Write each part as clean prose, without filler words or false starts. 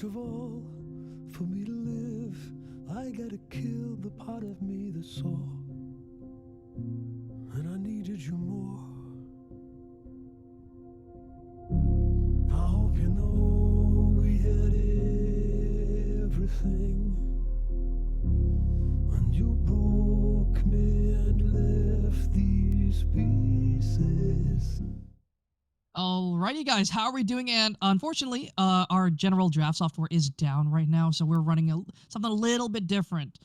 First of all, for me to live, I gotta kill the part of me that saw, and I needed you more. I hope you know we had everything, and you broke me and left these pieces. Alrighty, guys, how are we doing? And unfortunately, our general draft software is down right now, so we're running something a little bit different.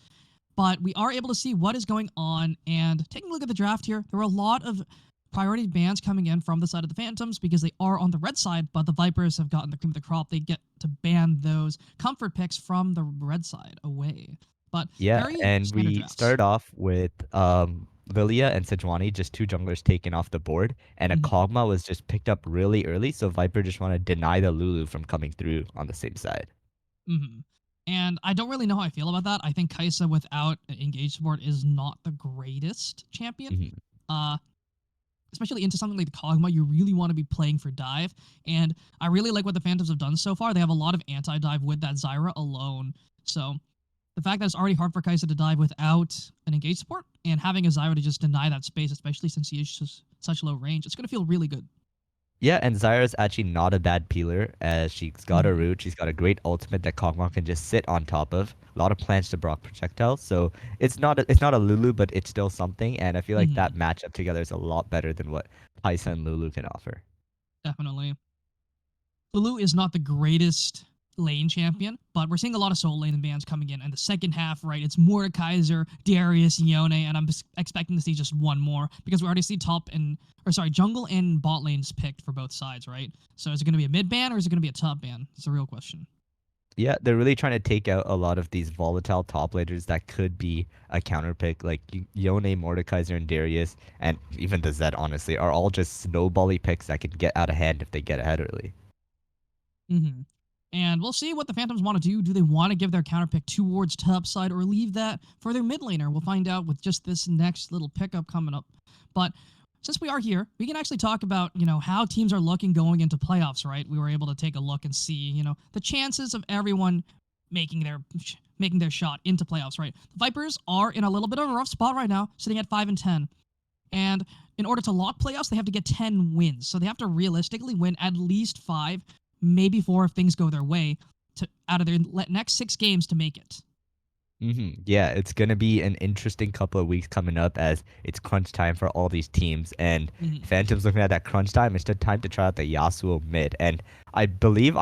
But we are able to see what is going on, and taking a look at the draft here, there were a lot of priority bans coming in from the side of the Phantoms because they are on the red side, but the Vipers have gotten the cream of the crop. They get to ban those comfort picks from the red side away. But Yeah, very and standard we drafts. started off with Lilia and Sejuani, just two junglers taken off the board, and a Mhm. Kog'Maw was just picked up really early, so Viper just want to deny the Lulu from coming through on the same side. Mm-hmm. And I don't really know how I feel about that. I think Kai'Sa without engage support is not the greatest champion. Mhm. Uh, Especially into something like the Kog'Maw, you really want to be playing for dive. And I really like what the Phantoms have done so far. They have a lot of anti-dive with that Zyra alone. So the fact that it's already hard for Kai'Sa to dive without an engage support and having a Zyra to just deny that space, especially since he is just such low range, it's going to feel really good. Yeah, and Zyra's actually not a bad peeler, as she's got a Mm-hmm. root, she's got a great ultimate that Kog'Maw can just sit on top of. A lot of plans to block projectiles, so it's not a Lulu, but it's still something, and I feel like Mm-hmm. that matchup together is a lot better than what Kai'Sa and Lulu can offer. Definitely. Lulu is not the greatest lane champion, but we're seeing a lot of solo lane bans coming in. And the second half, right, it's Mordekaiser, Darius, Yone, and I'm expecting to see just one more because we already see jungle and bot lanes picked for both sides, right? So is it going to be a mid ban or is it going to be a top ban? It's a real question. Yeah, they're really trying to take out a lot of these volatile top laners that could be a counter pick, like Yone, Mordekaiser, and Darius, and even the Zed, honestly, are all just snowbally picks that can get out of hand if they get ahead early. Mm-hmm. And we'll see what the Phantoms want to do. Do they want to give their counter pick towards top side or leave that for their mid laner? We'll find out with just this next little pickup coming up. But since we are here, we can actually talk about, how teams are looking going into playoffs, right? We were able to take a look and see, the chances of everyone making their shot into playoffs, right? The Vipers are in a little bit of a rough spot right now, sitting at 5 and 10. And in order to lock playoffs, they have to get 10 wins. So they have to realistically win at least 5, maybe 4 if things go their way, out of their next 6 games to make it. Yeah, it's gonna be an interesting couple of weeks coming up as it's crunch time for all these teams, and Mhm. Phantom's looking at that crunch time. It's the time to try out the Yasuo mid, and I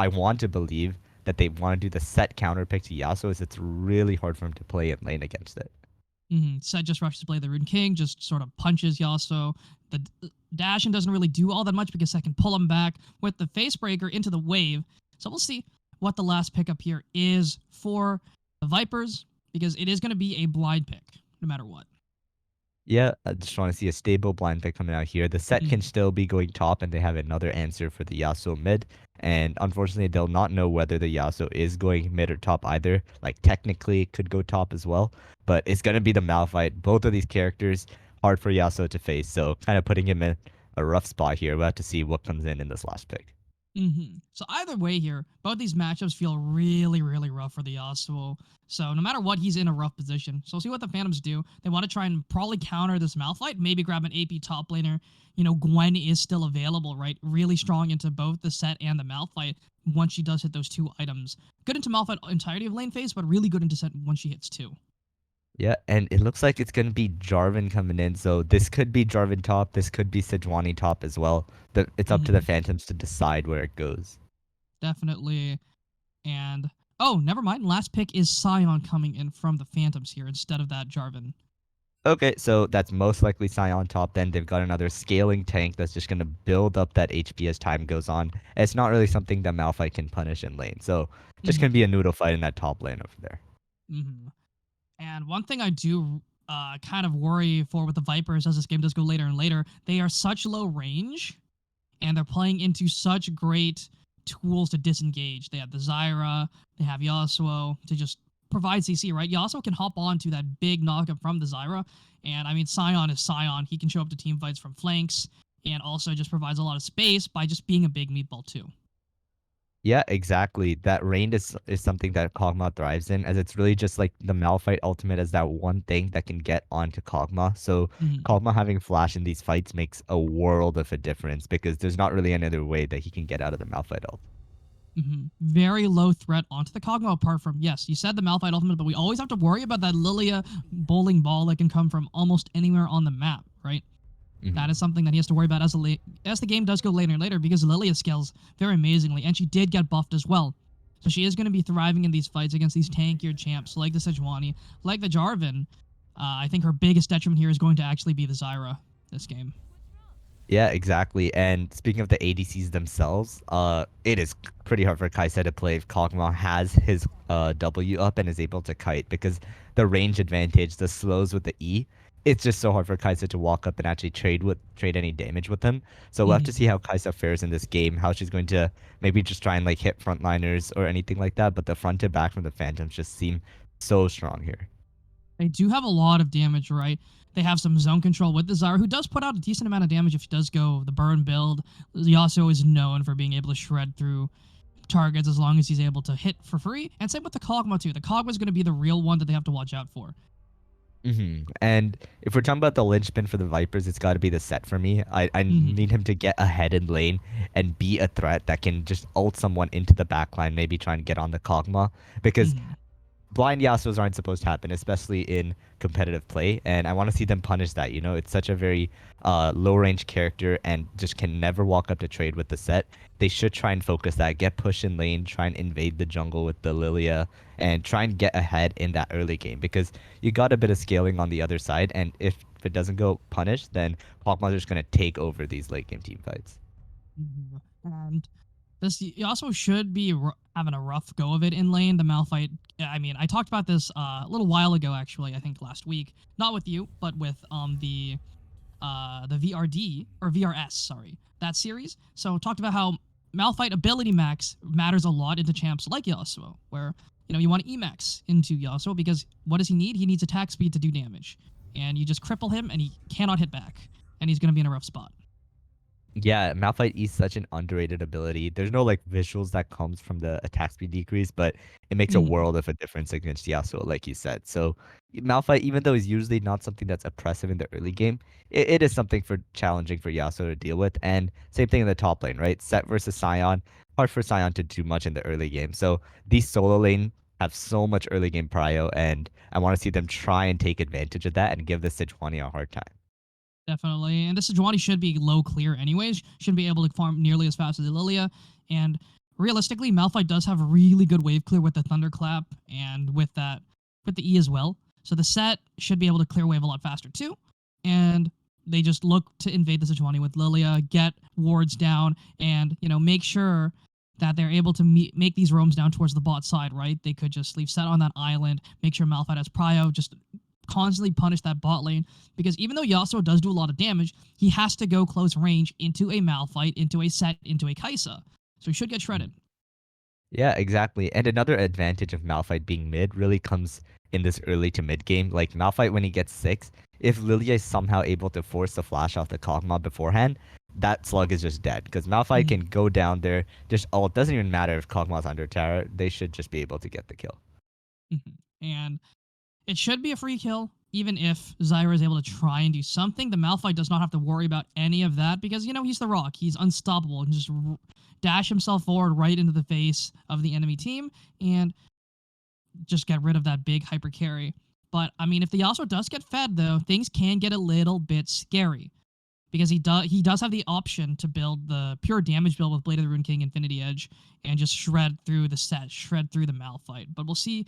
want to believe that they want to do the set counter pick to Yasuo, as it's really hard for him to play in lane against it. Set just rushes to play the Rune King, just sort of punches Yasuo. The Dashin doesn't really do all that much because Set can pull him back with the Facebreaker into the wave. So we'll see what the last pickup here is for the Vipers, because it is going to be a blind pick, no matter what. Yeah, I just want to see a stable blind pick coming out here. The set can Mhm. still be going top, and they have another answer for the Yasuo mid. And unfortunately, they'll not know whether the Yasuo is going mid or top either. Like, technically, it could go top as well, but it's going to be the Malphite. Both of these characters, hard for Yasuo to face, so kind of putting him in a rough spot here. We'll have to see what comes in this last pick. So either way here, both these matchups feel really, really rough for the Yasuo. So no matter what, he's in a rough position. So we'll see what the Phantoms do. They want to try and probably counter this Malphite, maybe grab an AP top laner. Gwen is still available, right? Really strong into both the set and the Malphite once she does hit those 2 items. Good into Malphite entirety of lane phase, but really good into set once she hits 2. Yeah, and it looks like it's going to be Jarvan coming in. So this could be Jarvan top. This could be Sejuani top as well. It's up to the Mhm. Phantoms to decide where it goes. Definitely. And, oh, never mind. Last pick is Sion coming in from the Phantoms here instead of that Jarvan. Okay, so that's most likely Sion top. Then they've got another scaling tank that's just going to build up that HP as time goes on. It's not really something that Malphite can punish in lane. So just going to Mhm. be a noodle fight in that top lane over there. Mhm. And one thing I do kind of worry for with the Vipers as this game does go later and later, they are such low range and they're playing into such great tools to disengage. They have the Zyra, they have Yasuo to just provide CC, right? Yasuo can hop on to that big knockup from the Zyra. And I mean, Sion is Sion. He can show up to team fights from flanks and also just provides a lot of space by just being a big meatball, too. Yeah, exactly. That range is something that Kog'Maw thrives in, as it's really just like the Malphite ultimate as that one thing that can get onto Kog'Maw. So Mhm. Kog'Maw having flash in these fights makes a world of a difference because there's not really any other way that he can get out of the Malphite ult. Very low threat onto the Kog'Maw, apart from, yes, you said the Malphite ultimate, but we always have to worry about that Lilia bowling ball that can come from almost anywhere on the map, right? That is Hmm. something that he has to worry about as the game does go later and later, because Lilia scales very amazingly, and she did get buffed as well. So she is going to be thriving in these fights against these tankier champs like the Sejuani, like the Jarvan. I think her biggest detriment here is going to actually be the Zyra this game. Yeah, exactly. And speaking of the ADCs themselves, it is pretty hard for Kai'Sa to play if Kog'Maw has his W up and is able to kite because the range advantage, the slows with the E, it's just so hard for Kai'Sa to walk up and actually trade any damage with him. So we'll have to Mhm. see how Kai'Sa fares in this game, how she's going to maybe just try and like hit frontliners or anything like that. But the front to back from the Phantoms just seem so strong here. They do have a lot of damage, right? They have some zone control with the Zyra, who does put out a decent amount of damage if she does go the burn build. Yasuo is known for being able to shred through targets as long as he's able to hit for free. And same with the Kog'Maw too. The Kog'Maw is going to be the real one that they have to watch out for. And if we're talking about the linchpin for the Vipers, it's got to be the set for me. I Hmm. need him to get ahead in lane and be a threat that can just ult someone into the backline, maybe try and get on the Kog'Maw. Because Hmm. blind Yasuos aren't supposed to happen, especially in competitive play. And I want to see them punish that. You know, it's such a very low range character and just can never walk up to trade with the set. They should try and focus that, get push in lane, try and invade the jungle with the Lilia, and try and get ahead in that early game because you got a bit of scaling on the other side. And if it doesn't go punished, then Hawkmothers just going to take over these late game team fights. And this you also should be having a rough go of it in lane. The Malphite. I mean, I talked about this a little while ago, actually. I think last week, not with you, but with the VRD or VRS, sorry, that series. So talked about how Malphite ability max matters a lot into champs like Yasuo, where you want to Emax into Yasuo because what does he need? He needs attack speed to do damage, and you just cripple him and he cannot hit back, and he's going to be in a rough spot. Yeah, Malphite is such an underrated ability. There's no like visuals that comes from the attack speed decrease, but it makes a Mhm. world of a difference against Yasuo, like you said. So Malphite, even though he's usually not something that's oppressive in the early game, it is something for challenging for Yasuo to deal with. And same thing in the top lane, right? Set versus Sion, hard for Sion to do much in the early game. So these solo lane have so much early game prio, and I want to see them try and take advantage of that and give the Sejuani a hard time. Definitely. And this Sejuani should be low clear anyways. Shouldn't be able to farm nearly as fast as Lilia. And realistically, Malphite does have really good wave clear with the Thunderclap and with the E as well. So the set should be able to clear wave a lot faster too. And they just look to invade the Sejuani with Lilia, get wards down, and make sure that they're able to make these roams down towards the bot side, right? They could just leave set on that island, make sure Malphite has prio, just constantly punish that bot lane because even though Yasuo does do a lot of damage, he has to go close range into a Malphite, into a Set, into a Kai'Sa. So he should get shredded. Yeah, exactly. And another advantage of Malphite being mid really comes in this early to mid game. Like Malphite when he gets 6, if Lilia is somehow able to force the flash off the Kog'Maw beforehand, that slug is just dead. Because Malphite can Mhm. go down there, just it doesn't even matter if Kog'Maw's under tower, they should just be able to get the kill. Mhm. And it should be a free kill, even if Zyra is able to try and do something. The Malphite does not have to worry about any of that because, he's the Rock. He's unstoppable and just dash himself forward right into the face of the enemy team and just get rid of that big hyper carry. But, I mean, if the Yasuo does get fed, though, things can get a little bit scary because he does have the option to build the pure damage build with Blade of the Rune King, Infinity Edge, and just shred through the set, shred through the Malphite. But we'll see,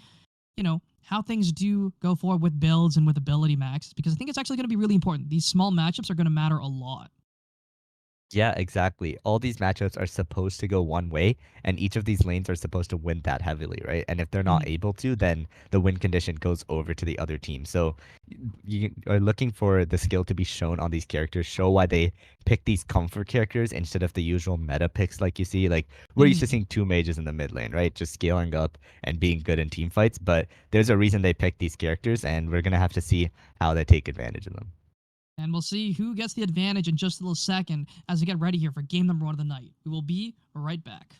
how things do go forward with builds and with ability max because I think it's actually going to be really important. These small matchups are going to matter a lot. Yeah, exactly. All these matchups are supposed to go one way, and each of these lanes are supposed to win that heavily, right? And if they're not Mhm. able to, then the win condition goes over to the other team. So you are looking for the skill to be shown on these characters, show why they pick these comfort characters instead of the usual meta picks like you see. Like we're used to Mhm. seeing two mages in the mid lane, right? Just scaling up and being good in team fights, but there's a reason they pick these characters, and we're gonna have to see how they take advantage of them. And we'll see who gets the advantage in just a little second as we get ready here for game number 1 of the night. We will be right back.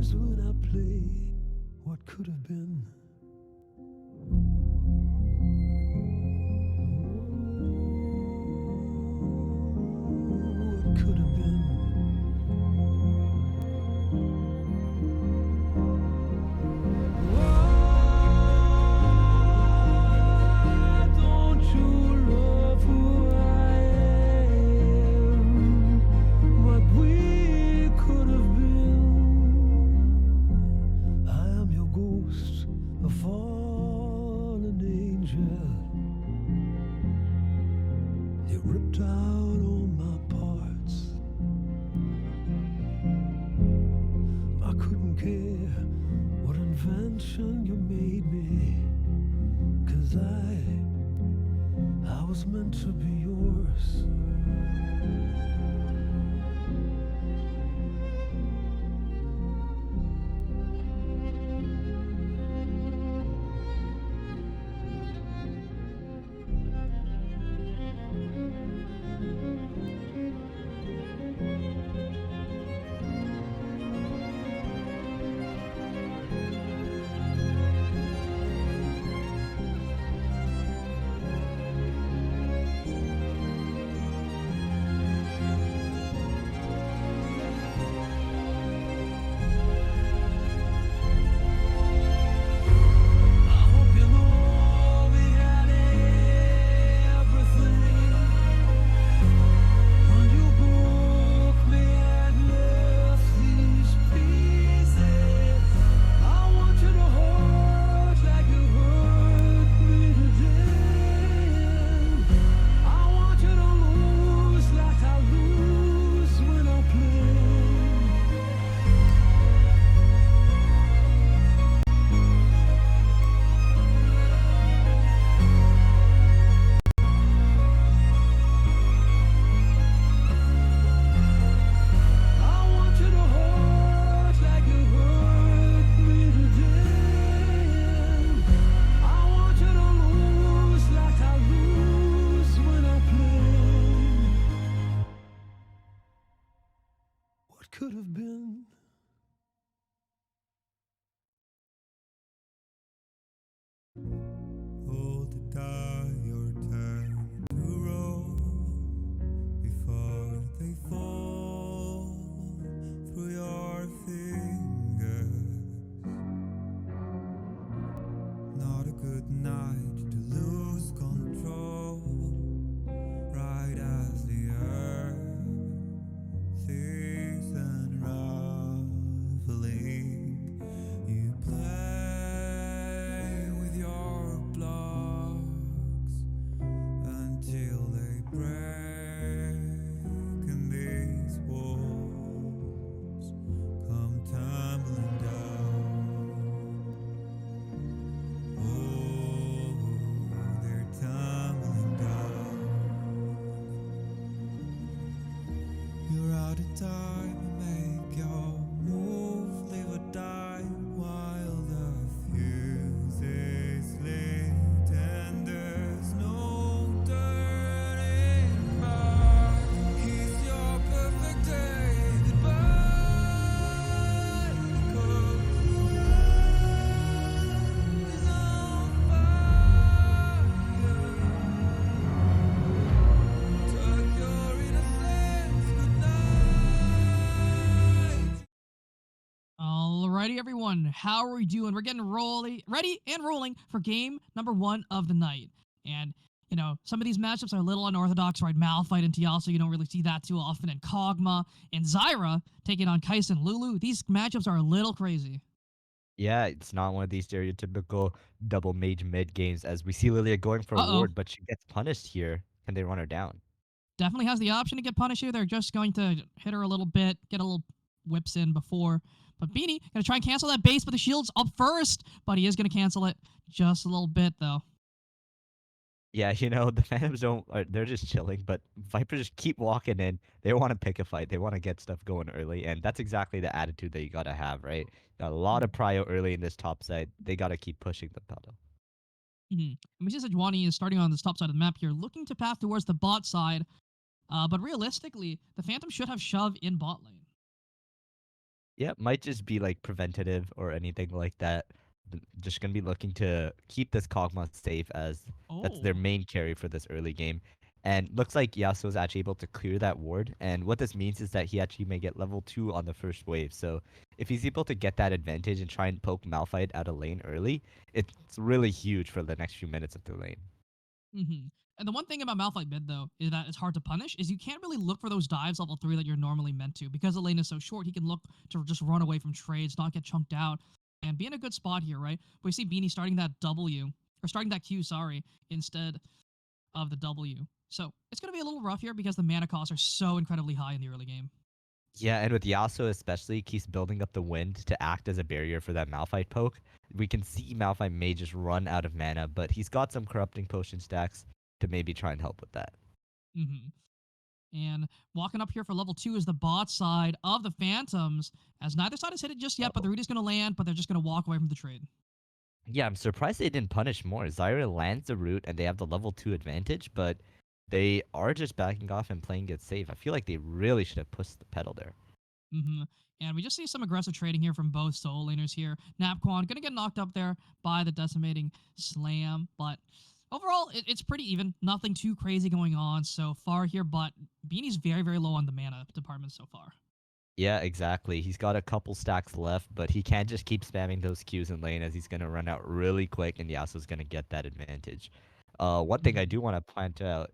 times when I play what could have been. What could have been. Why don't you love who I am? What we could have been. I am your ghost, a fallen angel. You ripped out all my parts. I couldn't care what invention you made me, 'cause I was meant to be yours. I hope you know we had everything. When you broke me and left these pieces, I want you to hurt like you hurt me today. I want you to lose like I lose when I play. I want you to hurt like you hurt me today. I want you to lose like I lose when I play. What could have been. Hold the die your time to roll before they fall through your fingers. Not a good night to lose control, right as the earth is unraveling. You play with your blocks until they break, and these walls come tumbling down. Oh, they're tumbling down. You're out of time to make your move, live or die while the fuse is lit and there's no turning back. Kiss your perfect day goodbye, 'cause the world is on fire. Tuck your innocence goodnight. Alrighty, everyone. How are we doing? We're getting ready and rolling for game number 1 of the night. And, some of these matchups are a little unorthodox, right? Malphite and Tialso, you don't really see that too often. And Kog'Maw and Zyra taking on Kais and Lulu. These matchups are a little crazy. Yeah, it's not one of these stereotypical double mage mid games as we see Lilia going for a Uh-oh. ward, but she gets punished here. Can they run her down? Definitely has the option to get punished here. They're just going to hit her a little bit, get a little whips in before. But Beanie going to try and cancel that base, but the shield's up first. But he is going to cancel it just a little bit, though. Yeah, the Phantoms they're just chilling, but Viper just keep walking in. They want to pick a fight. They want to get stuff going early, and that's exactly the attitude that you got to have, right? Got a lot of prio early in this top side. They got to keep pushing the pedal. And we see Sejuani is starting on this top side of the map here, looking to path towards the bot side. But realistically, the Phantom should have shove in bot lane. Yeah, might just be like preventative or anything like that. Just gonna be looking to keep this Kog'Maw safe as that's their Oh. main carry for this early game. And looks like Yasuo is actually able to clear that ward. And what this means is that he actually may get level 2 on the first wave. So if he's able to get that advantage and try and poke Malphite out of lane early, it's really huge for the next few minutes of the lane. Mm-hmm. And the one thing about Malphite mid though is that it's hard to punish. Is you can't really look for those dives level 3 that you're normally meant to because the lane is so short. He can look to just run away from trades, not get chunked out, and be in a good spot here, right? But we see Beanie starting that W or starting that Q, sorry, instead of the W. So it's gonna be a little rough here because the mana costs are so incredibly high in the early game. Yeah, and with Yasuo especially, keeps building up the wind to act as a barrier for that Malphite poke. We can see Malphite may just run out of mana, but he's got some corrupting potion stacks to maybe try and help with that. Mm-hmm. And walking up here for level 2 is the bot side of the Phantoms, as neither side has hit it just yet, but the root is going to land, but they're just going to walk away from the trade. Yeah, I'm surprised they didn't punish more. Zyra lands the root and they have the level 2 advantage, but they are just backing off and playing it safe. I feel like they really should have pushed the pedal there. Mm-hmm. And we just see some aggressive trading here from both solo laners here. Napquan going to get knocked up there by the decimating slam, but overall, it's pretty even. Nothing too crazy going on so far here, but Beanie's very, very low on the mana department so far. Yeah, exactly. He's got a couple stacks left, but he can't just keep spamming those Qs in lane as he's going to run out really quick and Yasuo's going to get that advantage. One thing I Mm-hmm. do want to point out,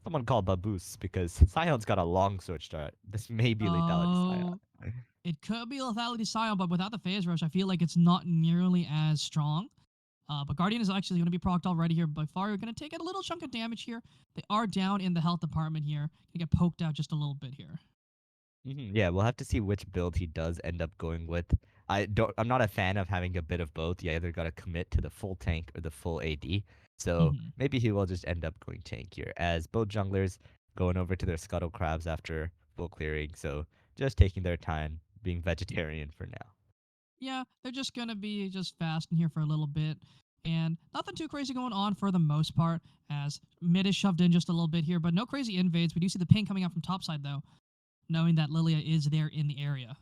someone called Baboose because Sion's got a long sword start. This may be lethality Sion. Oh, it could be lethality Scion, but without the phase rush, I feel like it's not nearly as strong. But Guardian is actually going to be procced already here by far. You're going to take a little chunk of damage here. They are down in the health department here. Going to get poked out just a little bit here. Yeah, we'll have to see which build he does end up going with. I'm not a fan of having a bit of both. You either got to commit to the full tank or the full AD. So Mm-hmm. maybe he will just end up going tank here, as both junglers going over to their scuttle crabs after full clearing. So just taking their time, being vegetarian for now. Yeah, they're just going to be just fasting here for a little bit. And nothing too crazy going on for the most part, as mid is shoved in just a little bit here, but no crazy invades. We do see the ping coming out from topside, though, knowing that Lilia is there in the area.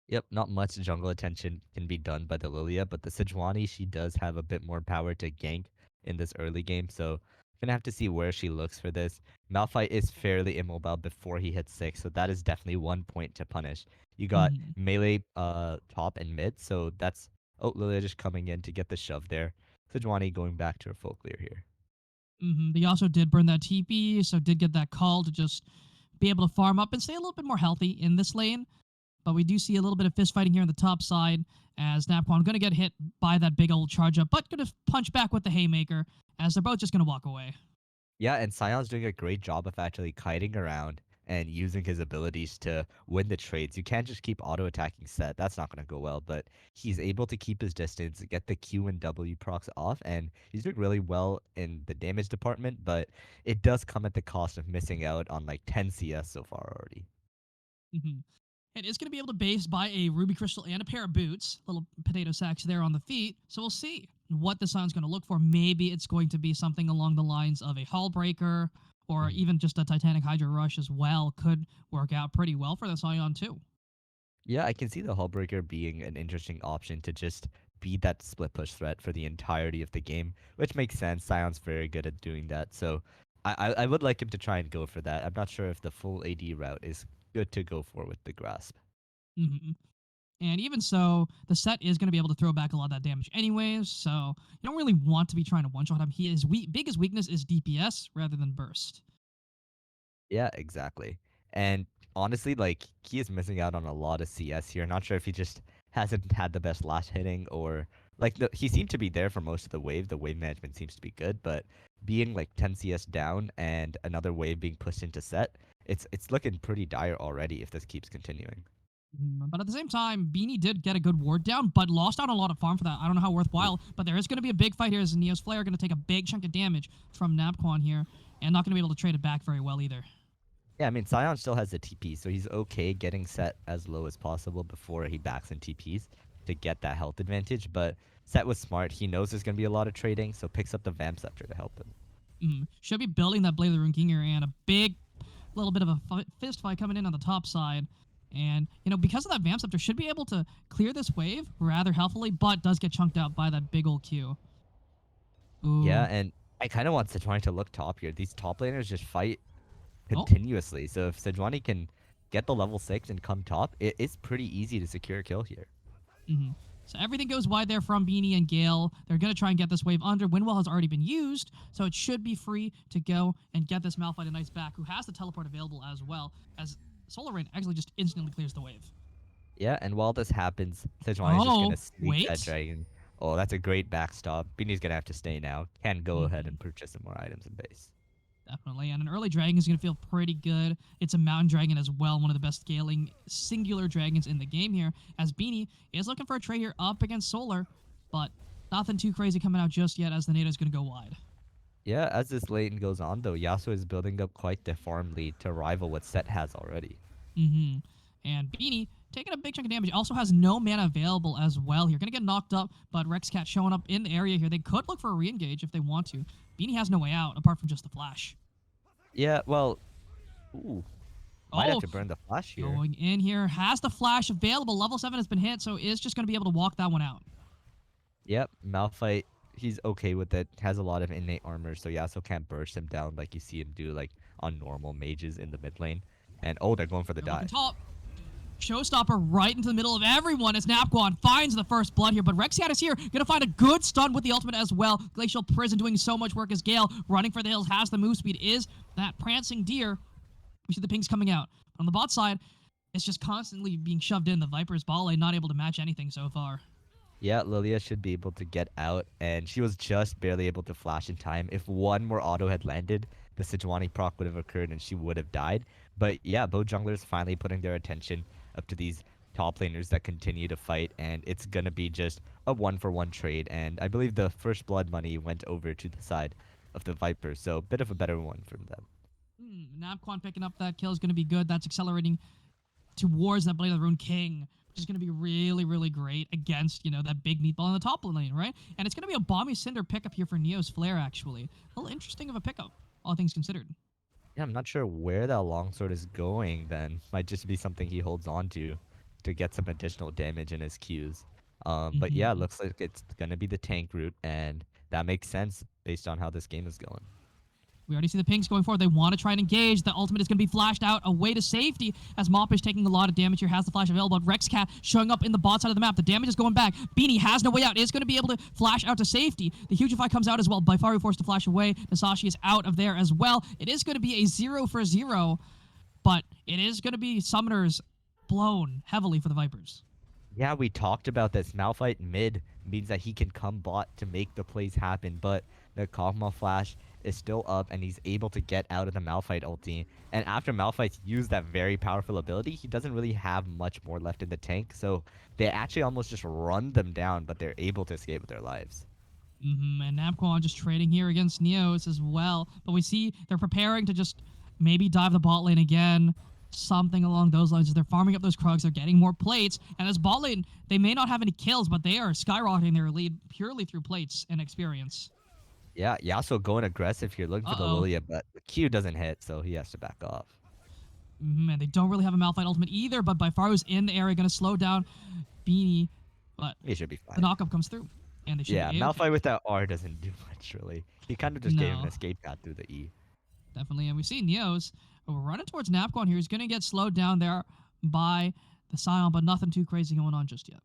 Yep, not much jungle attention can be done by the Lilia, but the Sejuani, she does have a bit more power to gank in this early game, so gonna have to see where she looks for this. Malphite is fairly immobile before he hits 6, so that is definitely one point to punish. You got Mm-hmm. melee top and mid, so that's Lilia just coming in to get the shove there. Sejuani going back to her full clear here. Mm-hmm. They also did burn that TP, so did get that call to just be able to farm up and stay a little bit more healthy in this lane. But we do see a little bit of fist fighting here on the top side as Napquan going to get hit by that big old charge up, but going to punch back with the haymaker as they're both just going to walk away. Yeah, and Sion's doing a great job of actually kiting around and using his abilities to win the trades. You can't just keep auto attacking Set. That's not going to go well, but he's able to keep his distance, get the Q and W procs off, and he's doing really well in the damage department, but it does come at the cost of missing out on like 10 CS so far already. Mm-hmm. It is going to be able to base by a ruby crystal and a pair of boots, little potato sacks there on the feet. So we'll see what the Sion's going to look for. Maybe it's going to be something along the lines of a hull breaker or Mhm. even just a Titanic Hydra Rush as well. Could work out pretty well for the Sion too. Yeah, I can see the Hullbreaker being an interesting option to just be that split push threat for the entirety of the game, which makes sense. Sion's very good at doing that, so I would like him to try and go for that. I'm not sure if the full AD route is good to go for with the grasp. Mm-hmm. And even so, the set is going to be able to throw back a lot of that damage anyways, so you don't really want to be trying to one-shot him. His biggest weakness is DPS rather than burst. Yeah, exactly. And honestly, like he is missing out on a lot of CS here. Not sure if he just hasn't had the best last hitting or like he seemed to be there for most of the wave. The wave management seems to be good, but being like 10 CS down and another wave being pushed into set, it's looking pretty dire already if this keeps continuing. But at the same time, Beanie did get a good ward down, but lost out on a lot of farm for that. I don't know how worthwhile, but there is going to be a big fight here as Neo's Flare are going to take a big chunk of damage from Napquan here, and not going to be able to trade it back very well either. Yeah, I mean Sion still has the TP, so he's okay getting set as low as possible before he backs in TPs to get that health advantage. But Set was smart. He knows there's gonna be a lot of trading, so picks up the Vamp Scepter to help him. Should be building that Blade of the Rune Kinger and a big little bit of a fist fight coming in on the top side. And, because of that Vamp Scepter, should be able to clear this wave rather healthily, but does get chunked out by that big old Q. Yeah, Ooh. and I kind of want Sejuani to look top here. These top laners just fight Oh. continuously. So if Sejuani can get the level 6 and come top, it is pretty easy to secure a kill here. Mm-hmm. So everything goes wide there from Beanie and Gale. They're going to try and get this wave under. Windwell has already been used, so it should be free to go and get this Malphite a nice back, who has the teleport available as well, as Solar Rain actually just instantly clears the wave. Yeah, and while this happens, Sejuani is just going Oh, to sneak wait. that dragon. Oh, that's a great backstop. Beanie's going to have to stay now. Can go ahead Mhm. and purchase some more items in base. Definitely. And an early dragon is going to feel pretty good. It's a mountain dragon as well, one of the best scaling singular dragons in the game here, as Beanie is looking for a trade here up against Solar, but nothing too crazy coming out just yet, as the Nado is going to go wide. Yeah, as this lane goes on, though, Yasuo is building up quite the farm lead to rival what Set has already. Mm-hmm. And Beanie taking a big chunk of damage. Also has no mana available as well here. Gonna get knocked up, but Rexcat showing up in the area here. They could look for a re-engage if they want to. Beanie has no way out apart from just the flash. Yeah, well, ooh, might have Oh, to burn the flash here. going in here. Has the flash available. Level 7 has been hit, so is just gonna be able to walk that one out. Yep, Malphite, he's okay with it. Has a lot of innate armor, so Yasuo can't burst him down like you see him do like on normal mages in the mid lane. And oh, they're going for the They're looking dive. top. Showstopper right into the middle of everyone as Napquan finds the first blood here, but Rexcat is here, gonna find a good stun with the ultimate as well. Glacial Prison doing so much work as Gale running for the hills, has the move speed, is that prancing deer. We see the pings coming out. On the bot side, it's just constantly being shoved in. The Viper's ball lane not able to match anything so far. Yeah, Lilia should be able to get out, and she was just barely able to flash in time. If one more auto had landed, the Sejuani proc would have occurred and she would have died. But yeah, both junglers finally putting their attention up to these top laners that continue to fight, and it's gonna be just a 1-for-1 trade. And I believe the first blood money went over to the side of the Viper, so a bit of a better one from them. Napquan picking up that kill is going to be good. That's accelerating towards that Blade of the Rune King, which is going to be really, really great against, that big meatball in the top lane, right? And it's going to be a Bomby Cinder pickup here for Neo's Flare, actually. A little interesting of a pickup, all things considered. Yeah, I'm not sure where that longsword is going then. Might just be something he holds on to get some additional damage in his Qs. But yeah, Mhm. looks like it's gonna be the tank route, and that makes sense based on how this game is going. We already see the pings going forward. They want to try and engage. The ultimate is going to be flashed out away to safety as Mop is taking a lot of damage here. Has the flash available. But Rexcat showing up in the bot side of the map. The damage is going back. Beanie has no way out. Is going to be able to flash out to safety. The Hugify comes out as well. Byfaru forced to flash away. Nasashi is out of there as well. It is going to be a 0-for-0, but it is going to be Summoners blown heavily for the Vipers. Yeah, we talked about this. Malphite mid means that he can come bot to make the plays happen, but the Kog'Maw flash is still up, and he's able to get out of the Malphite ulti. And after Malphite's used that very powerful ability, he doesn't really have much more left in the tank, so they actually almost just run them down, but they're able to escape with their lives. And Napquan just trading here against Neos as well. But we see they're preparing to just maybe dive the bot lane again. Something along those lines. As they're farming up those Krugs, they're getting more plates. And as bot lane, they may not have any kills, but they are skyrocketing their lead purely through plates and experience. Yeah, Yasuo going aggressive here, looking for the Uh-oh. Lilia, but the Q doesn't hit, so he has to back off. And they don't really have a Malphite ultimate either, but Byfaru's in the area, going to slow down Beanie. But He should be the fine. knockup comes through. And they should Yeah, be Malphite with that R doesn't do much, really. He kind of just gave him No. an escape path through the E. Definitely. And we see Neos running towards Napquan here. He's going to get slowed down there by the Scion, but nothing too crazy going on just yet.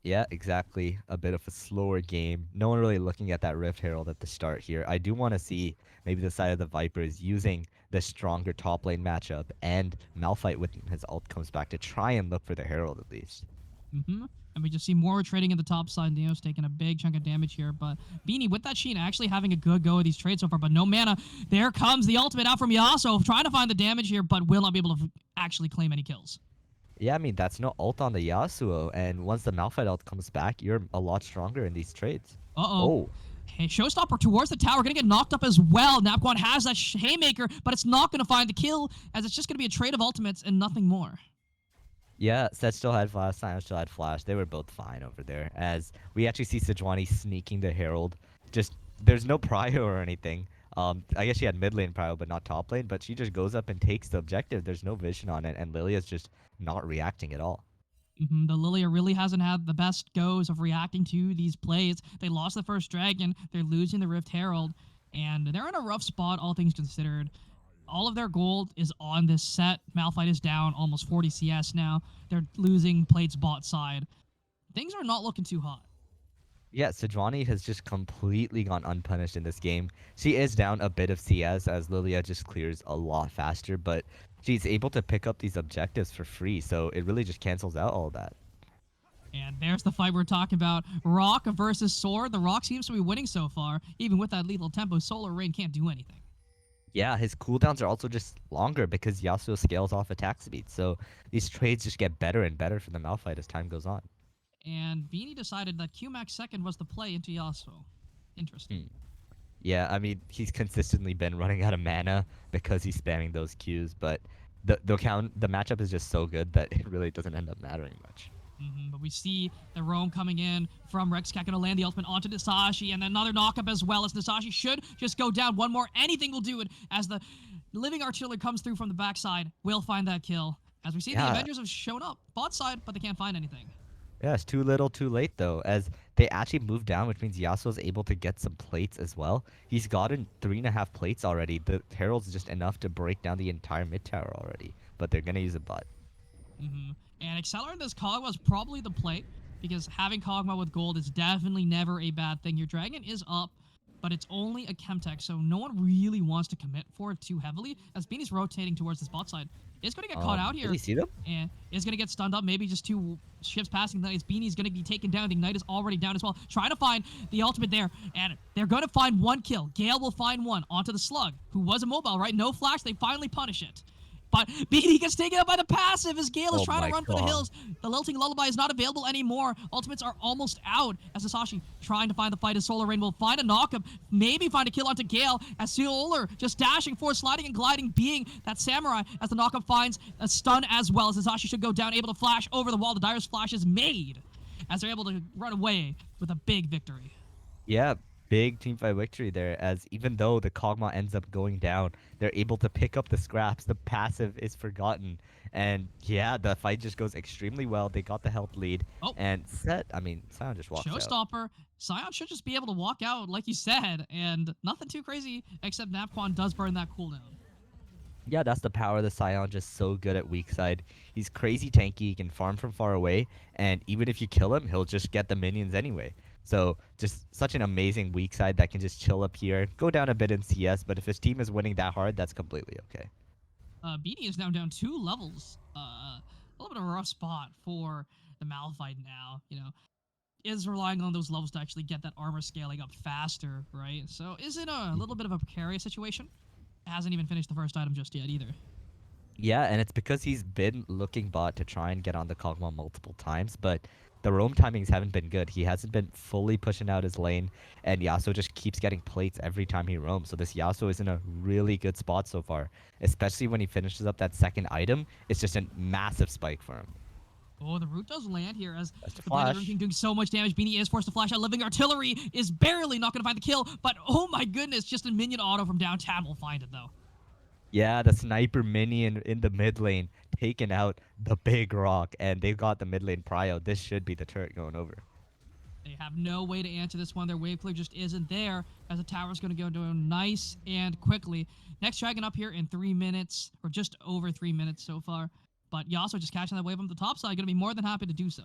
Yeah, exactly. A bit of a slower game. No one really looking at that Rift Herald at the start here. I do want to see maybe the side of the Vipers using the stronger top lane matchup, and Malphite with his ult comes back to try and look for the Herald at least. And we just see more trading in the top side. Neos taking a big chunk of damage here. But Beanie with that Sheen actually having a good go of these trades so far, but no mana. There comes the ultimate out from Yasuo, trying to find the damage here, but will not be able to actually claim any kills. Yeah, I mean, that's no ult on the Yasuo, and once the Malphite ult comes back, you're a lot stronger in these trades. Uh-oh. Oh, Hey, Showstopper towards the tower, gonna get knocked up as well. Napquan has that Haymaker, but it's not gonna find the kill, as it's just gonna be a trade of ultimates and nothing more. yeah, Set still had Flash, Sion still had Flash. They were both fine over there, as we actually see Sejuani sneaking the Herald. Just, there's no prio or anything. I guess she had mid lane prio, but not top lane. But she just goes up and takes the objective. There's no vision on it, and Lilia's just not reacting at all. The Lilia really hasn't had the best goes of reacting to these plays. They lost the first dragon, they're losing the Rift Herald, and they're in a rough spot, all things considered. All of their gold is on this set. Malphite is down almost 40 CS now. They're losing Plate's bot side. Things are not looking too hot. Yeah, Sejuani has just completely gone unpunished in this game. She is down a bit of CS as Lilia just clears a lot faster, but she's able to pick up these objectives for free, so it really just cancels out all that. And there's the fight we're talking about. Rock versus Sword. The Rock seems to be winning so far. Even with that lethal tempo, Solar Rain can't do anything. Yeah, his cooldowns are also just longer because Yasuo scales off attack speed, so these trades just get better and better for the Malphite as time goes on. And Beanie decided that QMax second was the play into Yasuo. Interesting. Yeah, I mean, he's consistently been running out of mana because he's spamming those Qs, but the matchup is just so good that it really doesn't end up mattering much. But we see the roam coming in from Rexcat, going to land the ultimate onto Nasashi, and another knockup as well, as Nasashi should just go down. One more, anything will do it, as the living artillery comes through from the backside. Will find that kill. As we see, the Yeah. Avengers have shown up, bot side, but they can't find anything. Yeah, it's too little, too late though, as they actually moved down, which means Yasuo's able to get some plates as well. He's gotten 3.5 plates already. The Herald's just enough to break down the entire mid tower already, but they're gonna use a bot. And accelerating this Kog'Maw is probably the play, because having Kog'Maw with gold is definitely never a bad thing. Your dragon is up, but it's only a Chemtech, so no one really wants to commit for it too heavily, as Beanie's rotating towards this bot side. Is going to get caught out here. Did you see them? And is going to get stunned up. Maybe just 2 ships passing. Then Beanie's going to be taken down. The Ignite is already down as well. Trying to find the ultimate there. And they're going to find one kill. Gale will find one onto the Slug, who was immobile, right? No flash. They finally punish it. But Beanie gets taken out by the passive as Gale is Oh trying to my run for the God. hills. The Lilting Lullaby is not available anymore. Ultimates are almost out as Sasashi trying to find the fight as Solar Rain will find a knockup, maybe find a kill onto Gale as Solar just dashing forward, sliding and gliding, being that samurai as the knockup finds a stun as well as Sasashi should go down, able to flash over the wall. The Dyer's flash is made as they're able to run away with a big victory. Yeah, big teamfight victory there, as even though the Kog'Maw ends up going down, they're able to pick up the scraps. The passive is forgotten. And yeah, the fight just goes extremely well. They got the health lead. Oh. And Sion just walks out. Showstopper. Sion should just be able to walk out like you said, and nothing too crazy, except Napquan does burn that cooldown. Yeah, that's the power of the Sion, just so good at weak side. He's crazy tanky, he can farm from far away, and even if you kill him, he'll just get the minions anyway. So just such an amazing weak side that can just chill up here, go down a bit in CS, but if his team is winning that hard, that's completely okay. Beanie is now down 2 levels. A little bit of a rough spot for the Malphite now, you know. Is relying on those levels to actually get that armor scaling up faster, right? So is it a little bit of a precarious situation? Hasn't even finished the first item just yet either. Yeah, and it's because he's been looking bot to try and get on the Kog'Maw multiple times, but the roam timings haven't been good. He hasn't been fully pushing out his lane, and Yasuo just keeps getting plates every time he roams. So this Yasuo is in a really good spot so far, especially when he finishes up that second item. It's just a massive spike for him. Oh, the root does land here as That's the the Blade of flash. Everything doing so much damage. Beanie is forced to flash out. Living Artillery is barely not going to find the kill, but oh my goodness, just a minion auto from downtown will find it though. Yeah, the sniper minion in the mid lane taking out the big rock, and they've got the mid lane prio. This should be the turret going over. They have no way to answer this one. Their wave clear just isn't there as the tower's going to go down nice and quickly. Next dragon up here in 3 minutes, or just over 3 minutes so far. But Yasuo just catching that wave on the top side, going to be more than happy to do so.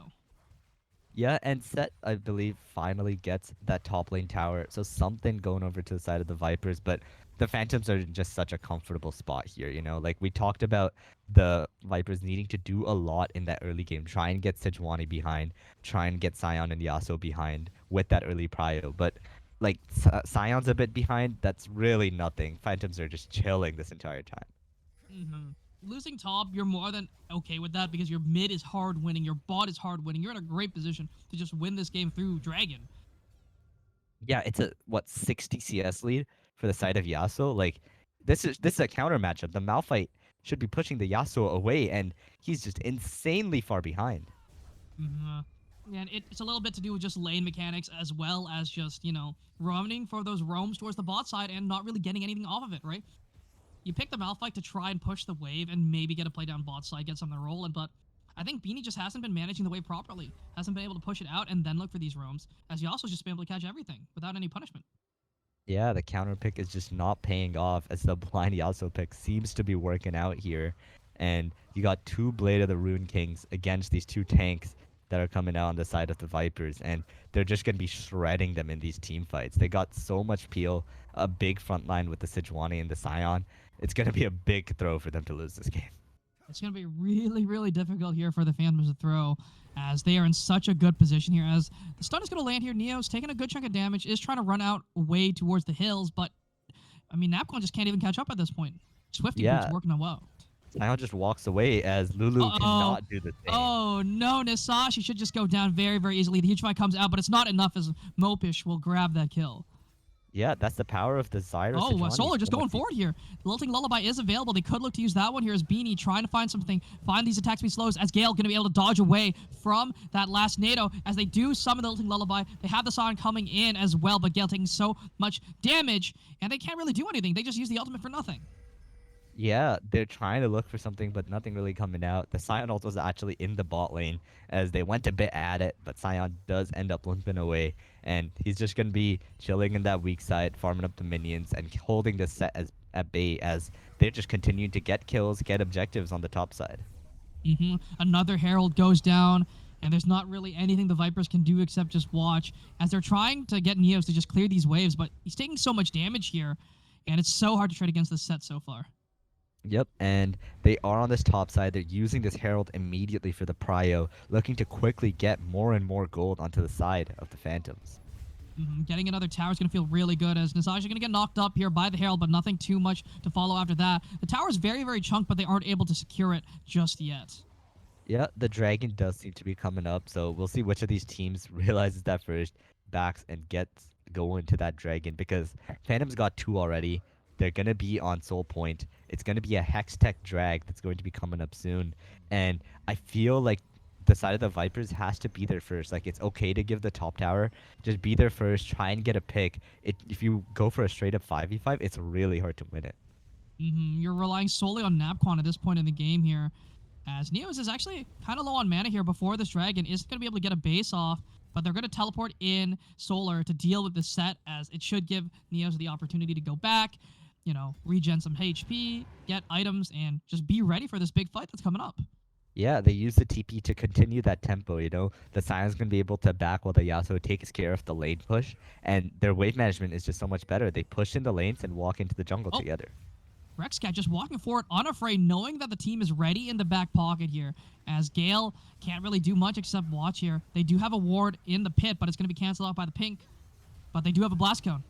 Yeah, and Set, I believe, finally gets that top lane tower. So something going over to the side of the Vipers, but the Phantoms are in just such a comfortable spot here, you know? Like, we talked about the Vipers needing to do a lot in that early game. Try and get Sejuani behind, try and get Sion and Yasuo behind with that early prio. But, like, Sion's a bit behind, that's really nothing. Phantoms are just chilling this entire time. Losing top, you're more than okay with that because your mid is hard winning, your bot is hard winning. You're in a great position to just win this game through Dragon. Yeah, it's a, 60 CS lead for the side of Yasuo? Like, this is a counter matchup. The Malphite should be pushing the Yasuo away, and he's just insanely far behind. And it's a little bit to do with just lane mechanics as well as just, roaming for those roams towards the bot side and not really getting anything off of it, right? You pick the Malphite to try and push the wave and maybe get a play down bot side, get something rolling, but I think Beanie just hasn't been managing the wave properly. Hasn't been able to push it out and then look for these roams, as Yasuo's just been able to catch everything without any punishment. Yeah, the counter pick is just not paying off as the blind Yasuo pick seems to be working out here. And you got two Blade of the Rune Kings against these two tanks that are coming out on the side of the Vipers, and they're just going to be shredding them in these team fights. They got so much peel, a big front line with the Sejuani and the Scion. It's going to be a big throw for them to lose this game. It's going to be really, really difficult here for the Phantoms to throw, as they are in such a good position here. As the stun is going to land here, Neo's taking a good chunk of damage, is trying to run out way towards the hills, but, I mean, Napcon just can't even catch up at this point. Swifty Yeah. Boots working on well. Scion just walks away as Lulu cannot do the same. Oh, no, Nasashi should just go down very, very easily. The huge fight comes out, but it's not enough as Mopish will grab that kill. Yeah, that's the power of the Zyra. Oh, Sejuani. Solar just So going much forward here. Lilting Lullaby is available. They could look to use that one here as Beanie trying to find something, find these attack speed slows, as Gale going to be able to dodge away from that last NATO as they do summon the Lilting Lullaby. They have the Scion coming in as well, but Gale taking so much damage, and they can't really do anything. They just use the ultimate for nothing. Yeah, they're trying to look for something, but nothing really coming out. The Scion ult was actually in the bot lane as they went a bit at it, but Scion does end up limping away, and he's just going to be chilling in that weak side, farming up the minions, and holding the set at bay as they're just continuing to get kills, get objectives on the top side. Another Herald goes down, and there's not really anything the Vipers can do except just watch as they're trying to get Neos to just clear these waves, but he's taking so much damage here, and it's so hard to trade against this set so far. Yep, and they are on this top side. They're using this Herald immediately for the prio, looking to quickly get more and more gold onto the side of the Phantoms. Getting another tower is going to feel really good as Nasashi is going to get knocked up here by the Herald, but nothing too much to follow after that. The tower is very, very chunked, but they aren't able to secure it just yet. Yeah, the dragon does seem to be coming up, so we'll see which of these teams realizes that first, backs, and gets going to that dragon, because Phantom's got two already. They're going to be on Soul Point. It's going to be a Hex Tech drag that's going to be coming up soon. And I feel like the side of the Vipers has to be there first. Like, it's okay to give the top tower. Just be there first. Try and get a pick. If you go for a straight-up 5v5, it's really hard to win it. You're relying solely on Napcon at this point in the game here, as Neos is actually kind of low on mana here before this dragon isn't going to be able to get a base off, but they're going to teleport in Solar to deal with this set, as it should give Neos the opportunity to go back, regen some HP, get items, and just be ready for this big fight that's coming up. Yeah, they use the TP to continue that tempo, The Sion's going to be able to back while the Yasuo takes care of the lane push, and their wave management is just so much better. They push in the lanes and walk into the jungle together. Rexcat just walking forward, unafraid, knowing that the team is ready in the back pocket here, as Gale can't really do much except watch here. They do have a ward in the pit, but it's going to be canceled out by the pink, but they do have a blast cone.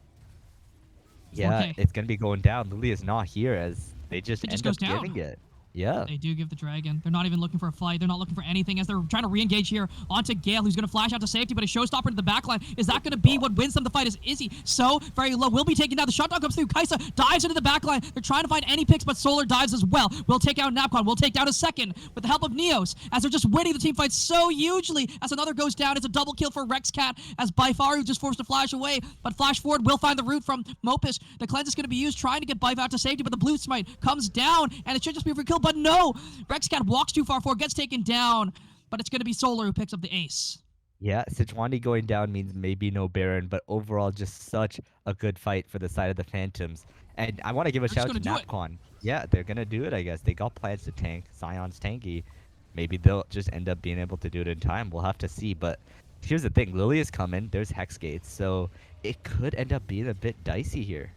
Yeah, 4K. it's going to be going down. Lily is not here as they just It just end up goes down. giving it. Yeah. They do give the dragon. They're not even looking for a fight. They're not looking for anything as they're trying to re-engage here onto Gale, who's going to flash out to safety, but a showstopper to the backline. Is that going to be what wins them the fight? Is Izzy so very low? Will be taken down. The shutdown comes through. Kaisa dives into the backline. They're trying to find any picks, but Solar dives as well. We'll take out Napcon. We'll take down a second with the help of Neos, as they're just winning the team fight so hugely. As another goes down, it's a double kill for Rexcat, as Byfaru just forced to flash away, but flash forward will find the root from Mopish. The cleanse is going to be used, trying to get Byf out to safety, but the blue smite comes down, and it should just be for kill, but no! Rexcat walks too far forward, gets taken down, but it's going to be Solar who picks up the ace. Yeah, Sejuani going down means maybe no Baron, but overall just such a good fight for the side of the Phantoms. And I want to give a shout out to Napcon. Yeah, they're going to do it, I guess. They got plans to tank. Sion's tanky. Maybe they'll just end up being able to do it in time. We'll have to see. But here's the thing. Lily is coming. There's Hex Gates. So it could end up being a bit dicey here.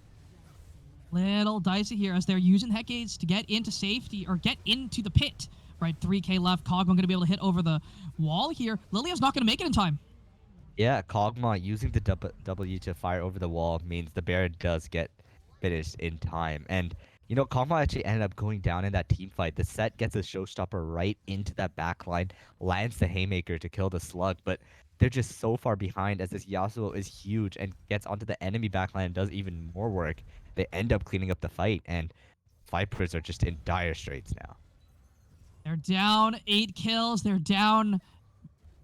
Little dicey here as they're using Hex Gates to get into safety, or get into the pit. Right, 3k left. Cogma going to be able to hit over the wall here. Lilia's not going to make it in time. Yeah, Kog'Maw using the W to fire over the wall means the Baron does get finished in time. And, Kog'Maw actually ended up going down in that team fight. The set gets a showstopper right into that backline, lands the Haymaker to kill the Slug, but they're just so far behind as this Yasuo is huge and gets onto the enemy backline and does even more work. They end up cleaning up the fight, and Vipers are just in dire straits now. They're down 8 kills. They're down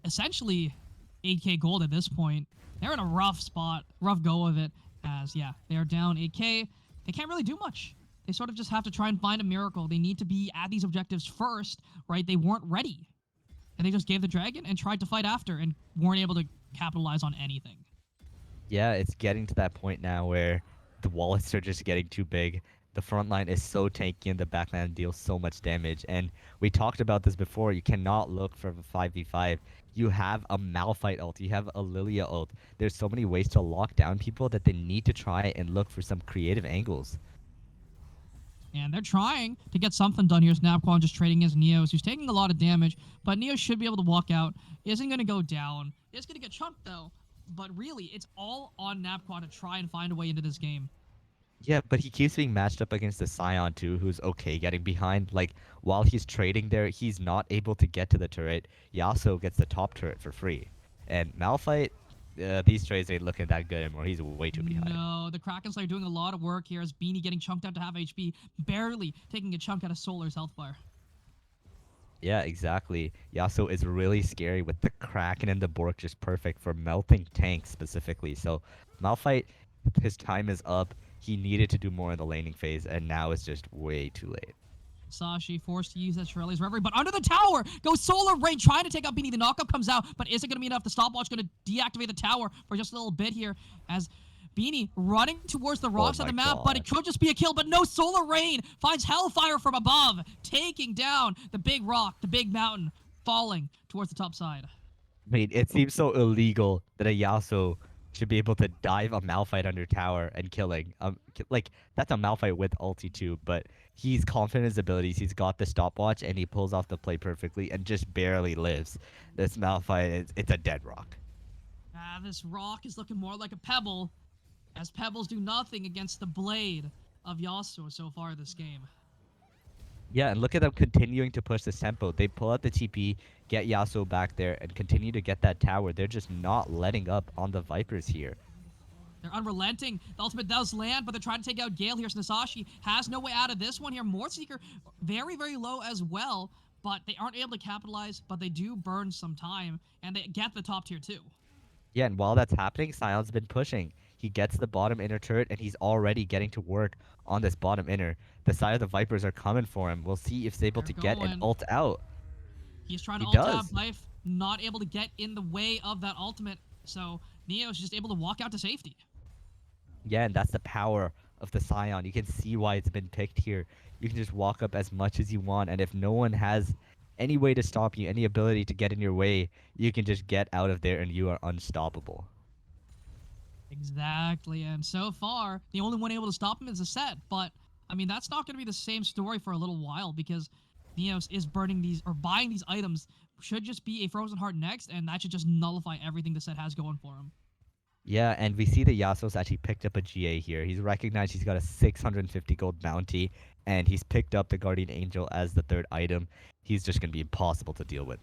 essentially 8k gold at this point. They're in a rough spot, rough go of it, as yeah, they are down 8k. They can't really do much. They sort of just have to try and find a miracle. They need to be at these objectives first, right? They weren't ready. And they just gave the dragon and tried to fight after and weren't able to capitalize on anything. Yeah, it's getting to that point now where the wallets are just getting too big. The front line is so tanky and the back line deals so much damage. And we talked about this before. You cannot look for a 5v5. You have a Malphite ult. You have a Lilia ult. There's so many ways to lock down people that they need to try and look for some creative angles. And they're trying to get something done here. Snapquan just trading as Neos, who's taking a lot of damage, but Neos should be able to walk out. Isn't going to go down. It's going to get chunked, though. But really, it's all on Napquan to try and find a way into this game. Yeah, but he keeps being matched up against the Scion too, who's okay getting behind. Like, while he's trading there, he's not able to get to the turret. Yasuo gets the top turret for free. And Malphite, these trades ain't looking that good anymore. He's way too behind. No, the Kraken Slayer doing a lot of work here as Beanie getting chunked out to half HP, barely taking a chunk out of Solar's health bar. Yeah, exactly. Yasuo is really scary with the Kraken and the Bork just perfect for melting tanks specifically. So Malphite, his time is up. He needed to do more in the laning phase, and now it's just way too late. Sashi forced to use that Shirley's Reverie, but under the tower goes Solar Rain trying to take out Beanie. The knockup comes out, but is it going to be enough? The stopwatch going to deactivate the tower for just a little bit here as Beanie running towards the rocks Oh of the my map, but it could just be a kill. But no, Solar Rain finds Hellfire from above, taking down the big rock, the big mountain, falling towards the top side. I mean, it seems so illegal that a Yasuo should be able to dive a Malphite under tower and killing. Like, that's a Malphite with ulti too, but he's confident in his abilities. He's got the stopwatch, and he pulls off the play perfectly and just barely lives. This Malphite, it's a dead rock. This rock is looking more like a pebble, as pebbles do nothing against the blade of Yasuo so far this game. Yeah, and look at them continuing to push this tempo. They pull out the TP, get Yasuo back there, and continue to get that tower. They're just not letting up on the Vipers here. They're unrelenting. The ultimate does land, but they're trying to take out Gale here. Nasashi has no way out of this one here. Mordseeker very, very low as well, but they aren't able to capitalize, but they do burn some time, and they get the top tier too. Yeah, and while that's happening, Sion's been pushing. He gets the bottom inner turret, and he's already getting to work on this bottom inner. The side of the Vipers are coming for him. We'll see if he's able to get an ult out. He's trying to He ult out does. Life, not able to get in the way of that ultimate, so Neo's just able to walk out to safety. Yeah, and that's the power of the Scion. You can see why it's been picked here. You can just walk up as much as you want, and if no one has any way to stop you, any ability to get in your way, you can just get out of there and you are unstoppable. Exactly, and so far, the only one able to stop him is a set, but, I mean, that's not going to be the same story for a little while, because Neos is burning these, or buying these items, should just be a Frozen Heart next, and that should just nullify everything the set has going for him. Yeah, and we see that Yasuo's actually picked up a GA here. He's recognized he's got a 650 gold bounty, and he's picked up the Guardian Angel as the third item. He's just going to be impossible to deal with.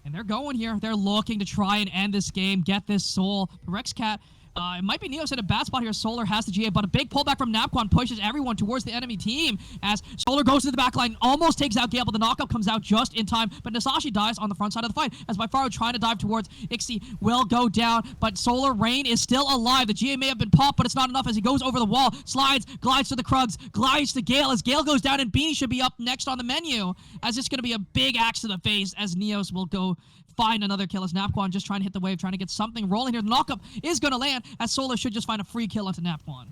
And they're going here. They're looking to try and end this game, get this soul. Rexcat, it might be Neos in a bad spot here. Solar has the GA, but a big pullback from Napquan pushes everyone towards the enemy team as Solar goes to the back line, almost takes out Gale, but the knockup comes out just in time. But Nasashi dies on the front side of the fight as Bifaro trying to dive towards Ixie will go down, but Solar Rain is still alive. The GA may have been popped, but it's not enough as he goes over the wall, slides, glides to the Krugs, glides to Gale as Gale goes down, and Beanie should be up next on the menu as it's going to be a big axe to the face as Neos will go find another kill as Napquan just trying to hit the wave, trying to get something rolling here. The knockup is going to land as Solar should just find a free kill onto Napquan.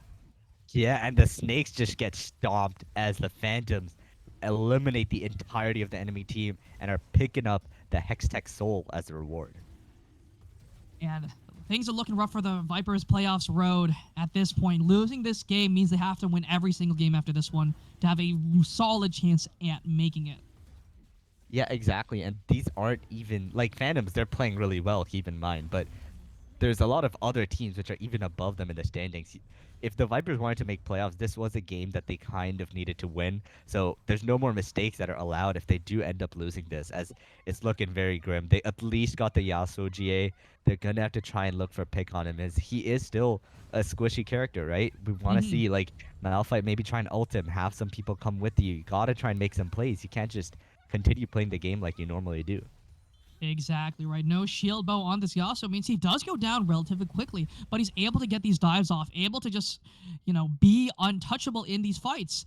Yeah, and the snakes just get stomped as the Phantoms eliminate the entirety of the enemy team and are picking up the Hextech Soul as a reward. And things are looking rough for the Vipers playoffs road at this point. Losing this game means they have to win every single game after this one to have a solid chance at making it. Yeah, exactly. And these aren't even like Phantoms, they're playing really well, keep in mind, but there's a lot of other teams which are even above them in the standings. If the Vipers wanted to make playoffs, this was a game that they kind of needed to win. So there's no more mistakes that are allowed if they do end up losing this, as it's looking very grim. They at least got the Yasuo GA. They're going to have to try and look for a pick on him, as he is still a squishy character, right? We want to see, like, Malphite maybe try and ult him, have some people come with you. You got to try and make some plays. You can't just continue playing the game like you normally do. Exactly right. No shield bow on this Yasuo means he does go down relatively quickly, but he's able to get these dives off, able to just, be untouchable in these fights.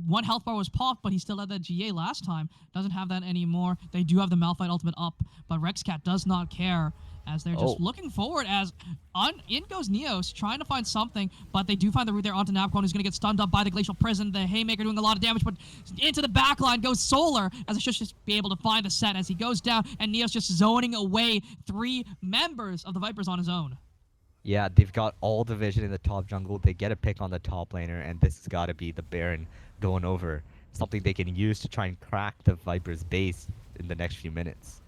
One health bar was popped, but he still had that GA last time. Doesn't have that anymore. They do have the Malphite ultimate up, but Rexcat does not care as they're just Oh, looking forward as in goes Neos, trying to find something, but they do find the route there onto Napcon, who's going to get stunned up by the Glacial Prison. The Haymaker doing a lot of damage, but into the backline goes Solar, as it should just be able to find the set as he goes down, and Neos just zoning away 3 members of the Vipers on his own. yeah, they've got all the vision in the top jungle. They get a pick on the top laner, and this has got to be the Baron going over. Something they can use to try and crack the Viper's base in the next few minutes.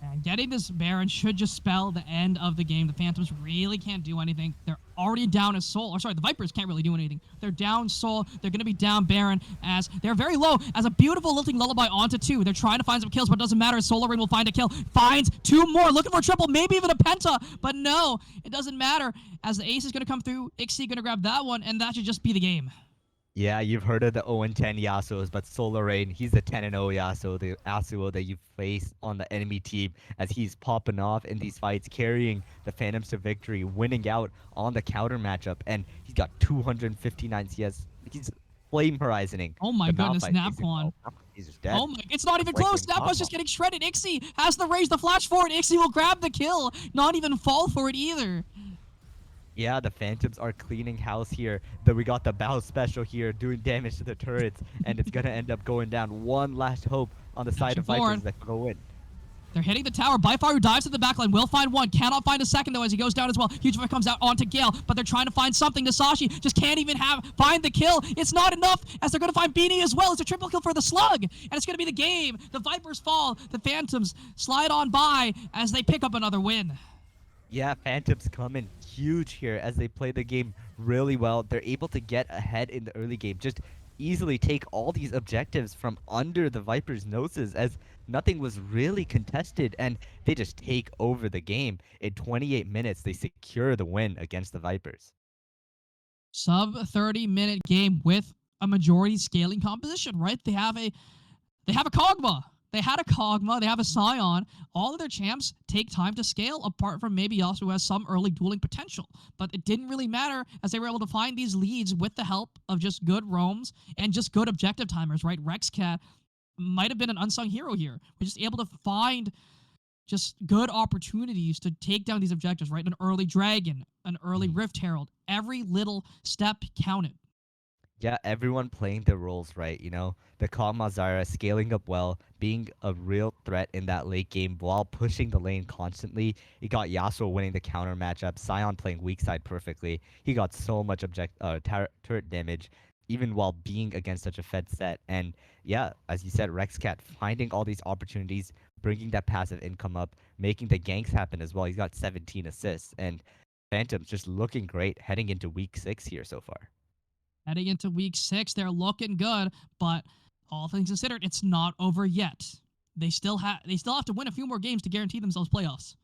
And getting this Baron should just spell the end of the game. The Phantoms really can't do anything. They're already down a soul. Or sorry, the Vipers can't really do anything. They're down soul. They're going to be down Baron as they're very low as a beautiful lilting lullaby onto 2. They're trying to find some kills, but it doesn't matter. Solar Rain will find a kill. Finds 2 more. Looking for a triple, maybe even a penta. But no, it doesn't matter as the ace is going to come through. Ixie going to grab that one, and that should just be the game. Yeah, you've heard of the 0-10 Yasuos, but Solar Rain, he's the 10-0 Yasuo, the Yasuo that you face on the enemy team as he's popping off in these fights, carrying the Phantoms to victory, winning out on the counter matchup, and he's got 259 CS. He's flame horizoning. Oh my the goodness, Malphite basically. Napquan. Oh, he's just dead. Oh my, it's not even Like close. in Napquan's Cosmo. just getting shredded. Ixie has the rage, the flash forward. Ixie will grab the kill. Not even fall for it either. Yeah, the Phantoms are cleaning house here. We got the Bow special here doing damage to the turrets, and it's gonna end up going down. One last hope on the side of forward. Vipers that can go in. They're hitting the tower. Byfar, who dives to the backline, will find one. Cannot find a second, though, as he goes down as well. Huge Fight comes out onto Gale, but they're trying to find something. Nasashi just can't even find the kill. It's not enough, as they're going to find Beanie as well. It's a triple kill for the Slug, and it's going to be the game. The Vipers fall. The Phantoms slide on by as they pick up another win. Yeah, Phantoms come in huge here as they play the game really well. They're able to get ahead in the early game, just easily take all these objectives from under the Vipers' noses as nothing was really contested, and they just take over the game. In 28 minutes, they secure the win against the Vipers. Sub 30-minute game with a majority scaling composition, right? They have a Kog'Maw. They had a Kog'Maw. They have a Scion. All of their champs take time to scale, apart from maybe Yasuo, who has some early dueling potential. But it didn't really matter as they were able to find these leads with the help of just good roams and just good objective timers, right? Rexcat might have been an unsung hero here. We're just able to find just good opportunities to take down these objectives, right? An early Dragon, an early Rift Herald. Every little step counted. Yeah, everyone playing their roles right, you know? The Kog'Maw Zyra scaling up well, being a real threat in that late game while pushing the lane constantly. He got Yasuo winning the counter matchup, Sion playing weak side perfectly. He got so much turret damage, even while being against such a fed set. And yeah, as you said, Rexcat finding all these opportunities, bringing that passive income up, making the ganks happen as well. He's got 17 assists, and Phantom's just looking great heading into week 6 here so far. Heading into week 6, they're looking good, but all things considered, it's not over yet. They still have to win a few more games to guarantee themselves playoffs.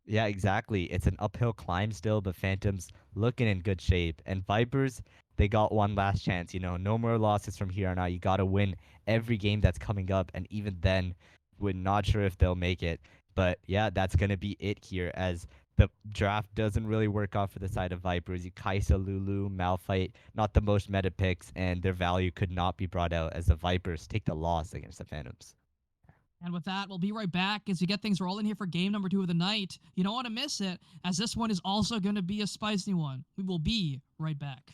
Yeah, exactly. It's an uphill climb still, but Phantom's looking in good shape. And Vipers, they got one last chance, you know. No more losses from here on out. You got to win every game that's coming up, and even then, we're not sure if they'll make it. But yeah, that's going to be it here as the draft doesn't really work out for the side of Vipers. You Kaisa, Lulu, Malphite, not the most meta picks, and their value could not be brought out as the Vipers take the loss against the Phantoms. And with that, we'll be right back as we get things rolling here for game number 2 of the night. You don't want to miss it, as this one is also going to be a spicy one. We will be right back.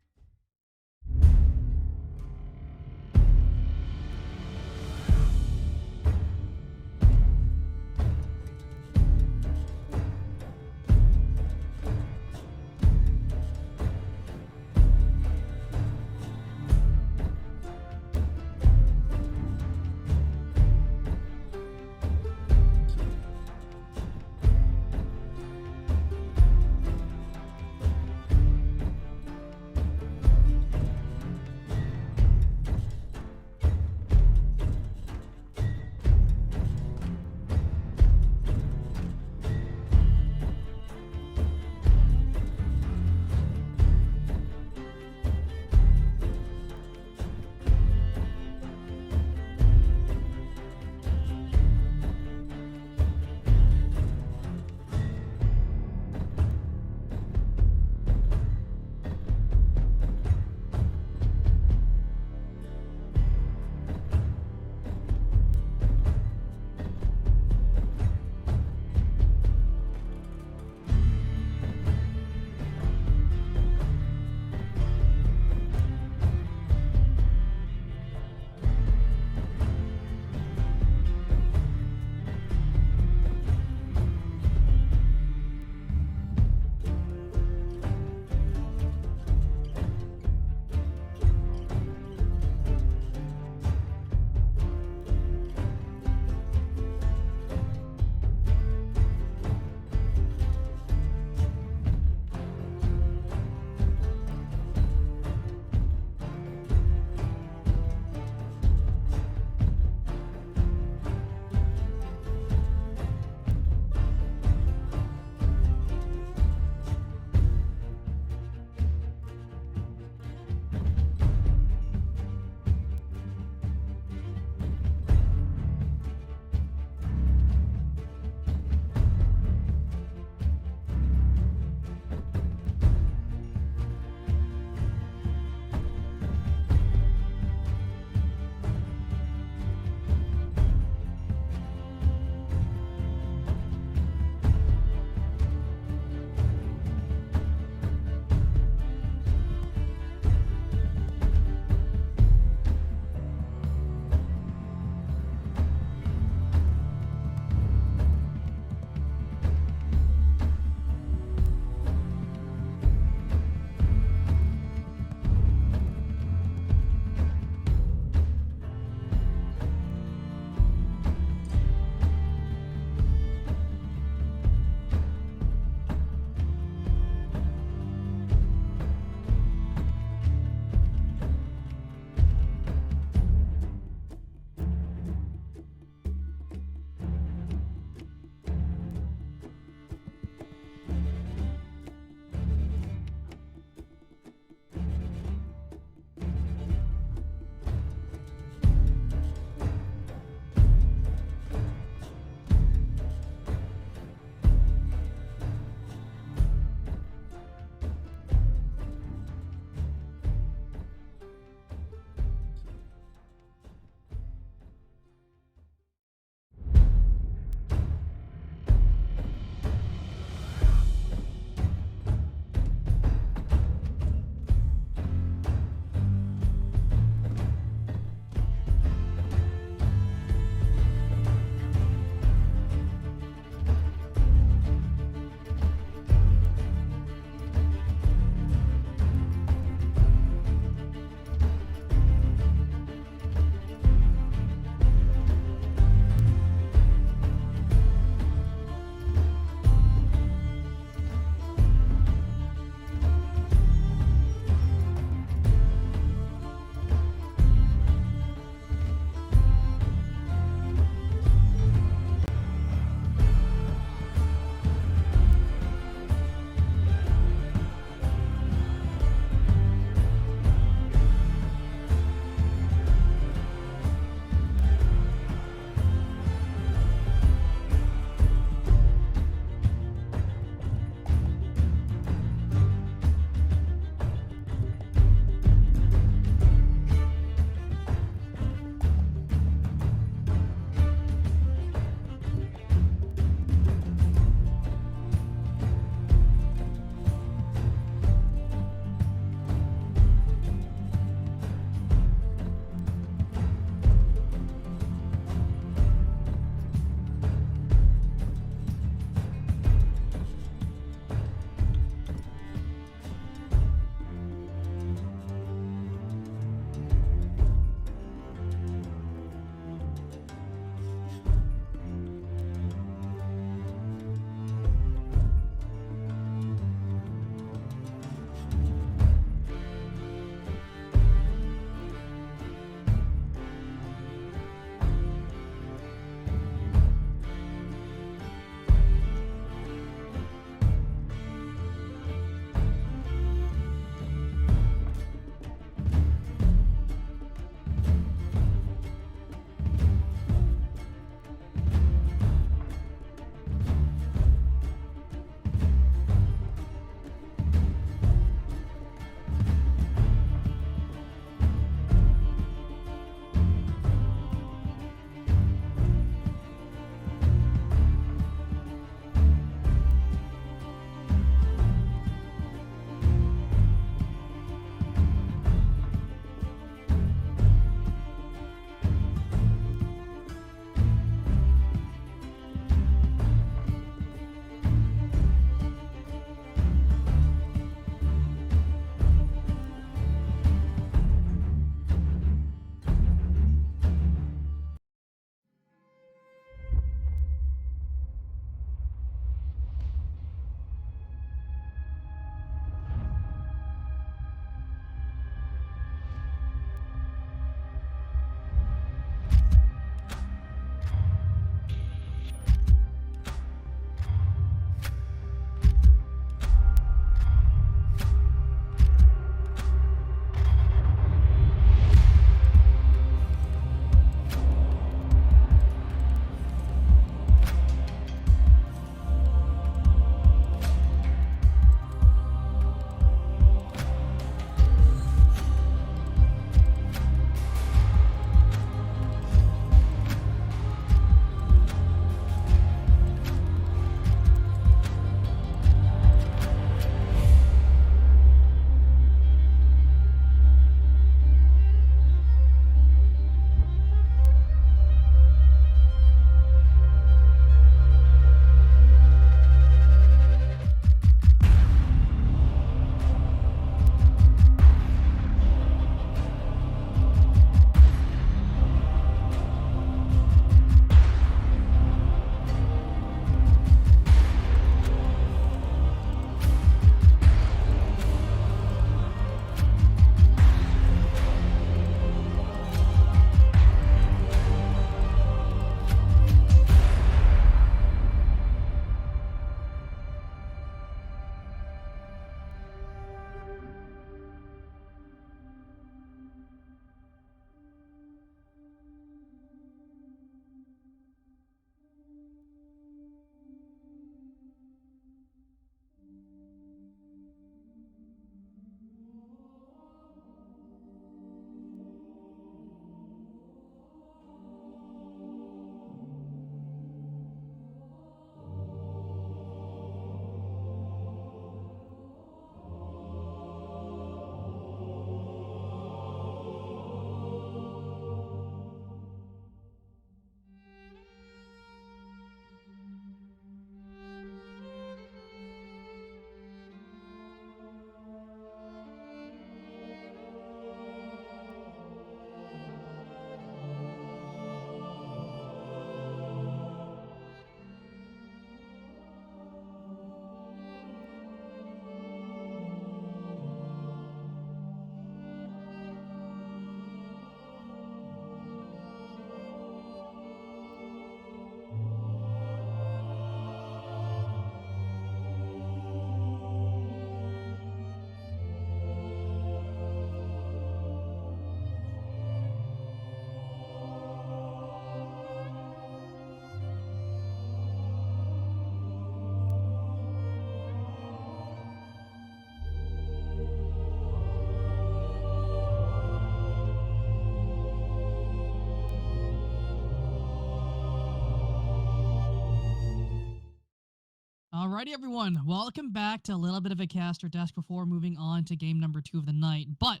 Alrighty, everyone. Welcome back to a little bit of a caster desk before moving on to game number 2 of the night. But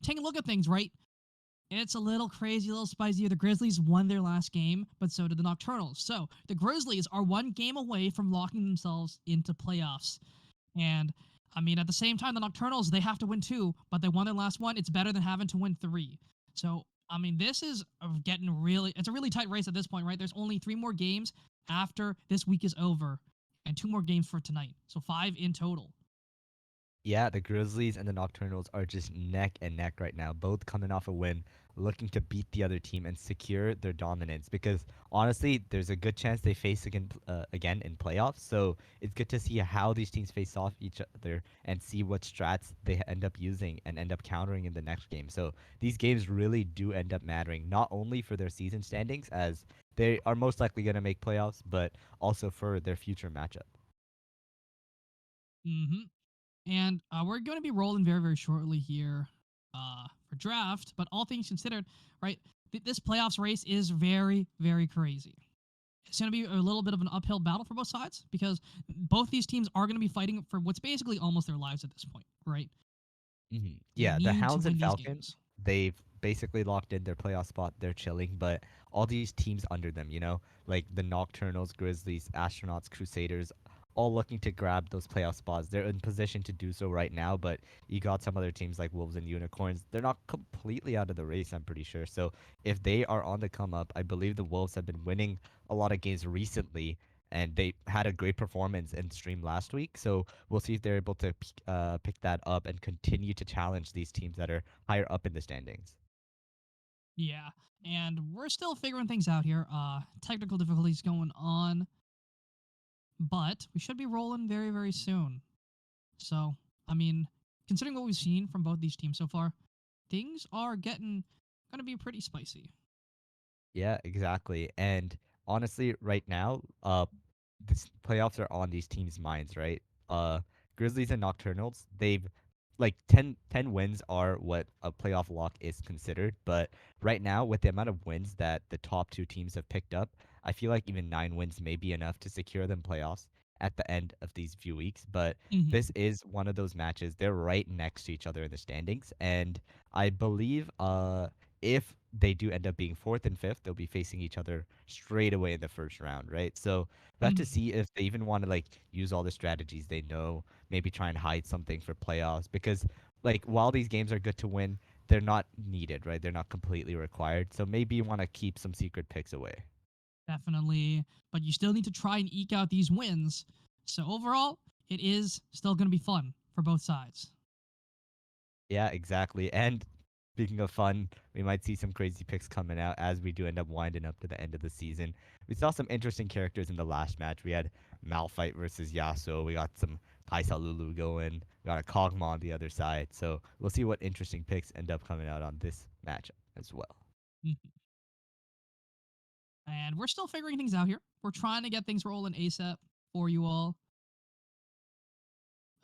taking a look at things, right? It's a little crazy, a little spicy. The Grizzlies won their last game, but so did the Nocturnals. So the Grizzlies are one game away from locking themselves into playoffs. And I mean, at the same time, the Nocturnals, they have to win 2, but they won their last one. It's better than having to win 3. So, I mean, this is getting it's a really tight race at this point, right? There's only 3 more games after this week is over and 2 more games for tonight. So 5 in total. Yeah, the Grizzlies and the Nocturnals are just neck and neck right now, both coming off a win, looking to beat the other team and secure their dominance. Because honestly, there's a good chance they face again in playoffs. So it's good to see how these teams face off each other and see what strats they end up using and end up countering in the next game. So these games really do end up mattering, not only for their season standings, as they are most likely going to make playoffs, but also for their future matchup. Mm-hmm. And we're going to be rolling very, very shortly here for draft. But all things considered, right, this playoffs race is very, very crazy. It's going to be a little bit of an uphill battle for both sides because both these teams are going to be fighting for what's basically almost their lives at this point, right? They Yeah, the need to Hounds win and these Falcons, games. they've basically locked in their playoff spot. They're chilling, but all these teams under them, like the Nocturnals, Grizzlies, Astronauts, Crusaders, all looking to grab those playoff spots. They're in position to do so right now, but you got some other teams like Wolves and Unicorns. They're not completely out of the race, I'm pretty sure. So if they are on the come up, I believe the Wolves have been winning a lot of games recently, and they had a great performance in stream last week. So we'll see if they're able to pick that up and continue to challenge these teams that are higher up in the standings. Yeah. And we're still figuring things out here. Technical difficulties going on, but we should be rolling very, very soon. So, I mean, considering what we've seen from both these teams so far, things are getting going to be pretty spicy. Yeah, exactly. And honestly, right now, this playoffs are on these teams' minds, right? Uh, Grizzlies and Nocturnals, they've like 10 wins are what a playoff lock is considered. But right now, with the amount of wins that the top 2 teams have picked up, I feel like even 9 wins may be enough to secure them playoffs at the end of these few weeks. But Hmm. this is one of those matches. They're right next to each other in the standings, and I believe if they do end up being fourth and fifth, they'll be facing each other straight away in the first round, right? So we have to Hmm. see if they even want to like use all the strategies they know, maybe try and hide something for playoffs, because like while these games are good to win, they're not needed, right? They're not completely required. So maybe you want to keep some secret picks away. Definitely. But you still need to try and eke out these wins. So, overall, it is still going to be fun for both sides. Yeah, exactly. And speaking of fun, we might see some crazy picks coming out as we do end up winding up to the end of the season. We saw some interesting characters in the last match. We had Malphite versus Yasuo. We got some Kaisa Lulu going. We got a Kog'Maw on the other side. So we'll see what interesting picks end up coming out on this match as well. Mhm. And we're still figuring things out here. We're trying to get things rolling ASAP for you all.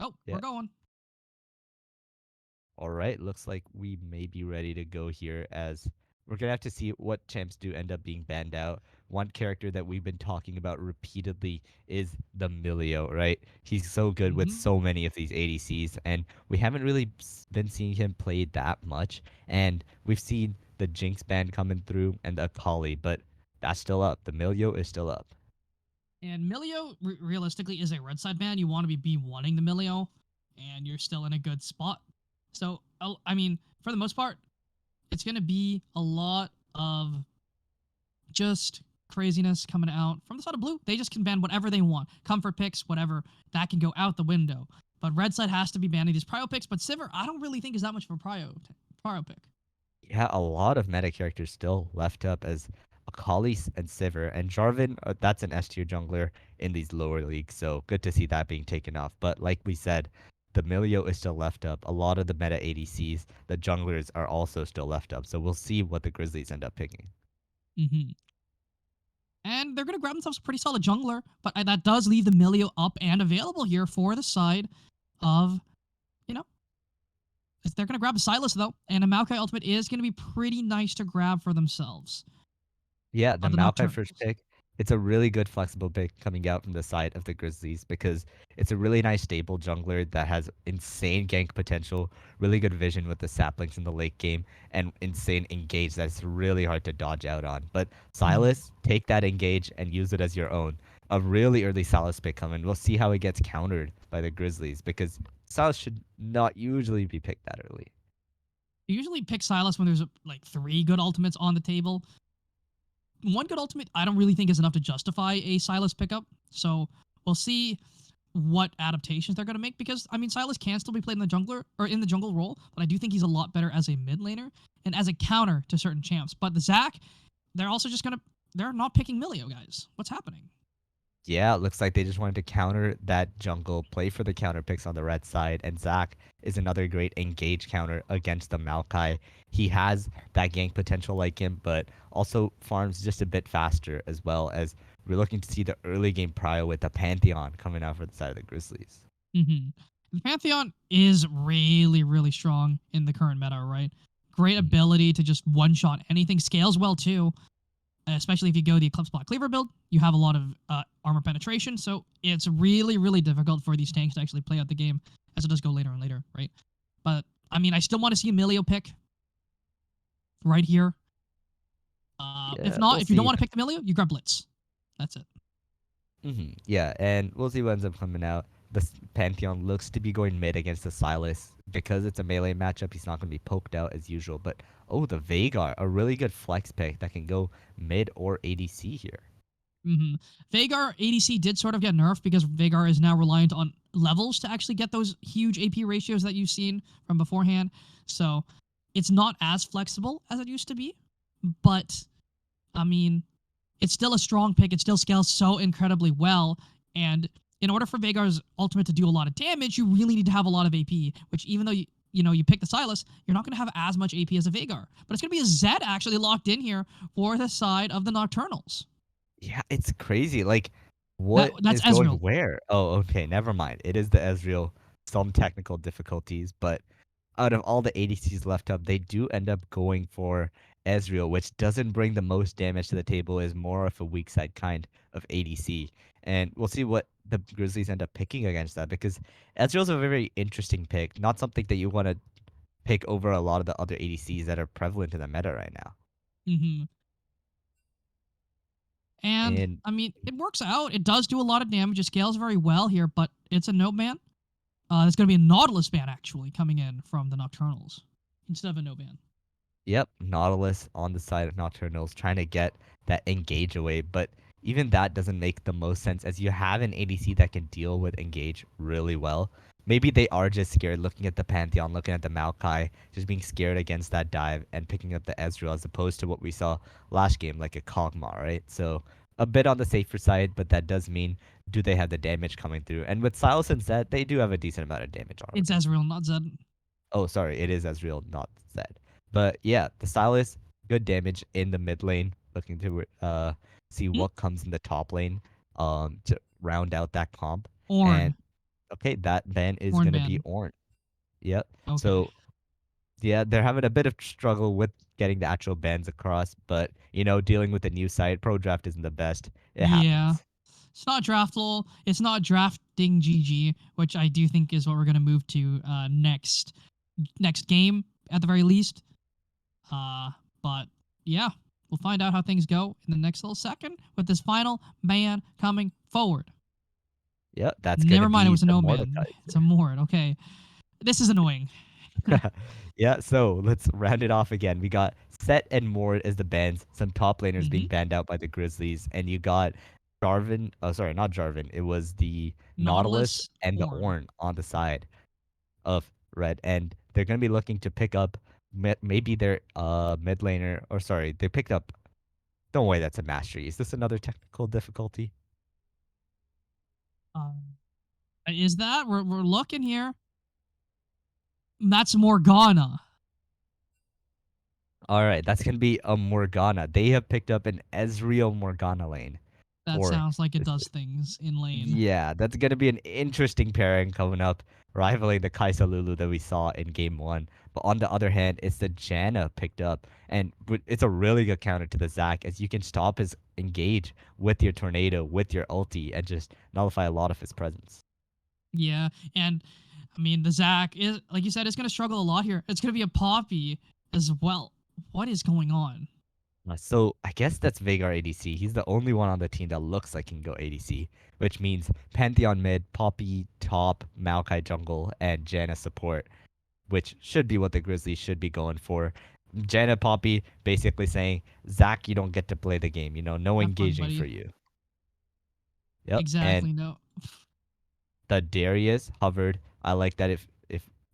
Oh, we're Yeah. going. All right, looks like we may be ready to go here as we're going to have to see what champs do end up being banned out. One character that we've been talking about repeatedly is the Milio, right? He's so good with Hmm. so many of these ADCs, and we haven't really been seeing him play that much. And we've seen the Jinx ban coming through and the Akali, but that's still up. The Milio is still up. And Milio, realistically, is a red side ban. You want to be wanting the Milio, and you're still in a good spot. So, I mean, for the most part, it's going to be a lot of just craziness coming out from the side of blue. They just can ban whatever they want. Comfort picks, whatever. That can go out the window. But red side has to be banning these prio picks. But Sivir, I don't really think is that much of a prio pick. Yeah, a lot of meta characters still left up as Akali and Sivir. And Jarvan, that's an S tier jungler in these lower leagues. So good to see that being taken off. But like we said, the Milio is still left up. A lot of the meta ADCs, the junglers are also still left up. So we'll see what the Grizzlies end up picking. Hmm. And they're going to grab themselves a pretty solid jungler. But that does leave the Milio up and available here for the side of, you know, they're going to grab a Silas, though. And a Maokai ultimate is going to be pretty nice to grab for themselves. Yeah, the The Maokai first Nocturnals. pick It's a really good flexible pick coming out from the side of the Grizzlies because it's a really nice stable jungler that has insane gank potential, really good vision with the saplings in the late game, and insane engage that's really hard to dodge out on. But Silas, take that engage and use it as your own. A really early Silas pick coming. We'll see how it gets countered by the Grizzlies because Silas should not usually be picked that early. You usually pick Silas when there's like 3 good ultimates on the table. 1 good ultimate, I don't really think is enough to justify a Silas pickup. So we'll see what adaptations they're going to make because I mean Silas can still be played in the jungler or in the jungle role, but I do think he's a lot better as a mid laner and as a counter to certain champs. But the Zac, they're not picking Milio, guys. What's happening? Yeah, it looks like they just wanted to counter that jungle, play for the counter picks on the red side, and Zac is another great engage counter against the Maokai. He has that gank potential like him, but also farms just a bit faster as well as we're looking to see the early game prio with the Pantheon coming out for the side of the Grizzlies. Mm-hmm. The Pantheon is really, really strong in the current meta, right? Great ability to just one-shot anything. Scales well, too. Especially if you go the Eclipse Block Cleaver build, you have a lot of armor penetration, so it's really, really difficult for these tanks to actually play out the game as it does go later and later, right? But, I mean, I still want to see a Milio pick right here. If not, we'll if you don't see. want to pick the Milio, you grab Blitz. That's it. Yeah, and we'll see what ends up coming out. The Pantheon looks to be going mid against the Silas. Because it's a melee matchup, he's not going to be poked out as usual. But, oh, the Veigar, a really good flex pick that can go mid or ADC here. Mm-hmm. Veigar ADC did sort of get nerfed because Veigar is now reliant on levels to actually get those huge AP ratios that you've seen from beforehand. So it's not as flexible as it used to be. But, I mean, it's still a strong pick. It still scales so incredibly well. And in order for Veigar's ultimate to do a lot of damage, you really need to have a lot of AP, which even though you pick the Silas, you're not going to have as much AP as a Veigar. But it's going to be a Zed actually locked in here for the side of the Nocturnals. Yeah, it's crazy. Like, That's is going Ezreal. where? Oh, okay, never mind. It is the Ezreal. Some technical difficulties, but out of all the ADCs left up, they do end up going for Ezreal, which doesn't bring the most damage to the table, is more of a weak side kind of ADC. And we'll see what the Grizzlies end up picking against that, because Ezreal's a very interesting pick, not something that you want to pick over a lot of the other ADCs that are prevalent in the meta right now. Mm-hmm. And, And I mean, it works out. It does do a lot of damage. It scales very well here, but it's a no ban. There's going to be a Nautilus ban, actually, coming in from the Nocturnals instead of a no ban. yep, Nautilus on the side of Nocturnals trying to get that engage away, but even that doesn't make the most sense as you have an ADC that can deal with engage really well. Maybe they are just scared looking at the Pantheon, looking at the Maokai, just being scared against that dive and picking up the Ezreal as opposed to what we saw last game, like a Kog'Maw, right? So a bit on the safer side, but that does mean do they have the damage coming through? And with Silas and Zed, they do have a decent amount of damage already. It's Ezreal, not Zed. Oh, sorry, it is Ezreal, not Zed. But yeah, the Silas, good damage in the mid lane. Looking to see what comes in the top lane to round out that comp. Ornn. And okay, that ban is Ornn gonna be ban. Ornn. Yep. Okay. So yeah, they're having a bit of struggle with getting the actual bans across, but dealing with the new site, pro draft isn't the best. It happens. It's not draftable. It's not drafting GG, which I do think is what we're gonna move to next game at the very least. But yeah, we'll find out how things go in the next little second with this final ban coming forward. Yep, that's Never gonna mind, it be was a the no man. Mordekaiser. It's a Mord. Okay, this is annoying. Yeah, so let's round it off again. We got Set and Mord as the bans, some top laners being banned out by the Grizzlies, and you got Jarvan. Oh, sorry, not Jarvan. It was the Nautilus and the Ornn. Ornn on the side of red, and they're gonna be looking to pick up maybe their mid laner, or sorry, they picked up. Don't worry, that's a mastery. Is this another technical difficulty? Is that we're looking here? That's Morgana. All right, that's gonna be a Morgana. They have picked up an Ezreal Morgana lane. That for sounds like it this. does things in lane. Yeah, that's gonna be an interesting pairing coming up, rivaling the Kaisa Lulu that we saw in game one. But on the other hand, it's the Janna picked up, and it's a really good counter to the Zac, as you can stop his engage with your tornado, with your ulti, and just nullify a lot of his presence. Yeah, and I mean the Zac is, like you said, it's gonna struggle a lot here. It's gonna be a Poppy as well. What is going on? So I guess that's Veigar ADC. He's the only one on the team that looks like he can go ADC, which means Pantheon mid, Poppy top, Maokai jungle, and Janna support, which should be what the Grizzlies should be going for. Janna Poppy basically saying, Zac, you don't get to play the game. No Have fun, engaging for buddy. you. Yep. And Exactly. No. the Darius hovered. I like that if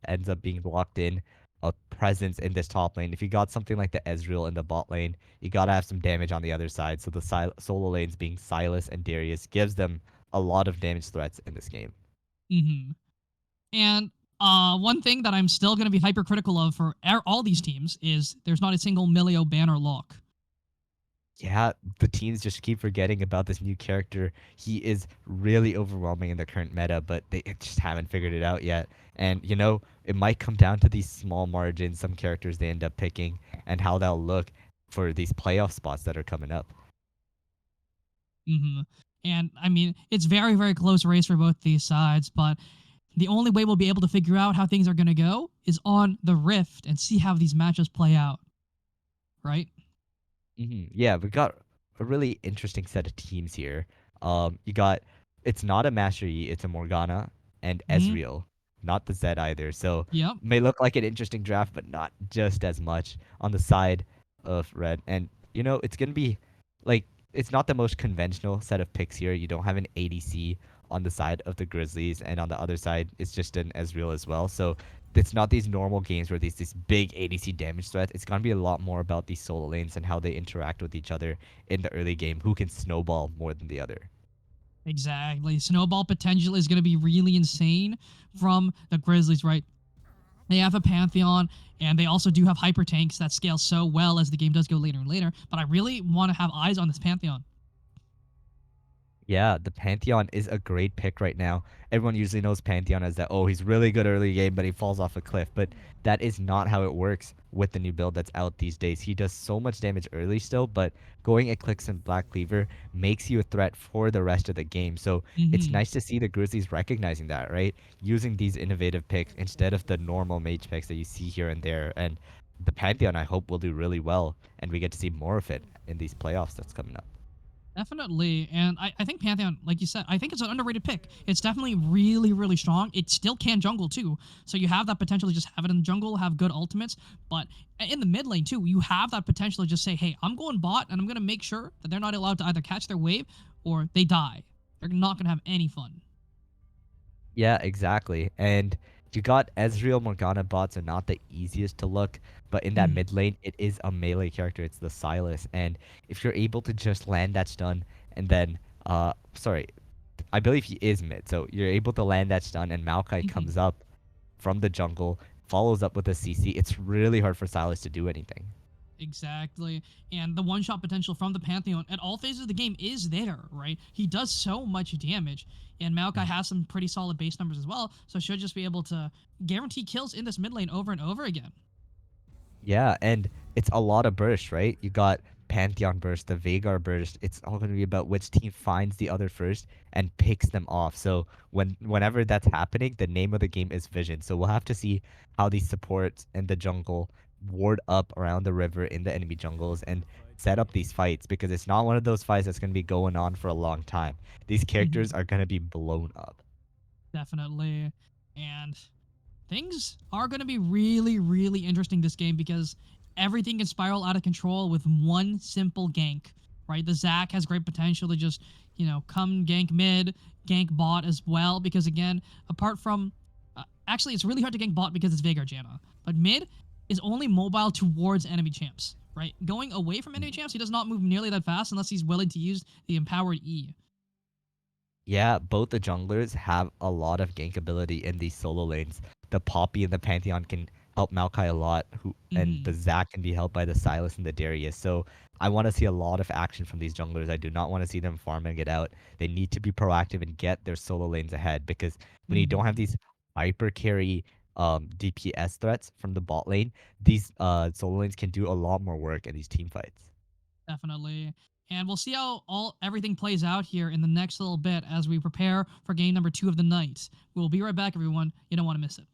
ends up being locked in a presence in this top lane. If you got something like the Ezreal in the bot lane, you gotta have some damage on the other side. So the solo lanes being Sylas and Darius gives them a lot of damage threats in this game. Mm-hmm. And one thing that I'm still going to be hypercritical of for all these teams is there's not a single Milio banner lock. Yeah, the teams just keep forgetting about this new character. He is really overwhelming in the current meta, but they just haven't figured it out yet. And it might come down to these small margins, some characters they end up picking, and how they'll look for these playoff spots that are coming up. Mm-hmm. And I mean, it's very, very close race for both these sides, but the only way we'll be able to figure out how things are going to go is on the Rift and see how these matches play out. Right? Yeah, we got a really interesting set of teams here. You got it's not a Master Yi, it's a Morgana and Mm-hmm. Ezreal, not the Zed either. So Yep. may look like an interesting draft, but not just as much on the side of Red. And it's gonna be like it's not the most conventional set of picks here. You don't have an ADC on the side of the Grizzlies, and on the other side, it's just an Ezreal as well. So it's not these normal games where there's this big ADC damage threat. It's gonna be a lot more about these solo lanes and how they interact with each other in the early game, who can snowball more than the other. Exactly. Snowball potential is going to be really insane from the Grizzlies, right? They have a Pantheon, and they also do have hyper tanks that scale so well as the game does go later and later. But I really want to have eyes on this Pantheon. Yeah, the Pantheon is a great pick right now. Everyone usually knows Pantheon as that, oh, he's really good early game, but he falls off a cliff. But that is not how it works with the new build that's out these days. He does so much damage early still, but going Eclipse and Black Cleaver makes you a threat for the rest of the game. So it's Hmm. nice to see the Grizzlies recognizing that, right? Using these innovative picks instead of the normal mage picks that you see here and there. And the Pantheon, I hope, will do really well, and we get to see more of it in these playoffs that's coming up. Definitely. And I think Pantheon, like you said, I think it's an underrated pick. It's definitely really, really strong. It still can jungle too. So you have that potential to just have it in the jungle, have good ultimates. But in the mid lane too, you have that potential to just say, hey, I'm going bot and I'm going to make sure that they're not allowed to either catch their wave or they die. They're not going to have any fun. Yeah, exactly. And you got Ezreal Morgana bots are not the easiest to look, but in that Mhm. mid lane, it is a melee character. It's the Sylas, and if you're able to just land that stun and then, sorry, I believe he is mid, so you're able to land that stun, and Maokai Mhm. comes up from the jungle, follows up with a CC. It's really hard for Sylas to do anything. Exactly. And the one shot potential from the Pantheon at all phases of the game is there, right? He does so much damage. And Maokai has some pretty solid base numbers as well, so should just be able to guarantee kills in this mid lane over and over again. Yeah, and it's a lot of burst, right? You got Pantheon burst, the Veigar burst. It's all going to be about which team finds the other first and picks them off. So whenever that's happening, the name of the game is vision. So we'll have to see how these supports in the jungle ward up around the river in the enemy jungles and set up these fights, because it's not one of those fights that's going to be going on for a long time. These characters Hmm. are going to be blown up. Definitely. And things are going to be really, really interesting this game because everything can spiral out of control with one simple gank, right? The Zac has great potential to just, come gank mid, gank bot as well, because again, apart from. Actually, it's really hard to gank bot because it's Veigar Janna. But mid is only mobile towards enemy champs, right? Going away from enemy champs, he does not move nearly that fast unless he's willing to use the empowered E. Yeah, both the junglers have a lot of gank ability in these solo lanes. The Poppy and the Pantheon can help Maokai a lot, and the Hmm. Zac can be helped by the Sylas and the Darius. So I want to see a lot of action from these junglers. I do not want to see them farming it out. They need to be proactive and get their solo lanes ahead, because when you don't have these hyper carry DPS threats from the bot lane, these solo lanes can do a lot more work in these team fights. Definitely. And we'll see how everything plays out here in the next little bit as we prepare for game number 2 of the night. We'll be right back, everyone. You don't want to miss it.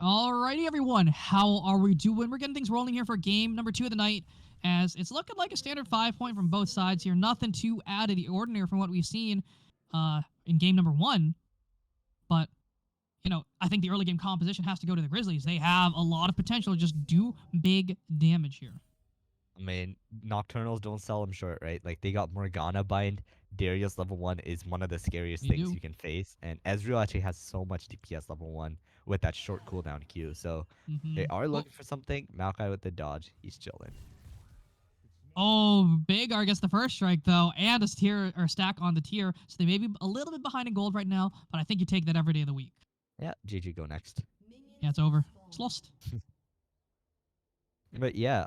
Alrighty, everyone. How are we doing? We're getting things rolling here for game number 2 of the night, as it's looking like a standard 5-point from both sides here. Nothing too out of the ordinary from what we've seen in game number 1. But, I think the early game composition has to go to the Grizzlies. They have a lot of potential to just do big damage here. I mean, Nocturnals don't sell them short, right? Like, they got Morgana bind. Darius level 1 is one of the scariest They things do. you can face. And Ezreal actually has so much DPS level 1 with that short cooldown Q. So they are looking for something. Maokai with the dodge. He's chilling. Oh, Vagar gets the first strike, though, and a tier or stack on the tier. So they may be a little bit behind in gold right now, but I think you take that every day of the week. Yeah, GG go next. Yeah, it's over. It's lost. But yeah,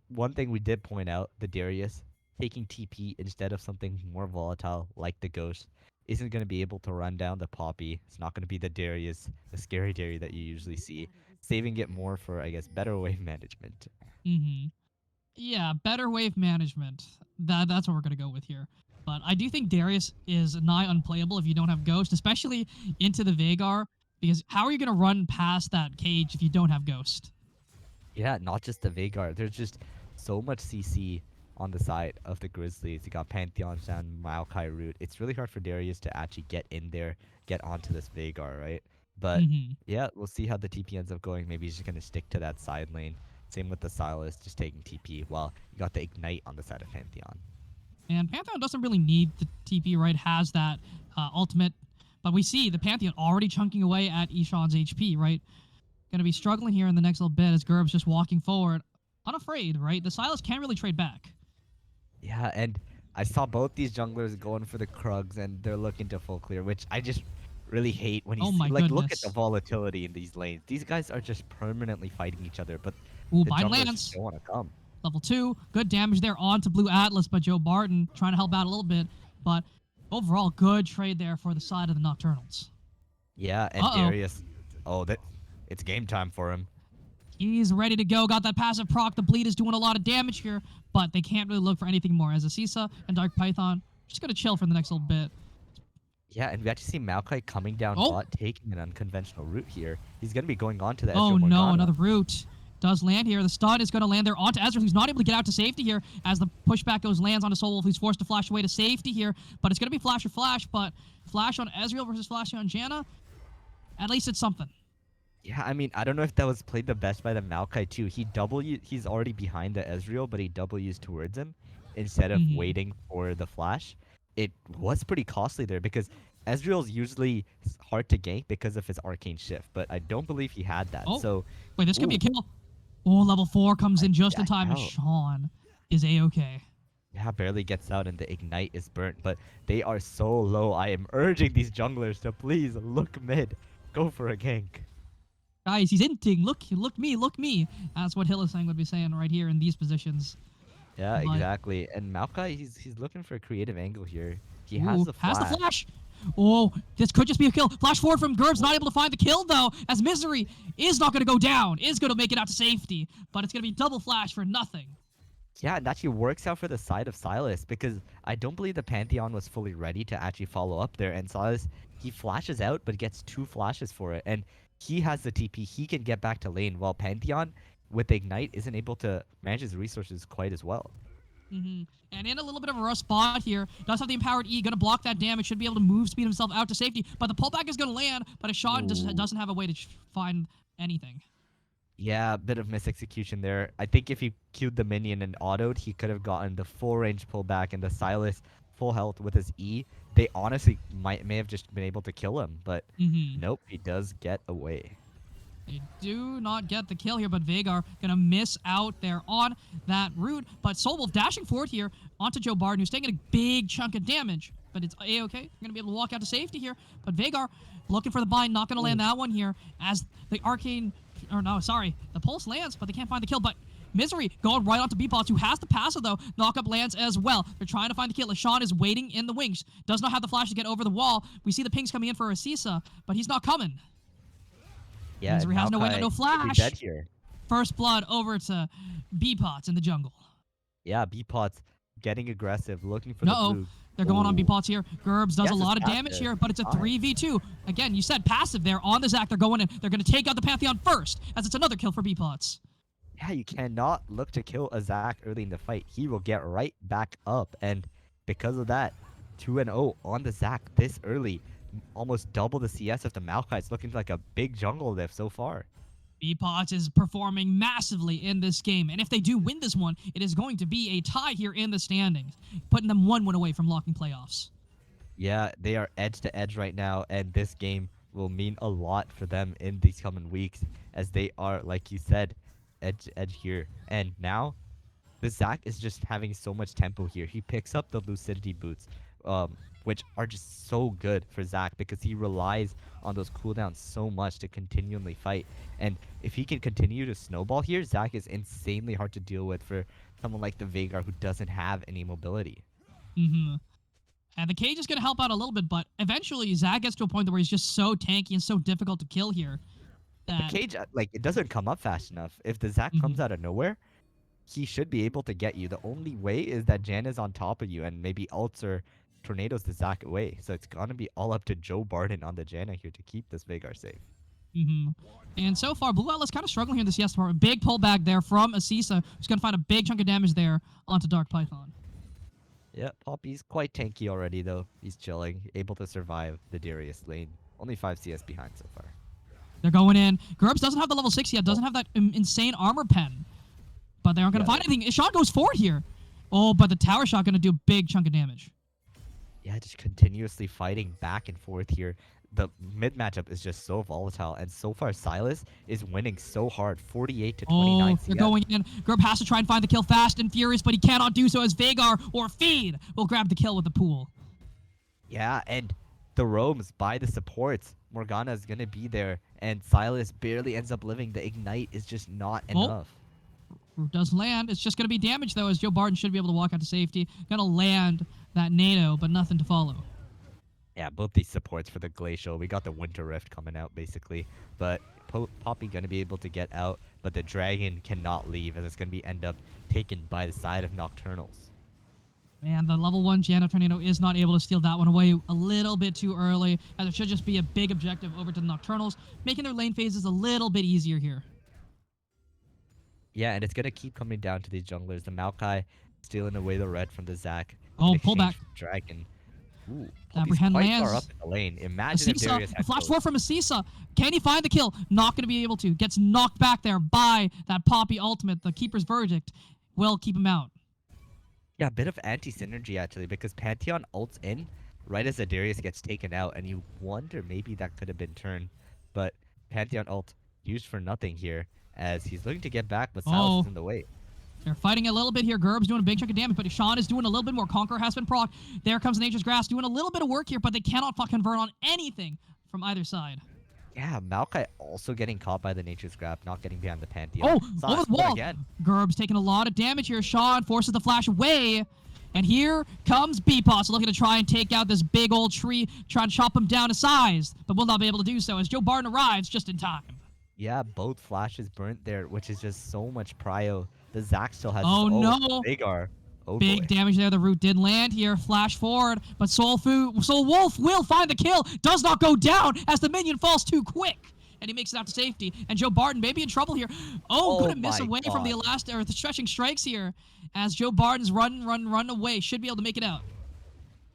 one thing we did point out, the Darius taking TP instead of something more volatile like the Ghost isn't going to be able to run down the Poppy. It's not going to be the Darius, the scary Darius that you usually see. Saving it more for, I guess, better wave management. Yeah, better wave management. That's what we're going to go with here. But I do think Darius is nigh unplayable if you don't have Ghost, especially into the Vagar, because how are you going to run past that cage if you don't have Ghost? Yeah, not just the Vagar. There's just so much CC on the side of the Grizzlies. You got Pantheon, Shan, Maokai Root. It's really hard for Darius to actually get in there, get onto this Vagar, right? But yeah, we'll see how the TP ends up going. Maybe he's just going to stick to that side lane. Same with the Silas, just taking TP. While you got the Ignite on the side of Pantheon. And Pantheon doesn't really need the TP, right? Has that ultimate. But we see the Pantheon already chunking away at Ishan's HP, right? Going to be struggling here in the next little bit as Gerb's just walking forward. Unafraid, right? The Silas can't really trade back. Yeah, and I saw both these junglers going for the Krugs, and they're looking to full clear, which I just really hate when you Oh see, my look at goodness. the volatility in these lanes. These guys are just permanently fighting each other, but Ooh, the bind junglers lands. just don't want to come. Level 2. Good damage there onto Blue Atlas by Joe Barton. Trying to help out a little bit. But overall, good trade there for the side of the Nocturnals. Yeah, and Darius, it's game time for him. He's ready to go. Got that passive proc. The bleed is doing a lot of damage here, but they can't really look for anything more. As Asisa and Dark Python just gonna chill for the next little bit. Yeah, and we actually see Maokai coming down bot, taking an unconventional route here. He's going to be going on to the Oh Ezreal no, Morgana. another route does land here. The stun is going to land there onto Ezreal, who's not able to get out to safety here as the pushback lands onto Soul Wolf, who's forced to flash away to safety here. But it's going to be flash or flash, but flash on Ezreal versus flash on Janna, at least it's something. Yeah, I mean, I don't know if that was played the best by the Maokai too. He's already behind the Ezreal, but he W's towards him instead of waiting for the flash. It was pretty costly there because Ezreal's usually hard to gank because of his arcane shift, but I don't believe he had that. So wait, this could be a kill. Oh, level 4 comes in just in time. out. Sean is A-okay. Yeah, barely gets out and the ignite is burnt, but they are so low. I am urging these junglers to please look mid. Go for a gank. Guys, he's inting. Look me. That's what Hillesang would be saying right here in these positions. Yeah, But- exactly. And Maokai, he's looking for a creative angle here. He has the flash. Has the flash. Oh, this could just be a kill. Flash forward from Gerbs, not able to find the kill though, as Misery is not going to go down, is going to make it out to safety, but it's going to be double flash for nothing. Yeah, and actually works out for the side of Silas because I don't believe the Pantheon was fully ready to actually follow up there. And Silas, he flashes out, but gets 2 flashes for it. And he has the TP. He can get back to lane, while Pantheon, with the Ignite, isn't able to manage his resources quite as well. And in a little bit of a rough spot here, does have the empowered E, going to block that damage, should be able to move speed himself out to safety, but the pullback is going to land, but a shot doesn't have a way to find anything. Yeah, a bit of misexecution there. I think if he queued the minion and autoed, he could have gotten the full range pullback and the Silas full health with his E. They honestly may have just been able to kill him, but nope, he does get away. They do not get the kill here, but Vagar gonna miss out there on that route. But Soul Wolf dashing forward here onto Joe Barton, who's taking a big chunk of damage. But it's A-okay. They're gonna be able to walk out to safety here. But Vagar looking for the bind, not gonna land that one here as the arcane, the pulse lands, but they can't find the kill. But Misery going right onto Beepots, who has the passive though. Knockup lands as well. They're trying to find the kill. LaShawn is waiting in the wings. Does not have the flash to get over the wall. We see the pings coming in for Asisa, but he's not coming. Yeah, Misery has no way, no flash. Dead here. First blood over to Beepots in the jungle. Yeah, Beepots getting aggressive, looking for the blue. They're going on Ooh. B-Pots here. Gerbs does Yes, a it's lot of passive. damage here, but it's a Fine. 3v2. Again, you said passive there on the Zac. They're going in. They're going to take out the Pantheon first, as it's another kill for B-Pots. Yeah, you cannot look to kill a Zac early in the fight. He will get right back up. And because of that, 2-0 on the Zac this early. Almost double the CS of the Maokai. It's looking like a big jungle lift so far. B-Pots is performing massively in this game, and if they do win this one, it is going to be a tie here in the standings, putting them 1 win away from locking playoffs. Yeah, they are edge to edge right now, and this game will mean a lot for them in these coming weeks, as they are, like you said, edge to edge here. And now, the Zac is just having so much tempo here. He picks up the Lucidity boots, which are just so good for Zac because he relies on those cooldowns so much to continually fight. And if he can continue to snowball here, Zac is insanely hard to deal with for someone like the Veigar who doesn't have any mobility. Mm-hmm. And the cage is going to help out a little bit, but eventually Zac gets to a point where he's just so tanky and so difficult to kill here. The That, cage, like, it doesn't come up fast enough. If the Zac comes out of nowhere, he should be able to get you. The only way is that Jan is on top of you and maybe ults or tornadoes the Zac away. So it's gonna be all up to Joe Barden on the Janna here to keep this Veigar safe. And so far, Blue Atlas kind of struggling here in this CS department. Big pullback there from Asisa, who's going to find a big chunk of damage there onto Dark Python. Yeah, Poppy's quite tanky already though. He's chilling, able to survive the Darius lane. Only 5 CS behind so far. They're going in. Gerbs doesn't have the level 6 yet, doesn't have that insane armor pen. But they aren't going to find anything. Sean goes forward here. Oh, but the tower shot going to do a big chunk of damage. Yeah, just continuously fighting back and forth here. The mid matchup is just so volatile, and so far Silas is winning so hard, 48 to 29 Oh, CS. they're going in. Gerb has to try and find the kill fast and furious, but he cannot do so as Veigar or Feed will grab the kill with the pool. Yeah, and the roams by the supports. Morgana is gonna be there, and Silas barely ends up living. The ignite is just not enough. Root does land. It's just going to be damage, though, as Joe Barton should be able to walk out to safety. Going to land that NATO, but nothing to follow. Yeah, both these supports for the Glacial. We got the Winter Rift coming out, basically. But Poppy going to be able to get out, but the Dragon cannot leave, as it's going to be end up taken by the side of Nocturnals. And the level 1 Janna Tornado is not able to steal that one away a little bit too early, as it should just be a big objective over to the Nocturnals, making their lane phases a little bit easier here. Yeah, and it's going to keep coming down to these junglers. The Maokai stealing away the red from the Zac. Oh, in exchange pullback. for Dragon. Ooh, Poppy's Apprehend quite lands. far up in the lane. Imagine if Asisa, Darius a had flash those. forward from Asisa. Can he find the kill? Not going to be able to. Gets knocked back there by that Poppy ultimate. The Keeper's Verdict will keep him out. Yeah, a bit of anti-synergy actually, because Pantheon ults in right as Darius gets taken out, and you wonder maybe that could have been turned, but Pantheon ult used for nothing here, as he's looking to get back, but Silas is in the way. They're fighting a little bit here. Gerb's doing a big chunk of damage, but Sean is doing a little bit more. Conqueror has been proc. There comes Nature's Grass doing a little bit of work here, but they cannot convert on anything from either side. Yeah, Maokai also getting caught by the Nature's Grab, not getting behind the Pantheon. Oh, Silas over the wall. again. Gerb's taking a lot of damage here. Sean forces the flash away. And here comes B-Pots looking to try and take out this big old tree, try and chop him down to size, but will not be able to do so as Joe Barton arrives just in time. Yeah, both flashes burnt there, which is just so much prio. The Zac still has Oh, his no. Veigar. Oh, Big boy. damage there. The root did land here. Flash forward, but Soul Wolf will find the kill. Does not go down as the minion falls too quick. And he makes it out to safety. And Joe Barton may be in trouble here. Oh, gonna miss my away from the elastic or the stretching strikes here. As Joe Barton's run away. Should be able to make it out.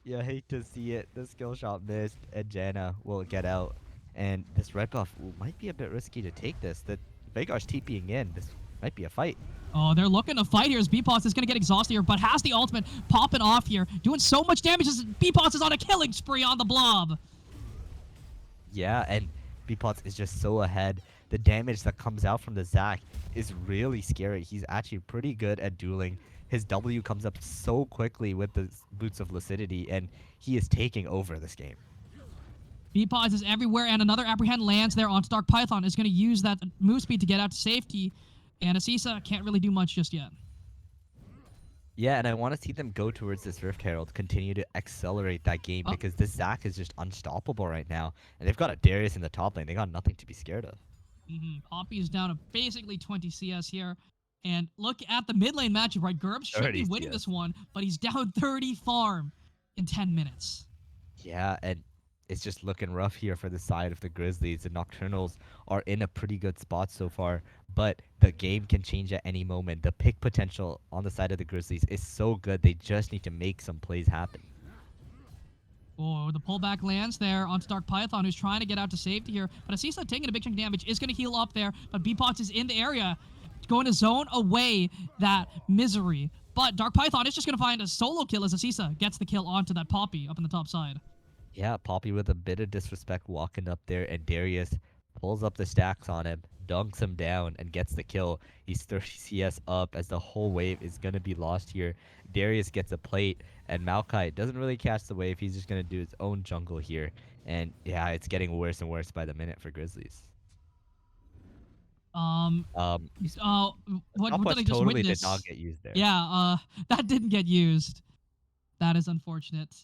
Yeah, hate to see it. The skill shot missed, and Janna will get out. And this red buff might be a bit risky to take this. The Veigar's TPing in. This might be a fight. Oh, they're looking to fight here as B-Pots is going to get exhausted here, but has the ultimate popping off here. Doing so much damage as B-Pots is on a killing spree on the blob. Yeah, and B-Pots is just so ahead. The damage that comes out from the Zac is really scary. He's actually pretty good at dueling. His W comes up so quickly with the Boots of Lucidity, and he is taking over this game. B-Pots is everywhere, and another Apprehend lands there onto Dark Python. Is going to use that move speed to get out to safety, and Asisa can't really do much just yet. Yeah, and I want to see them go towards this Rift Herald, continue to accelerate that game, because this Zac is just unstoppable right now. And they've got a Darius in the top lane. They got nothing to be scared of. Poppy is down to basically 20 CS here. And look at the mid lane matchup, right? Gerb should be winning this one, but he's down 30 farm. in 10 minutes. Yeah, and it's just looking rough here for the side of the Grizzlies. The Nocturnals are in a pretty good spot so far, but the game can change at any moment. The pick potential on the side of the Grizzlies is so good. They just need to make some plays happen. Oh, the pullback lands there onto Dark Python, who's trying to get out to safety here. But Asisa taking a big chunk of damage, is going to heal up there. But Beepots is in the area, going to zone away that Misery. But Dark Python is just going to find a solo kill as Asisa gets the kill onto that Poppy up in the top side. Yeah, Poppy with a bit of disrespect walking up there, and Darius pulls up the stacks on him, dunks him down, and gets the kill. He's 30 CS up as the whole wave is going to be lost here. Darius gets a plate, and Maokai doesn't really catch the wave. He's just going to do his own jungle here. And yeah, it's getting worse and worse by the minute for Grizzlies. He's- What did Stopwatch I just totally witness? did not get used there. Yeah, that didn't get used. That is unfortunate.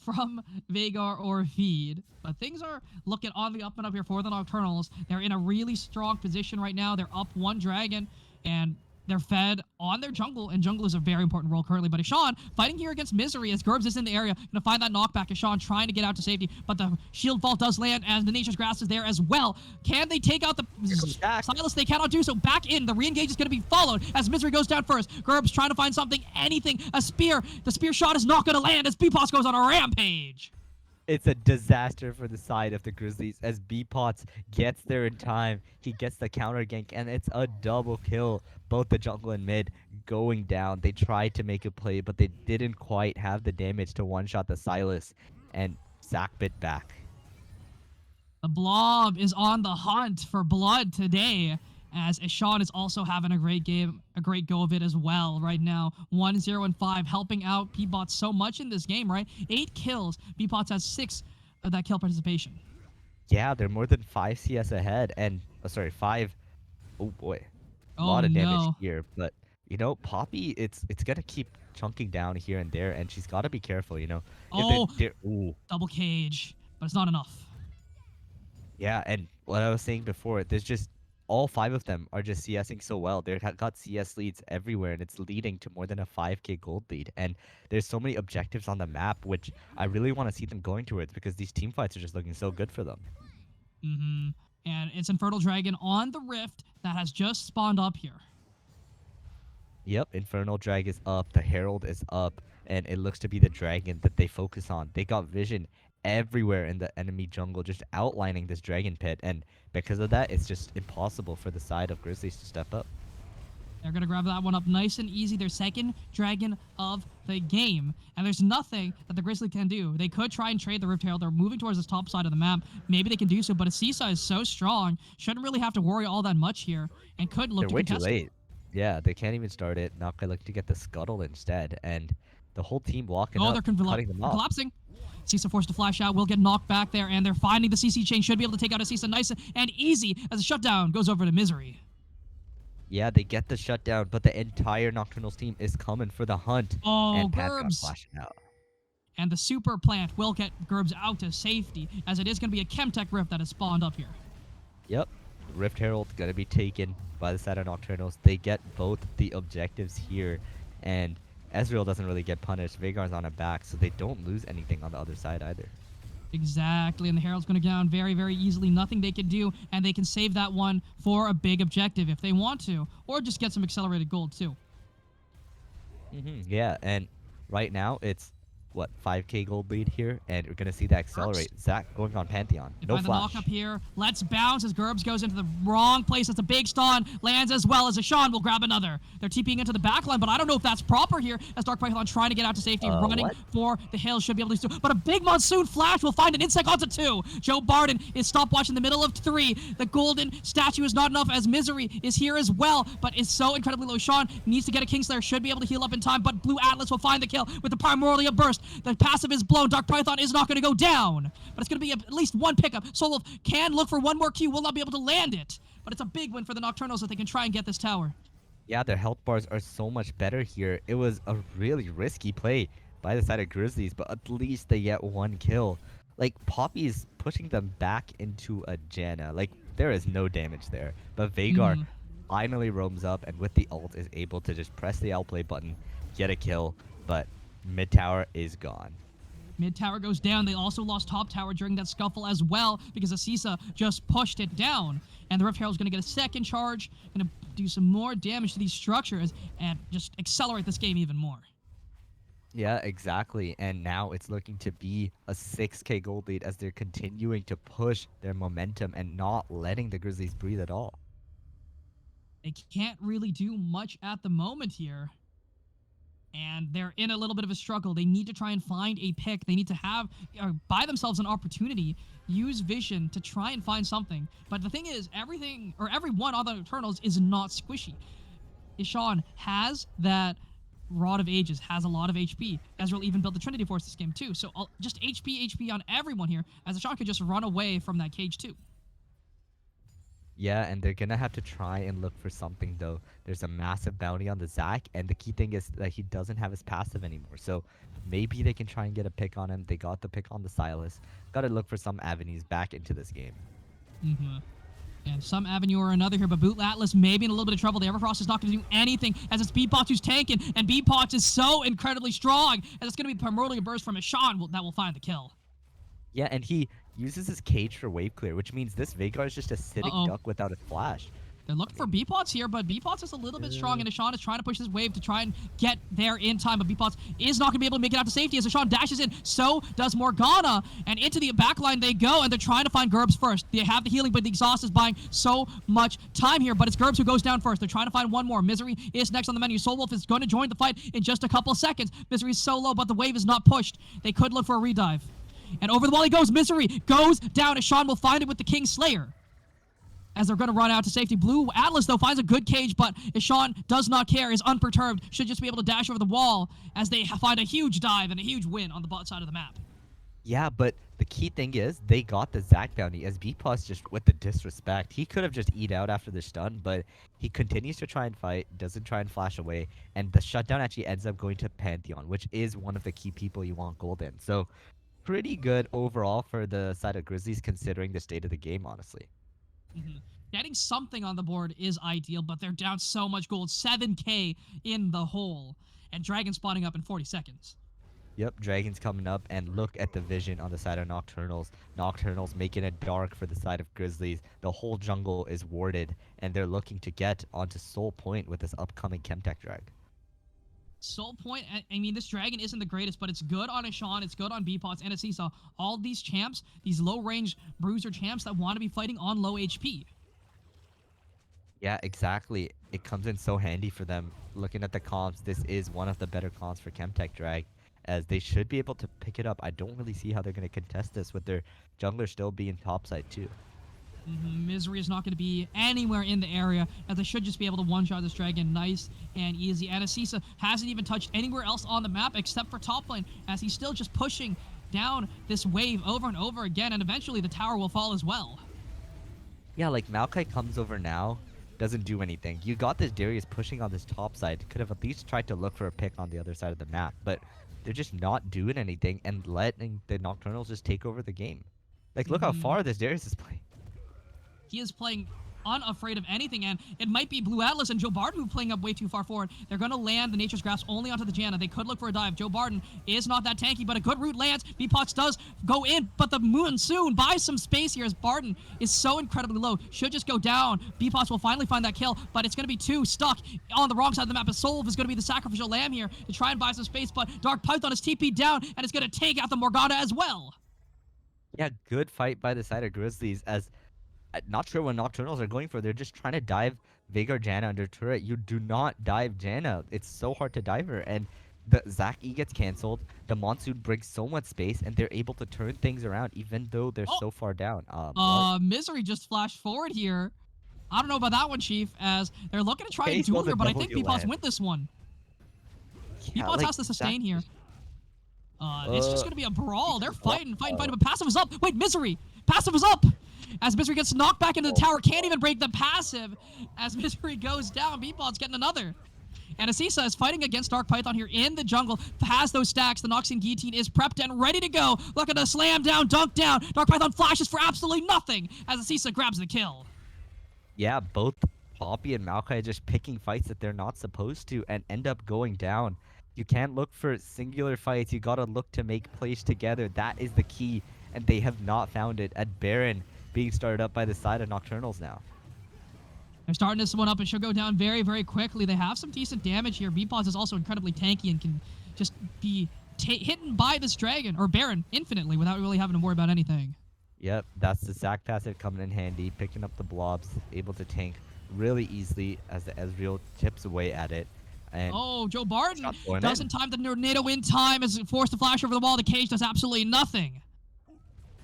From Vagar or Feed. But things are looking on the up and up here for the Nocturnals. They're in a really strong position right now. They're up 1 dragon, and they're fed on their jungle, and jungle is a very important role currently. But Ishan fighting here against Misery as Gerbs is in the area. Gonna find that knockback. Ishan trying to get out to safety, but the shield vault does land as the Nature's Grass is there as well. Can they take out the Jack. Silas? They cannot do so. Back in. The re-engage is gonna be followed as Misery goes down first. Gerbs trying to find something, anything. A spear. The spear shot is not gonna land as Beepos goes on a rampage. It's a disaster for the side of the Grizzlies as B-Pots gets there in time. He gets the counter gank, and it's a double kill. Both the jungle and mid going down. They tried to make a play, but they didn't quite have the damage to one-shot the Silas, and Zac bit back. The Blob is on the hunt for blood today, as Ishan is also having a great game, a great go of it as well right now. 1-0-5, helping out P-Bots so much in this game, right? 8 kills. B-Bots has 6 of that kill participation. Yeah, they're more than 5 CS ahead, and, 5. Oh boy. A lot of damage no. here, but, you know, Poppy, it's going to keep chunking down here and there, and she's got to be careful, you know. Oh, Ooh. double cage, but it's not enough. Yeah, and what I was saying before, there's just all 5 of them are just CSing so well. They've got CS leads everywhere, and it's leading to more than a 5k gold lead. And there's so many objectives on the map, which I really want to see them going towards because these team fights are just looking so good for them. Mm-hmm. And it's Infernal Dragon on the Rift that has just spawned up here. Yep, Infernal Drag is up, the Herald is up, and it looks to be the dragon that they focus on. They got vision everywhere in the enemy jungle, just outlining this dragon pit, and because of that, it's just impossible for the side of Grizzlies to step up. They're going to grab that one up nice and easy. Their second dragon of the game. And there's nothing that the Grizzly can do. They could try and trade the Rift Herald. They're moving towards this top side of the map. Maybe they can do so, but Asisa is so strong. Shouldn't really have to worry all that much here. And could look They're to way too contest it. late. Yeah, they can't even start it. Now they look to get the scuttle instead, and the whole team walking Oh, up, they're cutting them off. collapsing. Asisa forced to flash out. Will get knocked back there, and they're finding the CC chain. Should be able to take out Asisa nice and easy as the shutdown goes over to Misery. Yeah, they get the shutdown, but the entire Nocturnals team is coming for the hunt. Oh, and Pantheon Gerbs. flashing out. And the super plant will get Gerbs out to safety, as it is going to be a Chemtech Rift that has spawned up here. Yep, Rift Herald gonna be taken by the side of Nocturnals. They get both the objectives here, and Ezreal doesn't really get punished. Vagar's on a back, so they don't lose anything on the other side either. Exactly, and the Herald's going to go down very, very easily. Nothing they can do, and they can save that one for a big objective if they want to, or just get some accelerated gold too. Yeah, and right now it's what 5k gold lead here, and we're gonna see that accelerate. Zac going on Pantheon. They No find the flash. knock up here. Let's bounce as Gerbs goes into the wrong place. It's a big stun. Lands as well as Ashan will grab another. They're TPing into the backline, but I don't know if that's proper here as Dark Python trying to get out to safety. Running What? for the hill. Should be able to do. But a big Monsoon flash will find an insect onto 2. Joe Barden is stopwatch in the middle of 3. The golden statue is not enough as Misery is here as well, but is so incredibly low. Sean needs to get a Kingslayer. Should be able to heal up in time, but Blue Atlas will find the kill with the Primordial Burst. The passive is blown. Dark Python is not going to go down, but it's going to be at least one pickup. Solov can look for one more Q, will not be able to land it, but it's a big win for the Nocturnals that they can try and get this tower. Yeah, their health bars are so much better here. It was a really risky play by the side of Grizzlies, but at least they get 1 kill. Like, Poppy's pushing them back into a Janna. Like, there is no damage there. But Vagar finally roams up, and with the ult is able to just press the outplay button, get a kill, but mid tower is gone. Mid tower goes down. They also lost top tower during that scuffle as well because Asisa just pushed it down. And the Rift Herald's going to get a second charge, going to do some more damage to these structures and just accelerate this game even more. Yeah, exactly. And now it's looking to be a 6k gold lead as they're continuing to push their momentum and not letting the Grizzlies breathe at all. They can't really do much at the moment here. And they're in a little bit of a struggle. They need to try and find a pick. They need to have, buy themselves an opportunity, use vision to try and find something. But the thing is, everything, or every one on the Eternals is not squishy. Ishan has that Rod of Ages, has a lot of HP. Ezreal even built the Trinity Force this game too. So just HP on everyone here, as Ishan could just run away from that cage too. Yeah, and they're gonna have to try and look for something though. There's a massive bounty on the Zac, and the key thing is that he doesn't have his passive anymore. So maybe they can try and get a pick on him. They got the pick on the Silas. Gotta look for some avenues back into this game. And some avenue or another here, but Boot Atlas maybe in a little bit of trouble. The Everfrost is not going to do anything as it's Beatbox who's tanking, and Beatbox is so incredibly strong, and it's going to be primarily a burst from Ishan that will find the kill. Yeah, and he uses his cage for wave clear, which means this Veigar is just a sitting duck without a flash. They're looking for Beatbox here, but Beatbox is a little bit strong, and Ishan is trying to push this wave to try and get there in time, but Beatbox is not going to be able to make it out to safety as Ishan dashes in. So does Morgana, and into the backline they go, and they're trying to find Gerbs first. They have the healing, but the exhaust is buying so much time here, but it's Gerbs who goes down first. They're trying to find one more. Misery is next on the menu. Soulwolf is going to join the fight in just a couple of seconds. Misery is so low, but the wave is not pushed. They could look for a redive. And over the wall he goes. Misery goes down. Ishan will find it with the King Slayer, as they're going to run out to safety. Blue Atlas, though, finds a good cage, but Ishan does not care, is unperturbed, should just be able to dash over the wall as they find a huge dive and a huge win on the bot side of the map. Yeah, but the key thing is they got the Zac bounty as B-Plus just with the disrespect. He could have just eat out after the stun, but he continues to try and fight, doesn't try and flash away, and the shutdown actually ends up going to Pantheon, which is one of the key people you want gold in. So pretty good overall for the side of Grizzlies considering the state of the game, honestly. Getting something on the board is ideal, but they're down so much gold. 7k in the hole. And Dragon spawning up in 40 seconds. Yep, Dragon's coming up, and look at the vision on the side of Nocturnals. Nocturnals making it dark for the side of Grizzlies. The whole jungle is warded, and they're looking to get onto Soul Point with this upcoming Chemtech drag. Soul Point, I mean, this Dragon isn't the greatest, but it's good on Ishan, it's good on Beatbox, and a Seesaw. All these champs, these low-range bruiser champs that want to be fighting on low HP. Yeah, exactly. It comes in so handy for them. Looking at the comps, this is one of the better comps for Chemtech drag, as they should be able to pick it up. I don't really see how they're going to contest this with their jungler still being topside too. Misery is not going to be anywhere in the area, as they should just be able to one-shot this Dragon nice and easy. And Asisa hasn't even touched anywhere else on the map except for top lane, as he's still just pushing down this wave over and over again, and eventually the tower will fall as well. Yeah, like Maokai comes over now, doesn't do anything. You got this Darius pushing on this top side. Could have at least tried to look for a pick on the other side of the map, but they're just not doing anything and letting the Nocturnals just take over the game. Like, look how far this Darius is playing. He is playing unafraid of anything, and it might be Blue Atlas and Joe Barden who playing up way too far forward. They're going to land the Nature's Grasp only onto the Janna. They could look for a dive. Joe Barden is not that tanky, but a good route lands. Beatbox does go in, but the Monsoon buys some space here as Barden is so incredibly low. Should just go down. Beatbox will finally find that kill, but it's going to be two stuck on the wrong side of the map. As Soulwolf is going to be the sacrificial lamb here to try and buy some space, but Dark Python is TP'd down, and it's going to take out the Morgana as well. Yeah, good fight by the side of Grizzlies, as not sure what Nocturnals are going for. They're just trying to dive Veigar Janna under turret. You do not dive Janna. It's so hard to dive her. And the Zac E gets cancelled. The Monsoon brings so much space, and they're able to turn things around even though they're so far down. Misery just flashed forward here. I don't know about that one, Chief, as they're looking to try and duel her, but I think Beatbox win this one. Yeah, Beatbox has to sustain here. It's just going to be a brawl. They're fighting, but passive is up. Wait, Misery! Passive is up! As Misery gets knocked back into the tower, can't even break the passive. As Misery goes down, Beatbot's getting another. And Asisa is fighting against Dark Python here in the jungle. Has those stacks. The Noxian Guillotine is prepped and ready to go. Look at the slam down, dunk down. Dark Python flashes for absolutely nothing as Asisa grabs the kill. Yeah, both Poppy and Maokai just picking fights that they're not supposed to and end up going down. You can't look for singular fights. You gotta look to make plays together. That is the key, and they have not found it. At Baron being started up by the side of Nocturnals now. They're starting this one up. It should go down very, very quickly. They have some decent damage here. B-Pause is also incredibly tanky and can just be hidden by this Dragon, or Baron, infinitely without really having to worry about anything. Yep, that's the Zac passive coming in handy, picking up the blobs, able to tank really easily as the Ezreal chips away at it. And Oh, Joe Barton shot going doesn't in. time the tornado in time as it forced to flash over the wall. The cage does absolutely nothing.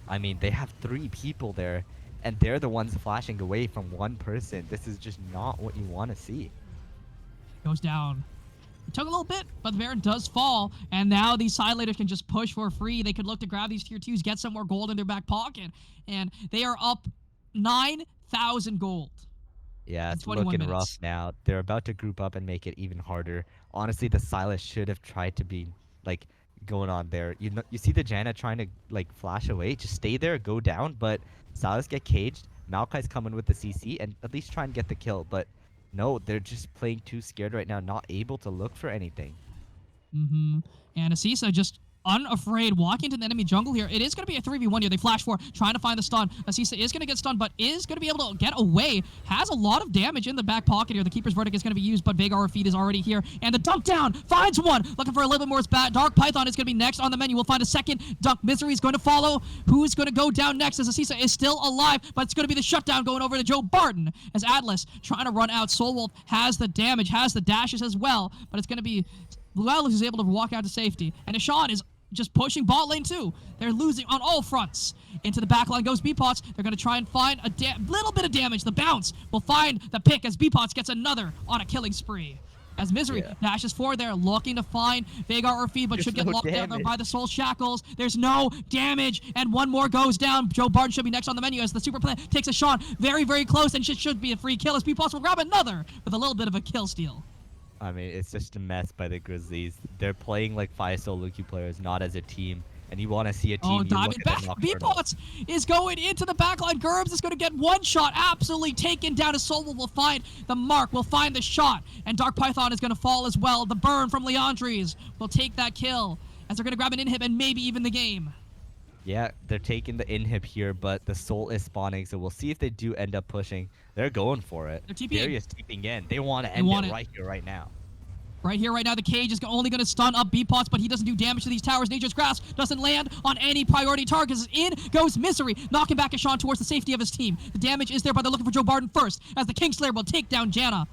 I mean, they have 3 people there, and they're the ones flashing away from one person. This is just not what you want to see. Goes down. It took a little bit, but the Baron does fall, and now these side laners can just push for free. They could look to grab these tier 2s, get some more gold in their back pocket, and they are up 9,000 gold. Yeah, in it's 21 looking rough minutes. now. They're about to group up and make it even harder. Honestly, the Silas should have tried to be like going on there. You see the Janna trying to like flash away, just stay there, go down, but Silas get caged. Maokai's coming with the CC and at least try and get the kill, but no, they're just playing too scared right now, not able to look for anything. And Asisa just unafraid walking into the enemy jungle here. It is going to be a 3v1 here. They flash for, trying to find the stun. Asisa is going to get stunned, but is going to be able to get away. Has a lot of damage in the back pocket here. The Keeper's Verdict is going to be used, but Veigar feed is already here. And the dunk down finds one. Looking for a little bit more spat. Dark Python is going to be next on the menu. We'll find a second dunk. Misery is going to follow. Who's going to go down next as Asisa is still alive, but it's going to be the shutdown going over to Joe Barton as Atlas trying to run out. Soulwolf has the damage, has the dashes as well, but it's going to be Blue Atlas is able to walk out to safety, and Ashawn is just pushing bot lane too. They're losing on all fronts. Into the back line goes B-Pots. They're going to try and find a little bit of damage. The bounce will find the pick as B-Pots gets another on a killing spree. As Misery dashes forward there, looking to find Veigar or Feed, but There's should get no locked down there damage. by the Soul Shackles. There's no damage, and one more goes down. Joe Barton should be next on the menu as the Super Plan takes a shot very, very close, and should be a free kill as B-Pots will grab another with a little bit of a kill steal. I mean, it's just a mess by the Grizzlies. They're playing like 5 solo queue players, not as a team. And you want to see a team. Oh, You look diving at back. the Nocturnal. B-Pots is going into the backline. Gerbs is going to get one shot. Absolutely taken down. As Soul will find the mark, will find the shot. And Dark Python is going to fall as well. The burn from Leandres will take that kill. As they're going to grab an inhib and maybe even the game. Yeah, they're taking the inhib here, but the soul is spawning, so we'll see if they do end up pushing. They're going for it. They're TPing. Darius TPing in. They want to end want it it. right here, right now. Right here, right now, the cage is only going to stun up B-Pots, but he doesn't do damage to these towers. Nature's Grasp doesn't land on any priority targets. In goes Misery, knocking back Ashawn towards the safety of his team. The damage is there, but they're looking for Joe Barton first, as the Kingslayer will take down Janna.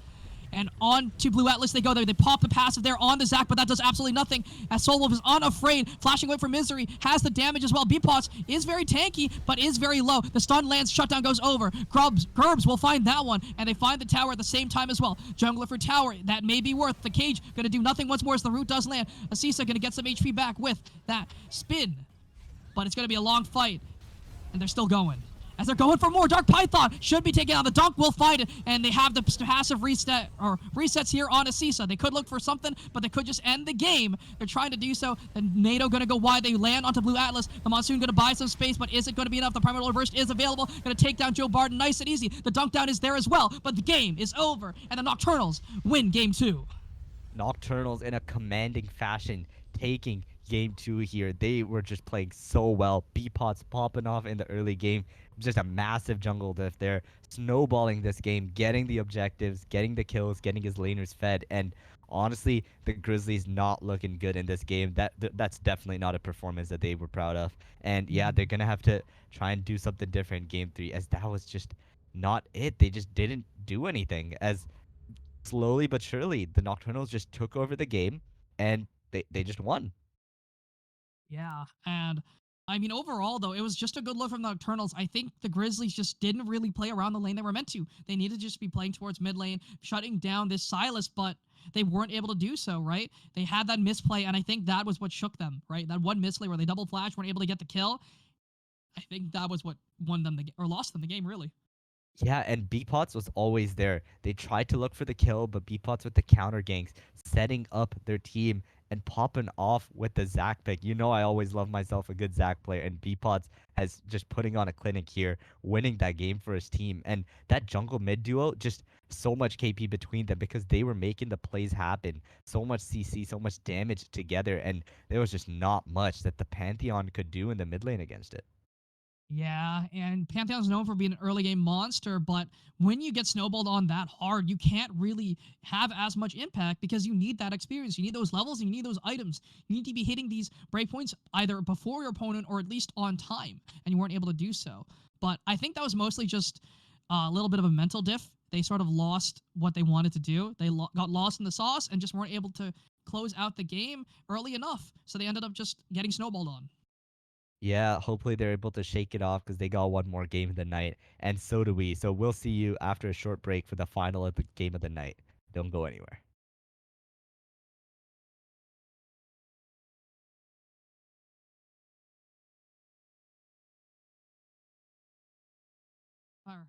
And on to Blue Atlas they go there. They pop the passive there on the Zac, but that does absolutely nothing. As Soulwolf is unafraid, flashing away from Misery, has the damage as well. B-Pots is very tanky, but is very low. The stun lands, shutdown goes over. Gerbs will find that one, and they find the tower at the same time as well. Jungler for tower, that may be worth. The cage gonna do nothing once more as the root does land. Asisa gonna get some HP back with that spin. But it's gonna be a long fight, and they're still going. As they're going for more, Dark Python should be taken out. The dunk will find it, and they have the passive reset or resets here on Asisa. They could look for something, but they could just end the game. They're trying to do so. The NATO gonna go wide. They land onto Blue Atlas. The Monsoon gonna buy some space, but is it gonna be enough? The Primordial Burst is available. Gonna take down Joe Barton, nice and easy. The dunk down is there as well, but the game is over, and the Nocturnals win game 2. Nocturnals in a commanding fashion, taking game 2 here. They were just playing so well. B-Pots popping off in the early game. Just a massive jungle diff there. Snowballing this game, getting the objectives, getting the kills, getting his laners fed. And honestly, the Grizzlies not looking good in this game. That's definitely not a performance that they were proud of. And yeah, they're going to have to try and do something different in game 3, as that was just not it. They just didn't do anything, as slowly but surely the Nocturnals just took over the game and they just won. Yeah, and I mean, overall, though, it was just a good look from the Nocturnals. I think the Grizzlies just didn't really play around the lane they were meant to. They needed to just be playing towards mid lane, shutting down this Silas, but they weren't able to do so, right? They had that misplay, and I think that was what shook them, right? That one misplay where they double flash, weren't able to get the kill. I think that was what won them or lost them the game, really. Yeah, and B-Pots was always there. They tried to look for the kill, but B-Pots with the counter ganks, setting up their team and popping off with the Zac pick. You know I always love myself a good Zac player, and Bpods has just putting on a clinic here, winning that game for his team. And that jungle mid duo, just so much KP between them because they were making the plays happen. So much CC, so much damage together, and there was just not much that the Pantheon could do in the mid lane against it. Yeah, and Pantheon's known for being an early game monster, but when you get snowballed on that hard, you can't really have as much impact because you need that experience. You need those levels and you need those items. You need to be hitting these breakpoints either before your opponent or at least on time, and you weren't able to do so. But I think that was mostly just a little bit of a mental diff. They sort of lost what they wanted to do. They got lost in the sauce and just weren't able to close out the game early enough. So they ended up just getting snowballed on. Yeah, hopefully they're able to shake it off because they got one more game of the night, and so do we. So we'll see you after a short break for the final of the game of the night. Don't go anywhere. All right.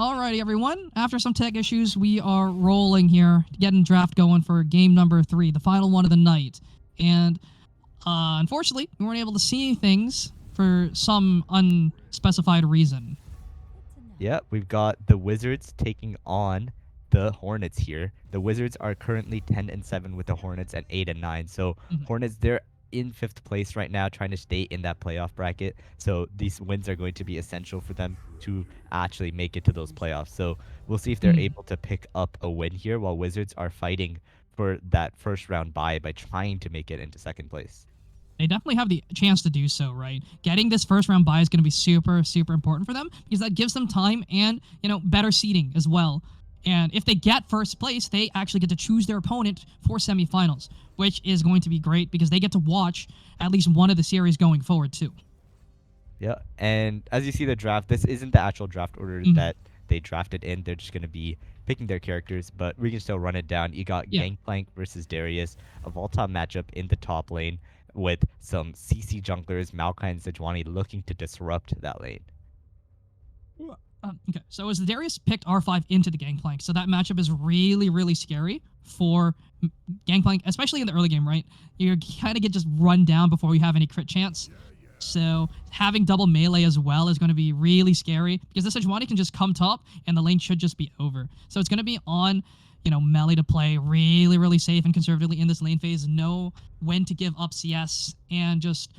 Alrighty, everyone. After some tech issues, we are rolling here, getting draft going for game number 3, the final one of the night. And unfortunately, we weren't able to see things for some unspecified reason. Yeah, we've got the Wizards taking on the Hornets here. The Wizards are currently 10-7 with the Hornets at 8-9. So Mhm. Hornets, they're in 5th place right now, trying to stay in that playoff bracket. So these wins are going to be essential for them to actually make it to those playoffs. So we'll see if they're Mhm. able to pick up a win here, while Wizards are fighting for that first round bye by trying to make it into 2nd place. They definitely have the chance to do so, right? Getting this first round bye is going to be super, super important for them because that gives them time and, better seeding as well. And if they get first place, they actually get to choose their opponent for semifinals, which is going to be great because they get to watch at least one of the series going forward, too. Yeah, and as you see the draft, this isn't the actual draft order Mhm. that they drafted in. They're just going to be picking their characters, but we can still run it down. You got Yeah. Gangplank versus Darius, a Volta matchup in the top lane with some CC junglers, Maokai and Sejuani looking to disrupt that lane. Okay, so as the Darius picked R5 into the Gangplank, so that matchup is really, really scary for Gangplank, especially in the early game, right? You kind of get just run down before you have any crit chance. So having double melee as well is going to be really scary because the Sejuani can just come top and the lane should just be over. So it's going to be on, melee to play really, really safe and conservatively in this lane phase. Know when to give up CS and just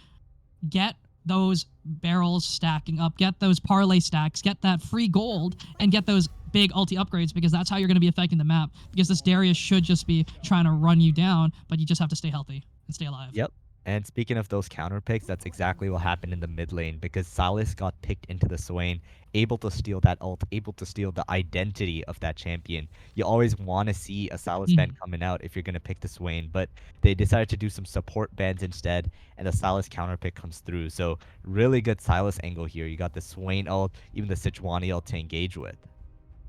get those barrels stacking up, get those parlay stacks, get that free gold, and get those big ulti upgrades because that's how you're going to be affecting the map. Because this Darius should just be trying to run you down, but you just have to stay healthy and stay alive. Yep. And speaking of those counter picks, that's exactly what happened in the mid lane because Sylas got picked into the Swain, able to steal that ult, able to steal the identity of that champion. You always want to see a Sylas ban coming out if you're going to pick the Swain, but they decided to do some support bans instead, and the Sylas counter pick comes through. So really good Sylas angle here. You got the Swain ult, even the Sejuani ult to engage with.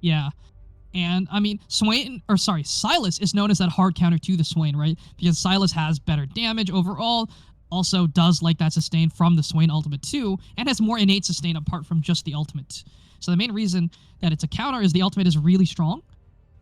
Yeah. And I mean, Sylas is known as that hard counter to the Swain, right? Because Sylas has better damage overall, also does like that sustain from the Swain ultimate too, and has more innate sustain apart from just the ultimate. So the main reason that it's a counter is the ultimate is really strong,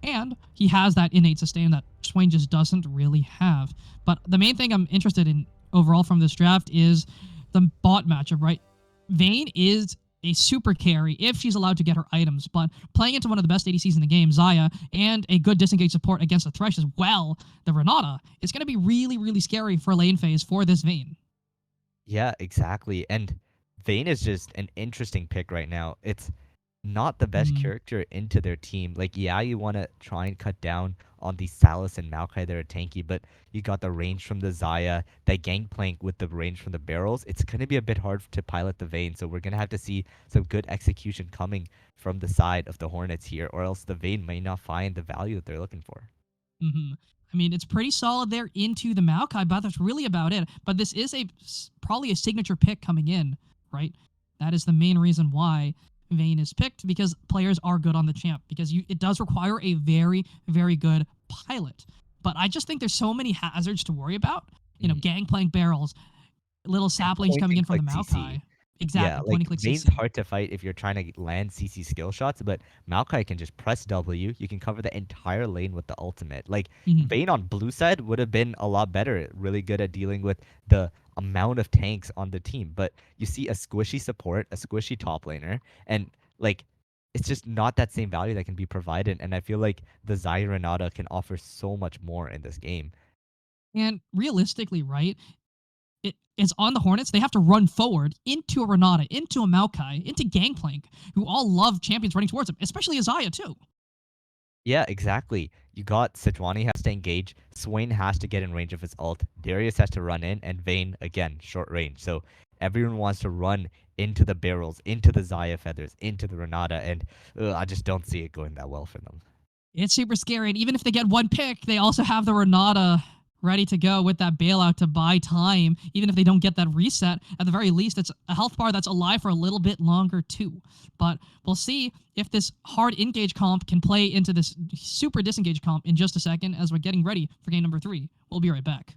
and he has that innate sustain that Swain just doesn't really have. But the main thing I'm interested in overall from this draft is the bot matchup, right? Vayne is a super carry if she's allowed to get her items, but playing into one of the best ADCs in the game, Xayah, and a good disengage support against the Thresh as well, the Renata, is going to be really, really scary for lane phase for this Vayne. Yeah, exactly. And Vayne is just an interesting pick right now. It's not the best Mm, character into their team. Like, yeah, you want to try and cut down on the Sylas and Maokai that are tanky, but you got the range from the Xayah, that Gangplank with the range from the barrels. It's going to be a bit hard to pilot the Vayne, so we're going to have to see some good execution coming from the side of the Hornets here, or else the Vayne may not find the value that they're looking for. hmm I mean, it's pretty solid there into the Maokai, but that's really about it. But this is probably a signature pick coming in, right? That is the main reason why Vayne is picked because players are good on the champ because it does require a very, very good pilot. But I just think there's so many hazards to worry about. Mm. Gangplank barrels, little And saplings point coming and in from the click CC. Maokai. Yeah, Exactly, point like and click Vayne's CC. hard to fight if you're trying to land CC skill shots, but Maokai can just press W. You can cover the entire lane with the ultimate. Like hmm Vayne on blue side would have been a lot better, really good at dealing with the amount of tanks on the team. But you see a squishy support, a squishy top laner, and like it's just not that same value that can be provided. And I feel like the Xayah Renata can offer so much more in this game. And realistically, right? It's on the Hornets. They have to run forward into a Renata, into a Maokai, into Gangplank, who all love champions running towards them, especially Azaya too. Yeah, exactly. You got Sejuani has to engage, Swain has to get in range of his ult, Darius has to run in, and Vayne, again, short range. So everyone wants to run into the barrels, into the Xayah feathers, into the Renata, and I just don't see it going that well for them. It's super scary. And even if they get one pick, they also have the Renata ready to go with that bailout to buy time. Even if they don't get that reset, at the very least, it's a health bar that's alive for a little bit longer too. But we'll see if this hard engage comp can play into this super disengage comp in just a second as we're getting ready for game number 3. We'll be right back.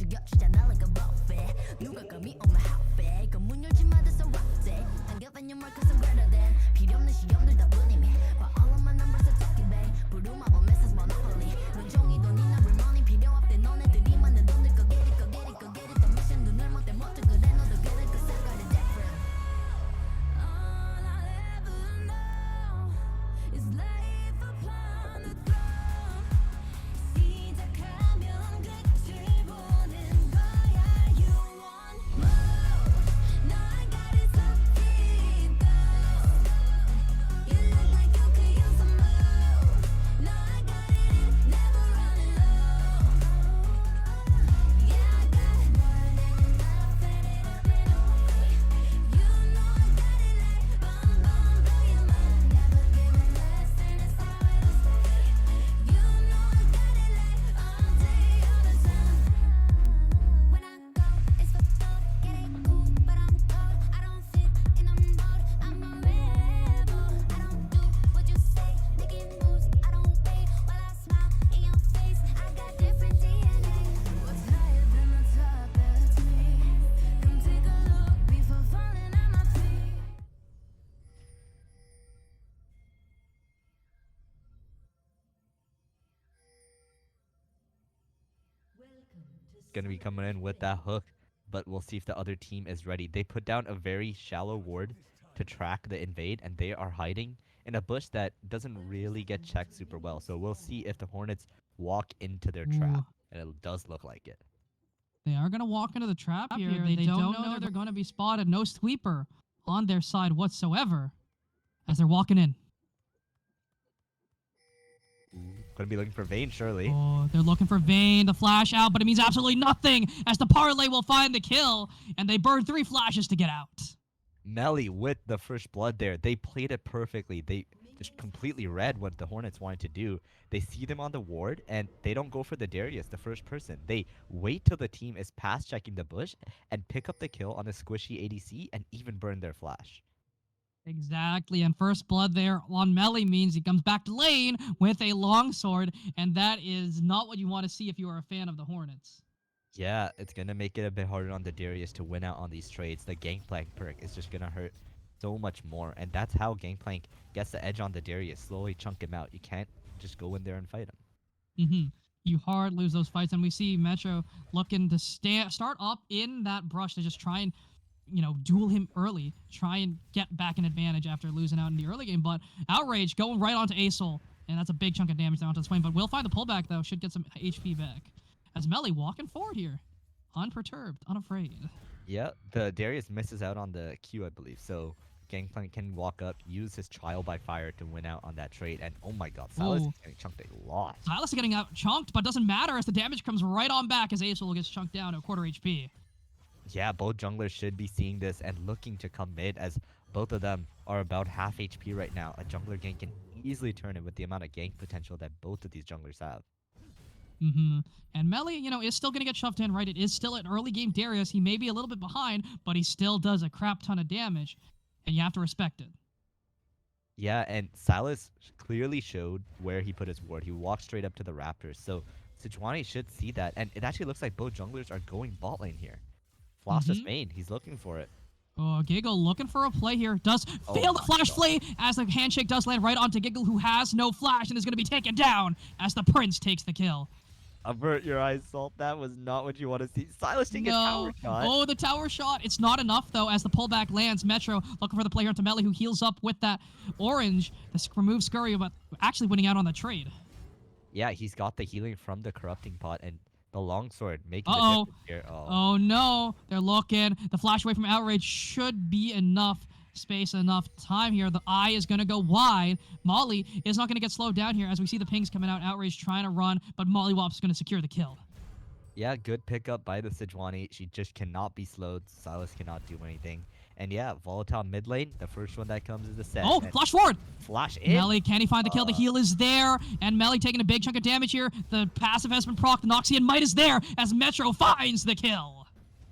겹치잖아 like a buffet 누가 감히 on my hotbed 그문 열지 마 that's a rock day Don't give any more cause I'm greater than 필요 없는 시험들 다 뿐이미 But all of my numbers are talking bang 부루마법 메시지 monopoly 눈종이 돈이나 real 필요 없대 너네들이 만든 돈들 go get it go get it go get it 더 미션 눈을 못대 못해 그래 너도 그래 cause I got it different All I ever know is life upon the throne 시작하면 끝을 보는 거야 You want more No I got it so deep though You look like you could use some more No I got it never running low Yeah I got more than enough and it up and away You know I got it like bum bum blow your mind Never giving less and it's how it'll stay You know I got it like all day all the time When I go it's for gold Get it cool but I'm cold I don't fit in a mold I'm a rebel I don't do what you say Making moves I don't wait while I smile in your face I got different DNA What's higher than the top that's me Come take a look before falling at my feet Gonna be coming in with that hook, but we'll see if the other team is ready. They put down a very shallow ward to track the invade, and they are hiding in a bush that doesn't really get checked super well. So we'll see if the Hornets walk into their trap, Ooh. and it does look like it. They are going to walk into the trap here. They don't know they're going to be spotted. No sweeper on their side whatsoever as they're walking in. Gonna be looking for Vayne, surely. Oh, they're looking for Vayne, the flash out, but it means absolutely nothing as the parlay will find the kill, and they burn 3 flashes to get out. Melly with the first blood there. They played it perfectly. They just completely read what the Hornets wanted to do. They see them on the ward, and they don't go for the Darius, the first person. They wait till the team is past checking the bush and pick up the kill on the squishy ADC and even burn their flash. Exactly, and first blood there on Melly means he comes back to lane with a longsword, and that is not what you want to see if you are a fan of the Hornets. Yeah, it's gonna make it a bit harder on the Darius to win out on these trades. The Gangplank perk is just gonna hurt so much more, and that's how Gangplank gets the edge on the Darius. Slowly chunk him out. You can't just go in there and fight him. You hard lose those fights, and we see Metro looking to start up in that brush to just try and duel him early, try and get back an advantage after losing out in the early game. But Outrage going right onto Asol, and that's a big chunk of damage down onto the Swain. But we'll find the pullback, though. Should get some HP back. As Melly walking forward here, unperturbed, unafraid. Yeah, the Darius misses out on the Q, I believe. So Gangplank can walk up, use his trial by fire to win out on that trade. And oh my god, Silas is getting chunked a lot. Silas is getting out chunked, but doesn't matter as the damage comes right on back as Asol gets chunked down to a quarter HP. Yeah, both junglers should be seeing this and looking to come mid as both of them are about half HP right now. A jungler gank can easily turn it with the amount of gank potential that both of these junglers have. And Melly, is still going to get shoved in, right? It is still an early game Darius. He may be a little bit behind, but he still does a crap ton of damage, and you have to respect it. Yeah, and Silas clearly showed where he put his ward. He walked straight up to the Raptors, so Sejuani should see that. And it actually looks like both junglers are going bot lane here. Flash to Spain. He's looking for it. Oh, Giggle looking for a play here. Does fail the flash play as the handshake does land right onto Giggle, who has no flash and is going to be taken down as the Prince takes the kill. Avert your eyes, Salt. That was not what you want to see. Silas taking a tower shot. Oh, the tower shot. It's not enough, though, as the pullback lands. Metro looking for the player into Melly, who heals up with that orange. This removes Scurry, but actually winning out on the trade. Yeah, he's got the healing from the corrupting pot and the longsword making the difference here. Oh, no. They're looking. The flash away from Outrage should be enough space, enough time here. The eye is going to go wide. Molly is not going to get slowed down here as we see the pings coming out. Outrage trying to run, but Mollywop's is going to secure the kill. Yeah, good pickup by the Sejuani. She just cannot be slowed. Silas cannot do anything. And yeah, volatile mid lane. The first one that comes is the set. Oh, flash forward! Flash in. Melly, can he find the kill? The heal is there, and Melly taking a big chunk of damage here. The passive has been procced. The Noxian Might is there as Metro finds the kill.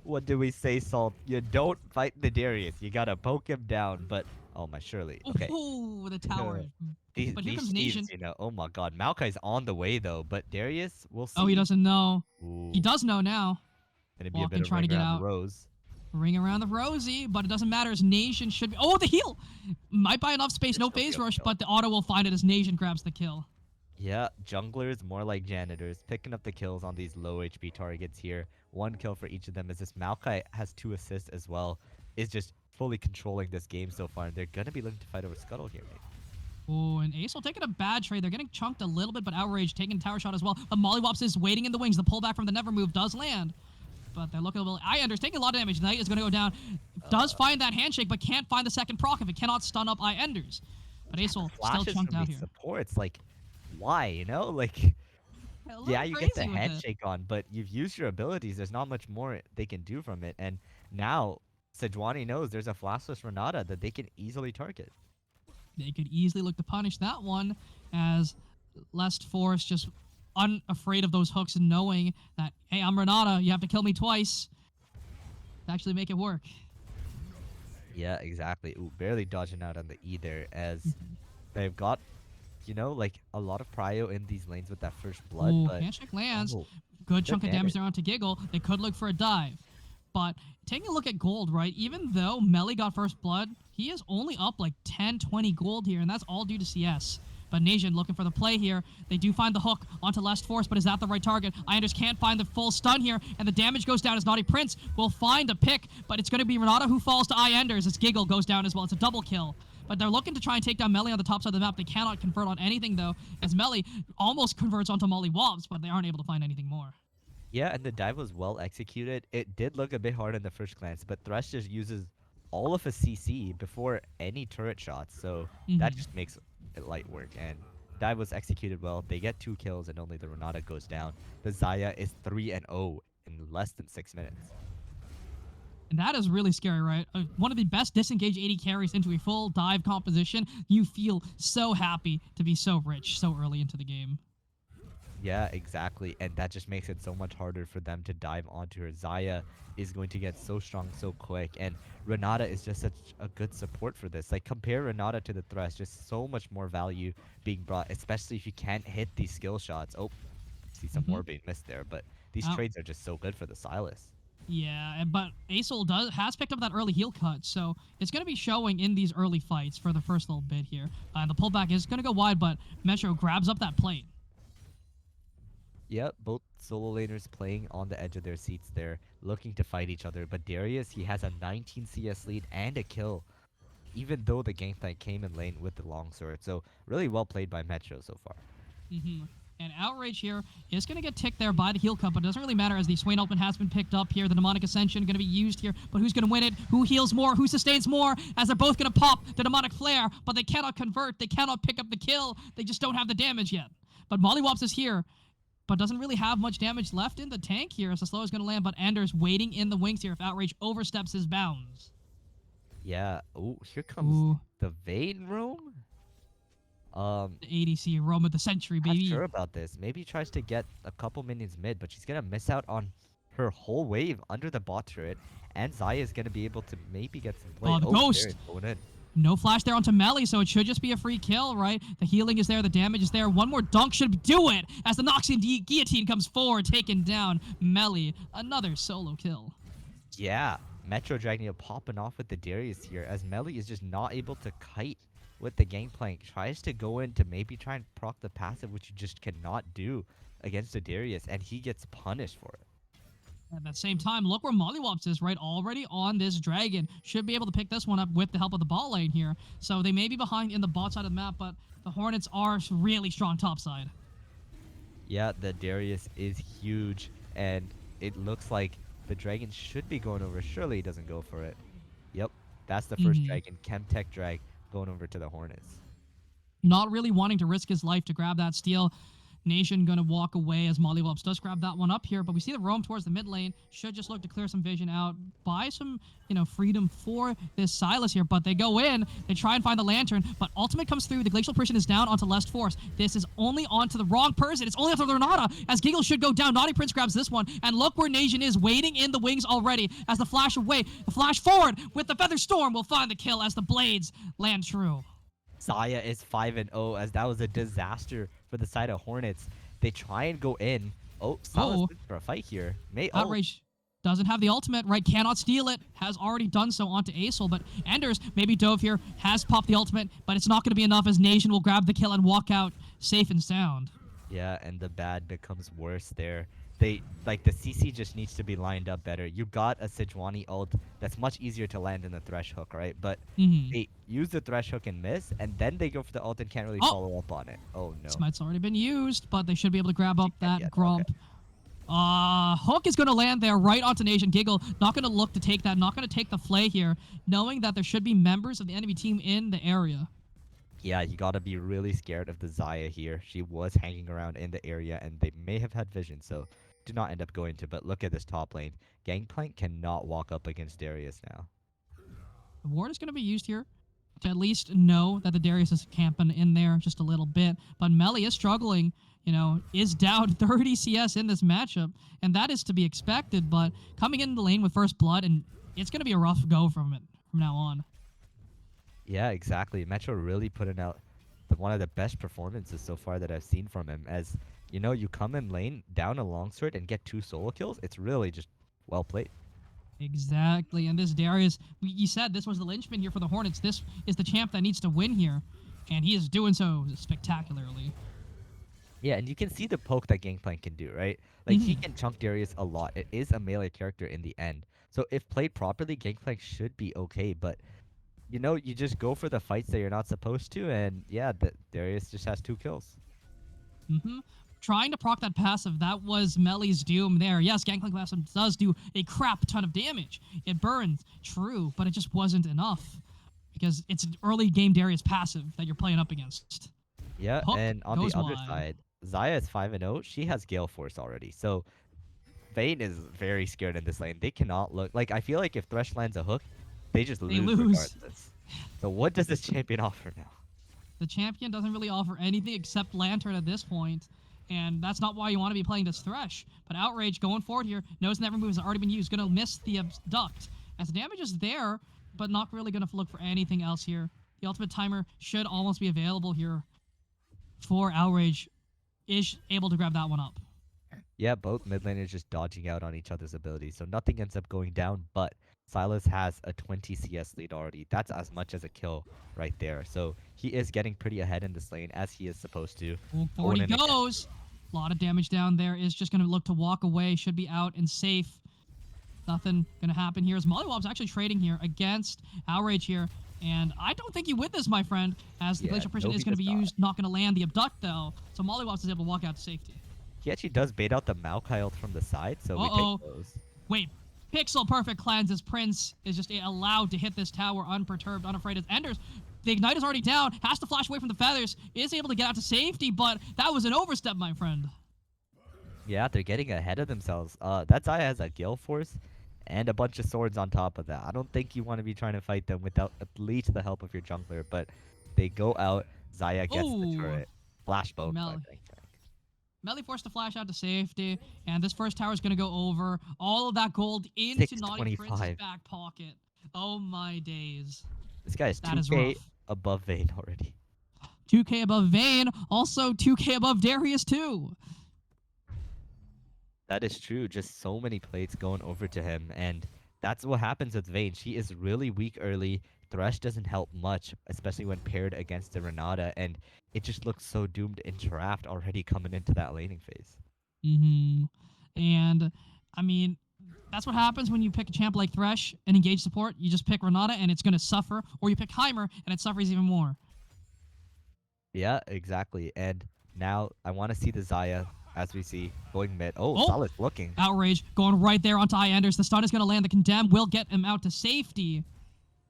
What do we say, Salt? You don't fight the Darius. You gotta poke him down, but oh my, surely. Okay. Oh, the tower. But here comes these, Nation. oh my god. Maokai's on the way though, but Darius, we'll see. Oh, he doesn't know. Ooh. He does know now. Gonna be a Walking, bit of trying to ring get around out. the rose. Ring around the rosy, but it doesn't matter as Nation should be. Oh, the heal! Might buy enough space, This no will be phase a rush, kill. but the auto will find it as Nation grabs the kill. Yeah, junglers more like janitors, picking up the kills on these low HP targets here. 1 kill for each of them as this Maokai has 2 assists as well. Is just fully controlling this game so far. And they're gonna be looking to fight over Scuttle here, mate. Oh, and Ace will taking a bad trade. They're getting chunked a little bit, but Outrage taking a tower shot as well. But Mollywops is waiting in the wings. The pullback from the Never Move does land. But they're looking a little... Iender's taking a lot of damage. Knight is going to go down. Does find that handshake, but can't find the second proc if it cannot stun up Ienders. But Ace will still Flashes chunked from out these here. supports, like, why, you know? Like, A little yeah, you get the crazy with it. handshake on, but you've used your abilities. There's not much more they can do from it. And now, Sejuani knows there's a flashless Renata that they can easily target. They could easily look to punish that one as Lest Force just unafraid of those hooks and knowing that, hey, I'm Renata, you have to kill me twice to actually make it work. Yeah, exactly. Ooh, barely dodging out on the E there as they've got, you know, like a lot of prio in these lanes with that first blood. Ooh, but handshake lands. oh, Good good chunk of damage damage. there onto Giggle. They could look for a dive. But taking a look at gold, right? Even though Melly got first blood, he is only up like 10, 20 gold here, and that's all due to CS. But Nation looking for the play here. They do find the hook onto Lest Force, but is that the right target? Ienders can't find the full stun here, and the damage goes down as Naughty Prince will find a pick, but it's going to be Renata who falls to Ienders as Giggle goes down as well. It's a double kill. But they're looking to try and take down Melly on the top side of the map. They cannot convert on anything, though, as Melly almost converts onto Molly Wobbs, but they aren't able to find anything more. Yeah, and the dive was well executed. It did look a bit hard in the first glance, but Thresh just uses all of his CC before any turret shots, so that just makes it light work. And dive was executed well. They get 2 kills, and only the Renata goes down. The Xayah is 3-0 in less than 6 minutes. And that is really scary, right? One of the best disengage AD carries into a full dive composition. You feel so happy to be so rich so early into the game. Yeah, exactly. And that just makes it so much harder for them to dive onto her. Xayah is going to get so strong so quick. And Renata is just such a good support for this. Like, compare Renata to the Thresh. Just so much more value being brought, especially if you can't hit these skill shots. Oh, see some more being missed there. But these trades are just so good for the Silas. Yeah, but Acel has picked up that early heal cut, so it's going to be showing in these early fights for the first little bit here. The pullback is going to go wide, but Metro grabs up that plate. Yep, both solo laners playing on the edge of their seats there, looking to fight each other. But Darius, he has a 19 CS lead and a kill, even though the gangplank came in lane with the longsword. So really well played by Metro so far. And Outrage here is going to get ticked there by the heal cut, but it doesn't really matter as the Swain Open has been picked up here. The Demonic Ascension going to be used here, but who's going to win it? Who heals more? Who sustains more? As they're both going to pop the Demonic Flare, but they cannot convert. They cannot pick up the kill. They just don't have the damage yet. But Mollywops is here, but doesn't really have much damage left in the tank here as the slow is going to land, but Anders waiting in the wings here if Outrage oversteps his bounds. Yeah. Oh, here comes the Vayne room. The ADC Roma the Century, baby. Not sure about this. Maybe tries to get a couple minions mid, but she's gonna miss out on her whole wave under the bot turret. And Xayah is gonna be able to maybe get some play. Oh, the ghost. Going in. No flash there onto Melly, so it should just be a free kill, right? The healing is there, the damage is there. One more dunk should do it as the Noxian Guillotine comes forward, taking down Melly. Another solo kill. Yeah, Metro Dragon popping off with the Darius here as Melly is just not able to kite with the gangplank. Tries to go in to maybe try and proc the passive, which you just cannot do against the Darius, and he gets punished for it. At the same time, look where Mollywops is, right? Already on this dragon. Should be able to pick this one up with the help of the bot lane here. So they may be behind in the bot side of the map, but the Hornets are really strong top side. Yeah, the Darius is huge, and it looks like the dragon should be going over. Surely he doesn't go for it. Yep, that's the first dragon. Chemtech drag going over to the Hornets. Not really wanting to risk his life to grab that steal. Nation gonna walk away as Mollywops does grab that one up here, but we see the roam towards the mid lane. Should just look to clear some vision out, buy some, freedom for this Silas here, but they go in, they try and find the lantern, but ultimate comes through, the Glacial Prison is down onto Lest Force. This is only onto the wrong person, it's only onto Renata, as Giggle should go down. Naughty Prince grabs this one, and look where Nation is, waiting in the wings already, as the flash away, the flash forward with the Feather Storm will find the kill as the blades land true. Xayah is 5-0 as that was a disaster for the side of Hornets. They try and go in. Oh, Silas looking for a fight here. Outrage Doesn't have the ultimate, right? Cannot steal it. Has already done so onto Acel, but Enders maybe dove here, has popped the ultimate, but it's not going to be enough as Nation will grab the kill and walk out safe and sound. Yeah, and the bad becomes worse there. They like the CC just needs to be lined up better. You got a Sejuani ult that's much easier to land than the Thresh hook, right? But Mm-hmm. they use the Thresh hook and miss, and then they go for the ult and can't really Oh! follow up on it. Oh no. Smite's already been used, but they should be able to grab up that yet, Grump. Hook is going to land there right onto Nation. Giggle not going to look to take that, not going to take the flay here, knowing that there should be members of the enemy team in the area. Yeah, you gotta be really scared of the Xayah here. She was hanging around in the area, and they may have had vision, so do not end up going to. But look at this top lane. Gangplank cannot walk up against Darius now. The ward is going to be used here to at least know that the Darius is camping in there just a little bit. But Melly is struggling, you know, is down 30 CS in this matchup, and that is to be expected. But coming into the lane with first blood, and it's going to be a rough go from now on. Yeah, exactly. Metro really putting out one of the best performances so far that I've seen from him. As you know, you come in lane, down a longsword, and get 2 solo kills. It's really just well played. Exactly, and this Darius, you said this was the linchpin here for the Hornets. This is the champ that needs to win here, and he is doing so spectacularly. Yeah, and you can see the poke that Gangplank can do, right? Like, he can chunk Darius a lot. It is a melee character in the end. So if played properly, Gangplank should be okay, but you know, you just go for the fights that you're not supposed to, and yeah, Darius just has 2 kills. Trying to proc that passive, that was Melly's doom there. Yes, Gangplank passive does do a crap ton of damage. It burns, true, but it just wasn't enough. Because it's an early game Darius passive that you're playing up against. Yeah, Hook and on the goes other wide. side, Xayah is 5-0. She has Gale Force already, so Vayne is very scared in this lane. They cannot look like, I feel like if Thresh lands a hook, they just They lose lose. regardless. So what does this champion offer now? The champion doesn't really offer anything except Lantern at this point, and that's not why you want to be playing this Thresh. But Outrage going forward here, knows never moves has already been used, going to miss the abduct. As the damage is there, but not really going to look for anything else here. The ultimate timer should almost be available here for Outrage. Is able to grab that one up. Yeah, both mid laners just dodging out on each other's abilities, so nothing ends up going down, but Silas has a 20 CS lead already. That's as much as a kill right there. So he is getting pretty ahead in this lane, as he is supposed to. Forward he Going in again. goes. A lot of damage down there. Is just going to look to walk away. Should be out and safe. Nothing going to happen here. As Mollywob's actually trading here against Outrage here. And I don't think you win this, my friend, as the Yeah, Glacial Prison no, is he going to does be not. used. Not going to land the abduct, though. So Mollywob's is able to walk out to safety. He actually does bait out the Maokai ult from the side, so we Uh-oh. take those. Wait. Pixel Perfect cleanses. Prince is just allowed to hit this tower unperturbed, unafraid as Enders. The Ignite is already down. Has to flash away from the feathers. Is able to get out to safety, but that was an overstep, my friend. Yeah, they're getting ahead of themselves. That Xayah has a Gale Force and a bunch of swords on top of that. I don't think you want to be trying to fight them without at least the help of your jungler, but they go out. Xayah gets the Ooh. turret. Flashbone. by Melly. Blank. Melly forced to flash out to safety, and this first tower is going to go over. All of that gold into Naughty Prince's 625. back pocket. Oh my days. This guy is That is 2K rough. above Vayne already. 2K above Vayne, also 2K above Darius too. That is true. Just so many plates going over to him, and that's what happens with Vayne. She is really weak early. Thresh doesn't help much, especially when paired against the Renata, and it just looks so doomed in draft already coming into that laning phase. And, I mean, that's what happens when you pick a champ like Thresh and engage support. You just pick Renata and it's going to suffer, or you pick Heimer and it suffers even more. Yeah, exactly. And now I want to see the Xayah, as we see, going mid. Oh, Oh. Solid looking. Outrage going right there onto Ianders. The stun is going to land. The Condemn will get him out to safety.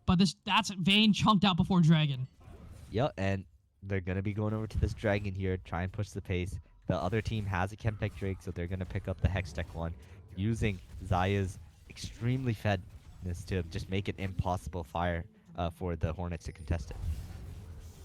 But that's Vayne chunked out before Dragon. Yeah, and they're going to be going over to this Dragon here, try and push the pace. The other team has a Chemtech Drake, so they're going to pick up the Hextech one, using Xayah's extremely fedness to just make it impossible fire for the Hornets to contest it.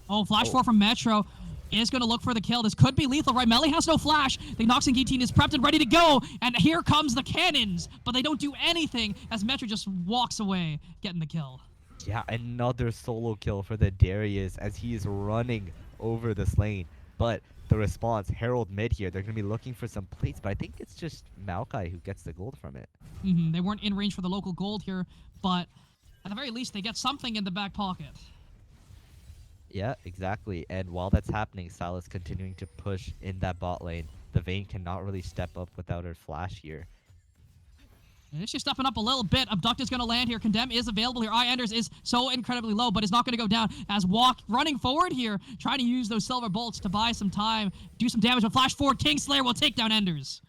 Oh, flash Oh. 4 from Metro is going to look for the kill. This could be lethal, right? Melly has no flash. The Noxing team is prepped and ready to go. And here comes the cannons. But they don't do anything as Metro just walks away, getting the kill. Yeah, another solo kill for the Darius as he is running over this lane. But the response, Herald mid here, they're going to be looking for some plates, but I think it's just Maokai who gets the gold from it. They weren't in range for the local gold here, but at the very least, they get something in the back pocket. Yeah, exactly. And while that's happening, Silas continuing to push in that bot lane. The Vayne cannot really step up without her flash here. And she's stepping up a little bit. Abduct is going to land here. Condemn is available here. Enders is so incredibly low, but is not going to go down as Walk running forward here, trying to use those silver bolts to buy some time, do some damage. But flash forward, Kingslayer will take down Enders.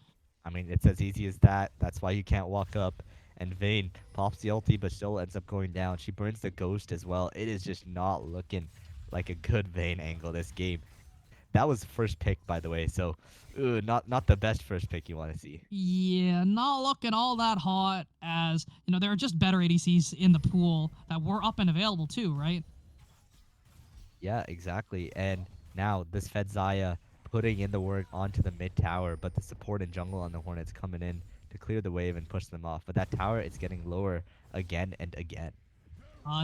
I mean, it's as easy as that. That's why you can't walk up. And Vayne pops the ulti, but still ends up going down. She burns the ghost as well. It is just not looking like a good Vayne angle this game. That was first pick, by the way, so not the best first pick you want to see. Yeah, not looking all that hot as, there are just better ADCs in the pool that were up and available too, right? Yeah, exactly. And now this Fed Zaya putting in the work onto the mid tower, but the support and jungle on the Hornets coming in to clear the wave and push them off. But that tower is getting lower again and again.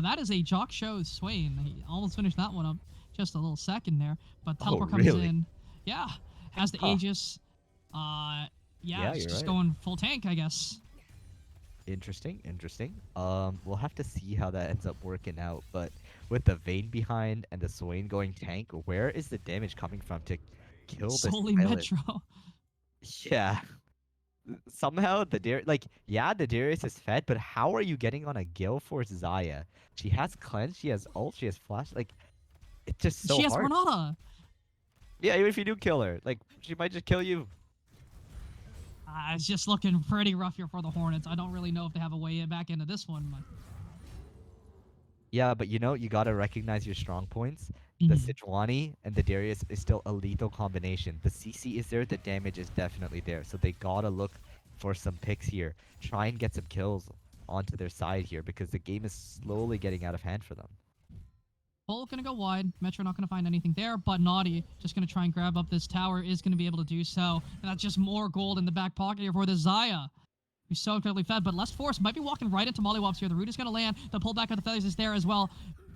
That is a Jock Show Swain. He almost finished that one up just a little second there, but Teleport comes really? in. Yeah, has the Huh. Aegis. Yeah, it's you're just right. going full tank, I guess. Interesting. We'll have to see how that ends up working out. But with the Vayne behind and the Swain going tank, where is the damage coming from to kill this Solely pilot? Metro. Yeah. Somehow the Darius is fed, but how are you getting on a Gale Force Zaya? She has cleanse, she has ult, she has flash. Like, it's just so she has hard. Renata. Yeah, even if you do kill her, like, she might just kill you. It's just looking pretty rough here for the Hornets. I don't really know if they have a way back into this one. But Yeah, but you gotta recognize your strong points. The Mhm. Sejuani and the Darius is still a lethal combination. The CC is there, the damage is definitely there. So they gotta look for some picks here. Try and get some kills onto their side here because the game is slowly getting out of hand for them. Bull gonna go wide. Metro not gonna find anything there, but Naughty just gonna try and grab up this tower. Is gonna be able to do so, and that's just more gold in the back pocket here for the Zaya. He's so incredibly fed, but Less Force might be walking right into Mollywops here. The root is gonna land. The pullback of the feathers is there as well.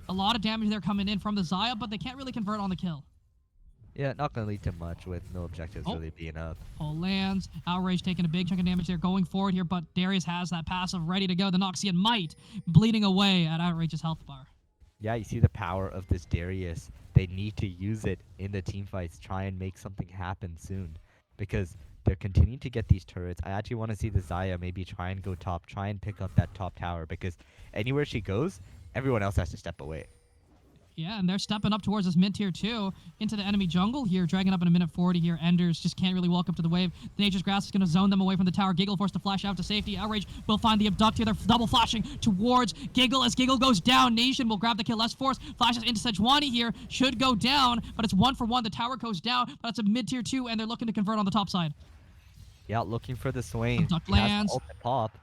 A lot of damage there coming in from the Zaya, but they can't really convert on the kill. Yeah, not gonna lead to much with no objectives Oh. really being up. Pull lands. Outrage taking a big chunk of damage there going forward here, but Darius has that passive ready to go. The Noxian might bleeding away at Outrage's health bar. Yeah, you see the power of this Darius. They need to use it in the team fights. Try and make something happen soon. Because they're continuing to get these turrets. I actually want to see the Zaya maybe try and go top. Try and pick up that top tower. Because anywhere she goes, everyone else has to step away. Yeah, and they're stepping up towards this mid-tier 2 into the enemy jungle here, dragging up in a minute 40 here. Enders just can't really walk up to the wave. The Nature's Grass is going to zone them away from the tower. Giggle forced to flash out to safety. Outrage will find the Abduct here. They're double flashing towards Giggle. As Giggle goes down, Nation will grab the kill. Less Force flashes into Sejuani here. Should go down, but it's 1-for-1. The tower goes down, but it's a mid-tier 2, and they're looking to convert on the top side. Yeah, looking for the Swain. Abduct He has lands. ult and pop.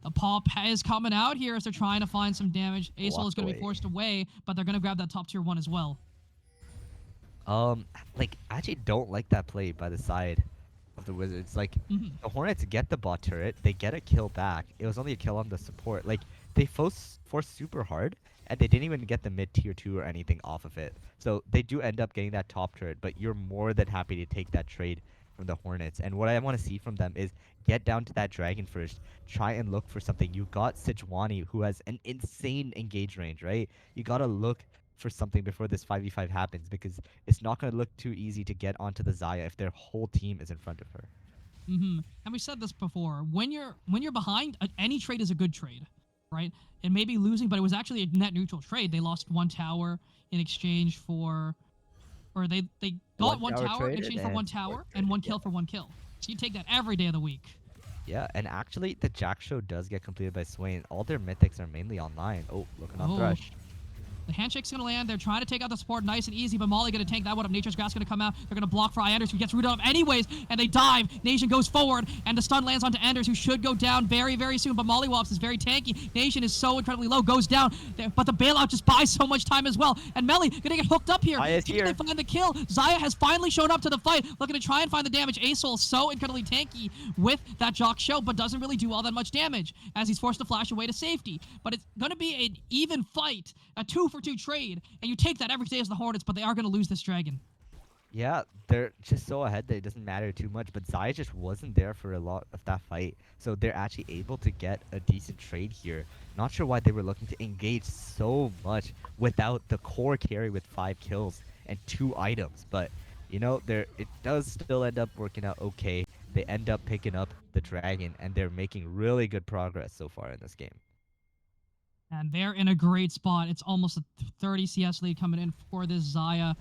The pop is coming out here as they're trying to find some damage. Asol is Walked going to be away. forced away, but they're going to grab that top tier 1 as well. I actually don't like that play by the side of the Wizards. Like, Mhm. the Hornets get the bot turret, they get a kill back. It was only a kill on the support. Like, they forced super hard, and they didn't even get the mid tier 2 or anything off of it. So they do end up getting that top turret, but you're more than happy to take that trade from the Hornets. And what I want to see from them is get down to that dragon first. Try and look for something. You got Sejuani, who has an insane engage range, right? You gotta look for something before this 5v5 happens because it's not gonna look too easy to get onto the Zaya if their whole team is in front of her. And we said this before. When you're behind, any trade is a good trade, right? It may be losing, but it was actually a net neutral trade. They lost 1 tower in exchange for, or they got 1 tower tower in traded exchange for 1 and tower one and 1 traded, kill for 1 kill. So you take that every day of the week. Yeah, and actually the Jack show does get completed by Swain. All their mythics are mainly online. Oh, looking on Oh. Thresh. The handshake's going to land. They're trying to take out the support nice and easy, but Molly going to tank that one up. Nature's Grass going to come out. They're going to block for Anders, who gets rooted up anyways, and they dive. Nation goes forward, and the stun lands onto Anders, who should go down very, very soon, but Mollywops is very tanky. Nation is so incredibly low, goes down, but the bailout just buys so much time as well. And Melly going to get hooked up here. Zaya's Can here. they find the kill? Zaya has finally shown up to the fight, looking to try and find the damage. Asol so incredibly tanky with that Jock Show, but doesn't really do all that much damage as he's forced to flash away to safety. But it's going to be an even fight, a 2-for-2 trade, and you take that every day as the Hornets, but they are going to lose this dragon. Yeah, they're just so ahead that it doesn't matter too much. But Zai just wasn't there for a lot of that fight, so they're actually able to get a decent trade here. Not sure why they were looking to engage so much without the core carry with 5 kills and 2 items. But you know, there it does still end up working out okay. They end up picking up the dragon, and they're making really good progress so far in this game. And they're in a great spot. It's almost a 30 CS lead coming in for this Zaya.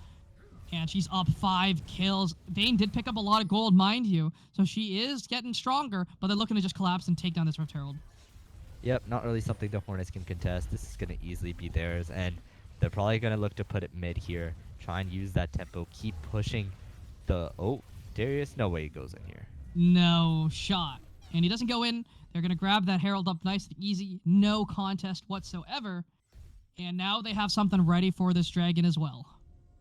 And she's up 5 kills. Vayne did pick up a lot of gold, mind you. So she is getting stronger, but they're looking to just collapse and take down this Rift Herald. Yep, not really something the Hornets can contest. This is going to easily be theirs, and they're probably going to look to put it mid here. Try and use that tempo. Keep pushing the... Oh, Darius? No way he goes in here. No shot. And he doesn't go in. They're going to grab that Herald up nice and easy. No contest whatsoever. And now they have something ready for this dragon as well.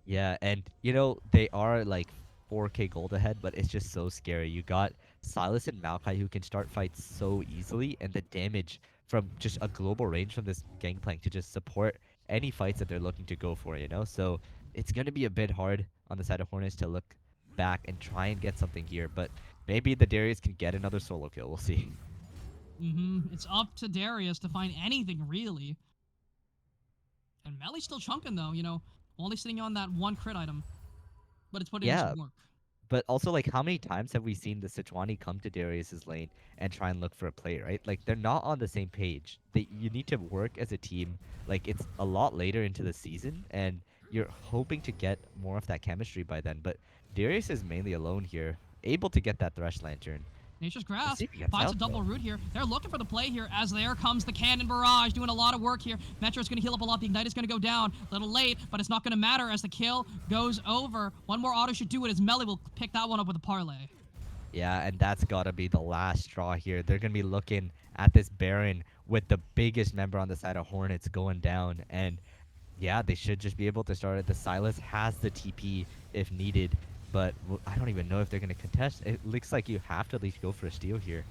Yeah, and, you know, they are, like, 4k gold ahead, but it's just so scary. You got Silas and Maokai who can start fights so easily, and the damage from just a global range from this Gangplank to just support any fights that they're looking to go for, you know? So it's going to be a bit hard on the side of Hornets to look back and try and get something here, but maybe the Darius can get another solo kill. We'll see. It's up to Darius to find anything, really. And Melly's still chunking, though, you know, only sitting on that 1 crit item. But it's putting in Yeah, some work. but also, like, how many times have we seen the Sejuani come to Darius's lane and try and look for a play, right? Like, they're not on the same page. You need to work as a team. Like, it's a lot later into the season, and you're hoping to get more of that chemistry by then. But Darius is mainly alone here, able to get that Thresh Lantern. Nature's Let's Grasp see if he gets finds a out, double though. root here. They're looking for the play here as there comes the Cannon Barrage doing a lot of work here. Metro's going to heal up a lot. The Ignite is going to go down a little late, but it's not going to matter as the kill goes over. One more auto should do it as Melly will pick that one up with a parlay. Yeah, and that's got to be the last straw here. They're going to be looking at this Baron with the biggest member on the side of Hornets going down. And yeah, they should just be able to start it. The Silas has the TP if needed, but I don't even know if they're going to contest. It looks like you have to at least go for a steal here.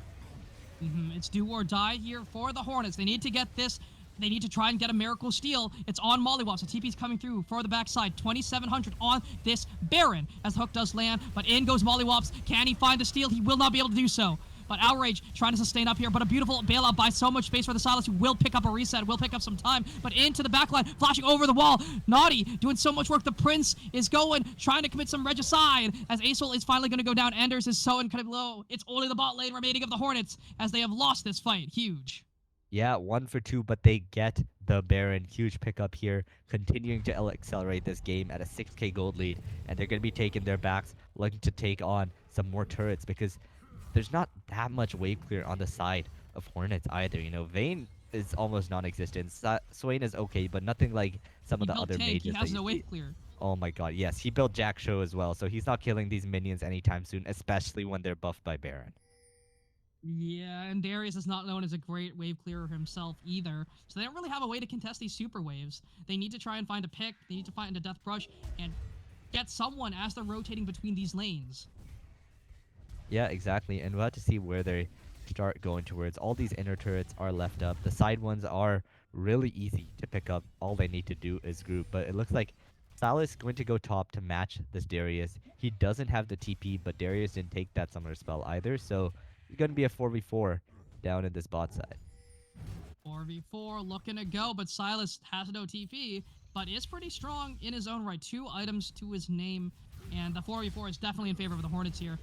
It's do or die here for the Hornets. They need to get this. They need to try and get a miracle steal. It's on Mollywop, so TP's coming through for the backside. 2,700 on this Baron as the hook does land, but in goes Mollywops. Can he find the steal? He will not be able to do so. But Outrage trying to sustain up here, but a beautiful bailout by so much space for the Silas, who will pick up a reset, will pick up some time, but into the backline, flashing over the wall. Naughty doing so much work. The Prince is going, trying to commit some regicide as Acel is finally going to go down. Enders is so incredibly low. It's only the bot lane remaining of the Hornets as they have lost this fight. Huge. Yeah, 1 for 2, but they get the Baron. Huge pickup here, continuing to accelerate this game at a 6k gold lead, and they're going to be taking their backs, looking to take on some more turrets because there's not that much wave clear on the side of Hornets either. You know, Vayne is almost non-existent. Swain is okay, but nothing like some of He the built other tank. mages. He that has you no see. wave clear. Oh my god, yes, he built Jack Show as well, so he's not killing these minions anytime soon, especially when they're buffed by Baron. Yeah, and Darius is not known as a great wave clearer himself either, so they don't really have a way to contest these super waves. They need to try and find a pick, they need to find a death brush, and get someone as they're rotating between these lanes. Yeah, exactly, and we'll have to see where they start going towards. All these inner turrets are left up. The side ones are really easy to pick up. All they need to do is group, but it looks like Salah is going to go top to match this Darius. He doesn't have the TP, but Darius didn't take that summoner spell either, so it's going to be a 4v4 down in this bot side. 4v4 looking to go, but Silas has no TP, but is pretty strong in his own right. 2 items to his name, and the 4v4 is definitely in favor of the Hornets here.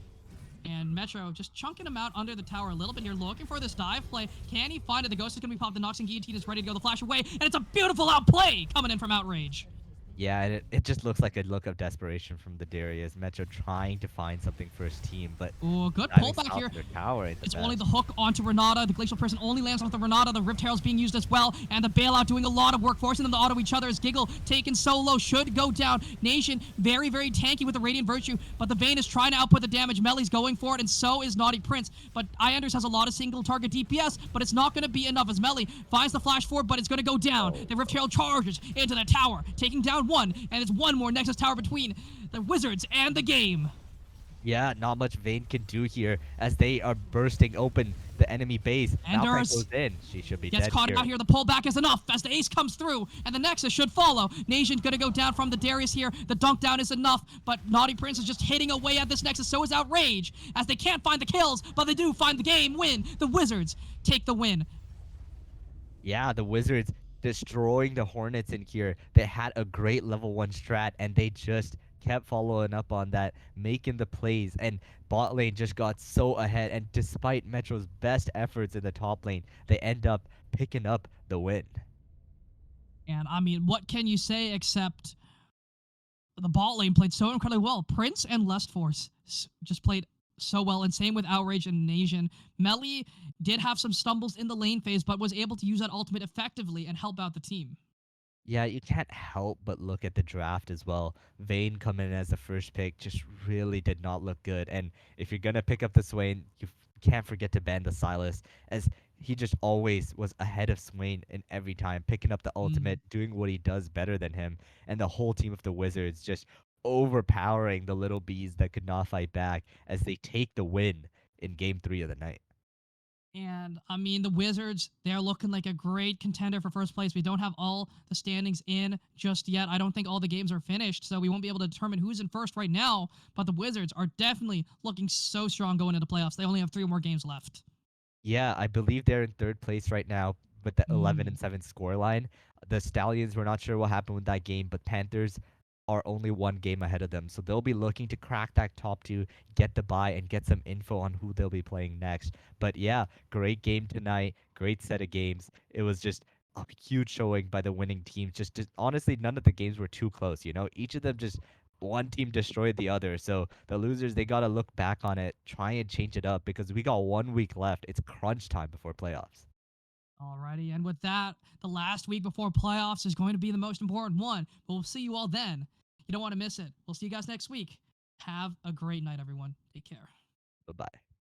And Metro just chunking him out under the tower a little bit here, looking for this dive play. Can he find it? The Ghost is going to be popped. The Noxing Guillotine is ready to go. The flash away, and it's a beautiful outplay coming in from Outrage. Yeah, and it just looks like a look of desperation from the Darius. Metro trying to find something for his team, but Oh, good diving pullback south here. of their tower ain't the It's best. only the hook onto Renata. The Glacial Person only lands on the Renata. The Rift Herald's being used as well. And the bailout doing a lot of work, forcing them to auto each other as Giggle taken solo should go down. Nation very, very tanky with the Radiant Virtue, but the Vayne is trying to output the damage. Melly's going for it, and so is Naughty Prince. But Ianders has a lot of single target DPS, but it's not going to be enough as Melly finds the flash forward, but it's going to go down. The Rift Herald charges into the tower, taking down one, and it's one more Nexus Tower between the Wizards and the game. Yeah, not much Vayne can do here as they are bursting open the enemy base. Malphite Anders goes in. She should be gets dead caught here. out here. The pullback is enough as the ace comes through, and the Nexus should follow. Nation's gonna go down from the Darius here. The dunk down is enough, but Naughty Prince is just hitting away at this Nexus. So is Outrage as they can't find the kills, but they do find the game win. The Wizards take the win. Yeah, the Wizards destroying the Hornets in here. They had a great level 1 strat, and they just kept following up on that, making the plays, and bot lane just got so ahead, and despite Metro's best efforts in the top lane, they end up picking up the win. And I mean, what can you say except the bot lane played so incredibly well. Prince and Lust Force just played so well, and same with Outrage and Nation. Melly did have some stumbles in the lane phase, but was able to use that ultimate effectively and help out the team. Yeah, you can't help but look at the draft as well. Vayne coming in as the first pick just really did not look good. And if you're gonna pick up the Swain, you can't forget to ban the Silas, as he just always was ahead of Swain in every time, picking up the ultimate, doing what he does better than him, and the whole team of the Wizards just overpowering the little bees that could not fight back as they take the win in Game 3 of the night. And I mean, the Wizards, they're looking like a great contender for first place. We don't have all the standings in just yet. I don't think all the games are finished, so we won't be able to determine who's in first right now. But the Wizards are definitely looking so strong going into playoffs. They only have 3 more games left. Yeah, I believe they're in third place right now with the 11-7 scoreline. The Stallions, we're not sure what happened with that game, but Panthers are only 1 game ahead of them. So they'll be looking to crack that top 2, get the bye, and get some info on who they'll be playing next. But yeah, great game tonight. Great set of games. It was just a huge showing by the winning teams. Just honestly, none of the games were too close. Each of them just one team destroyed the other. So the losers, they got to look back on it, try and change it up because we got 1 week left. It's crunch time before playoffs. Alrighty, and with that, the last week before playoffs is going to be the most important one. But we'll see you all then. You don't want to miss it. We'll see you guys next week. Have a great night, everyone. Take care. Bye bye.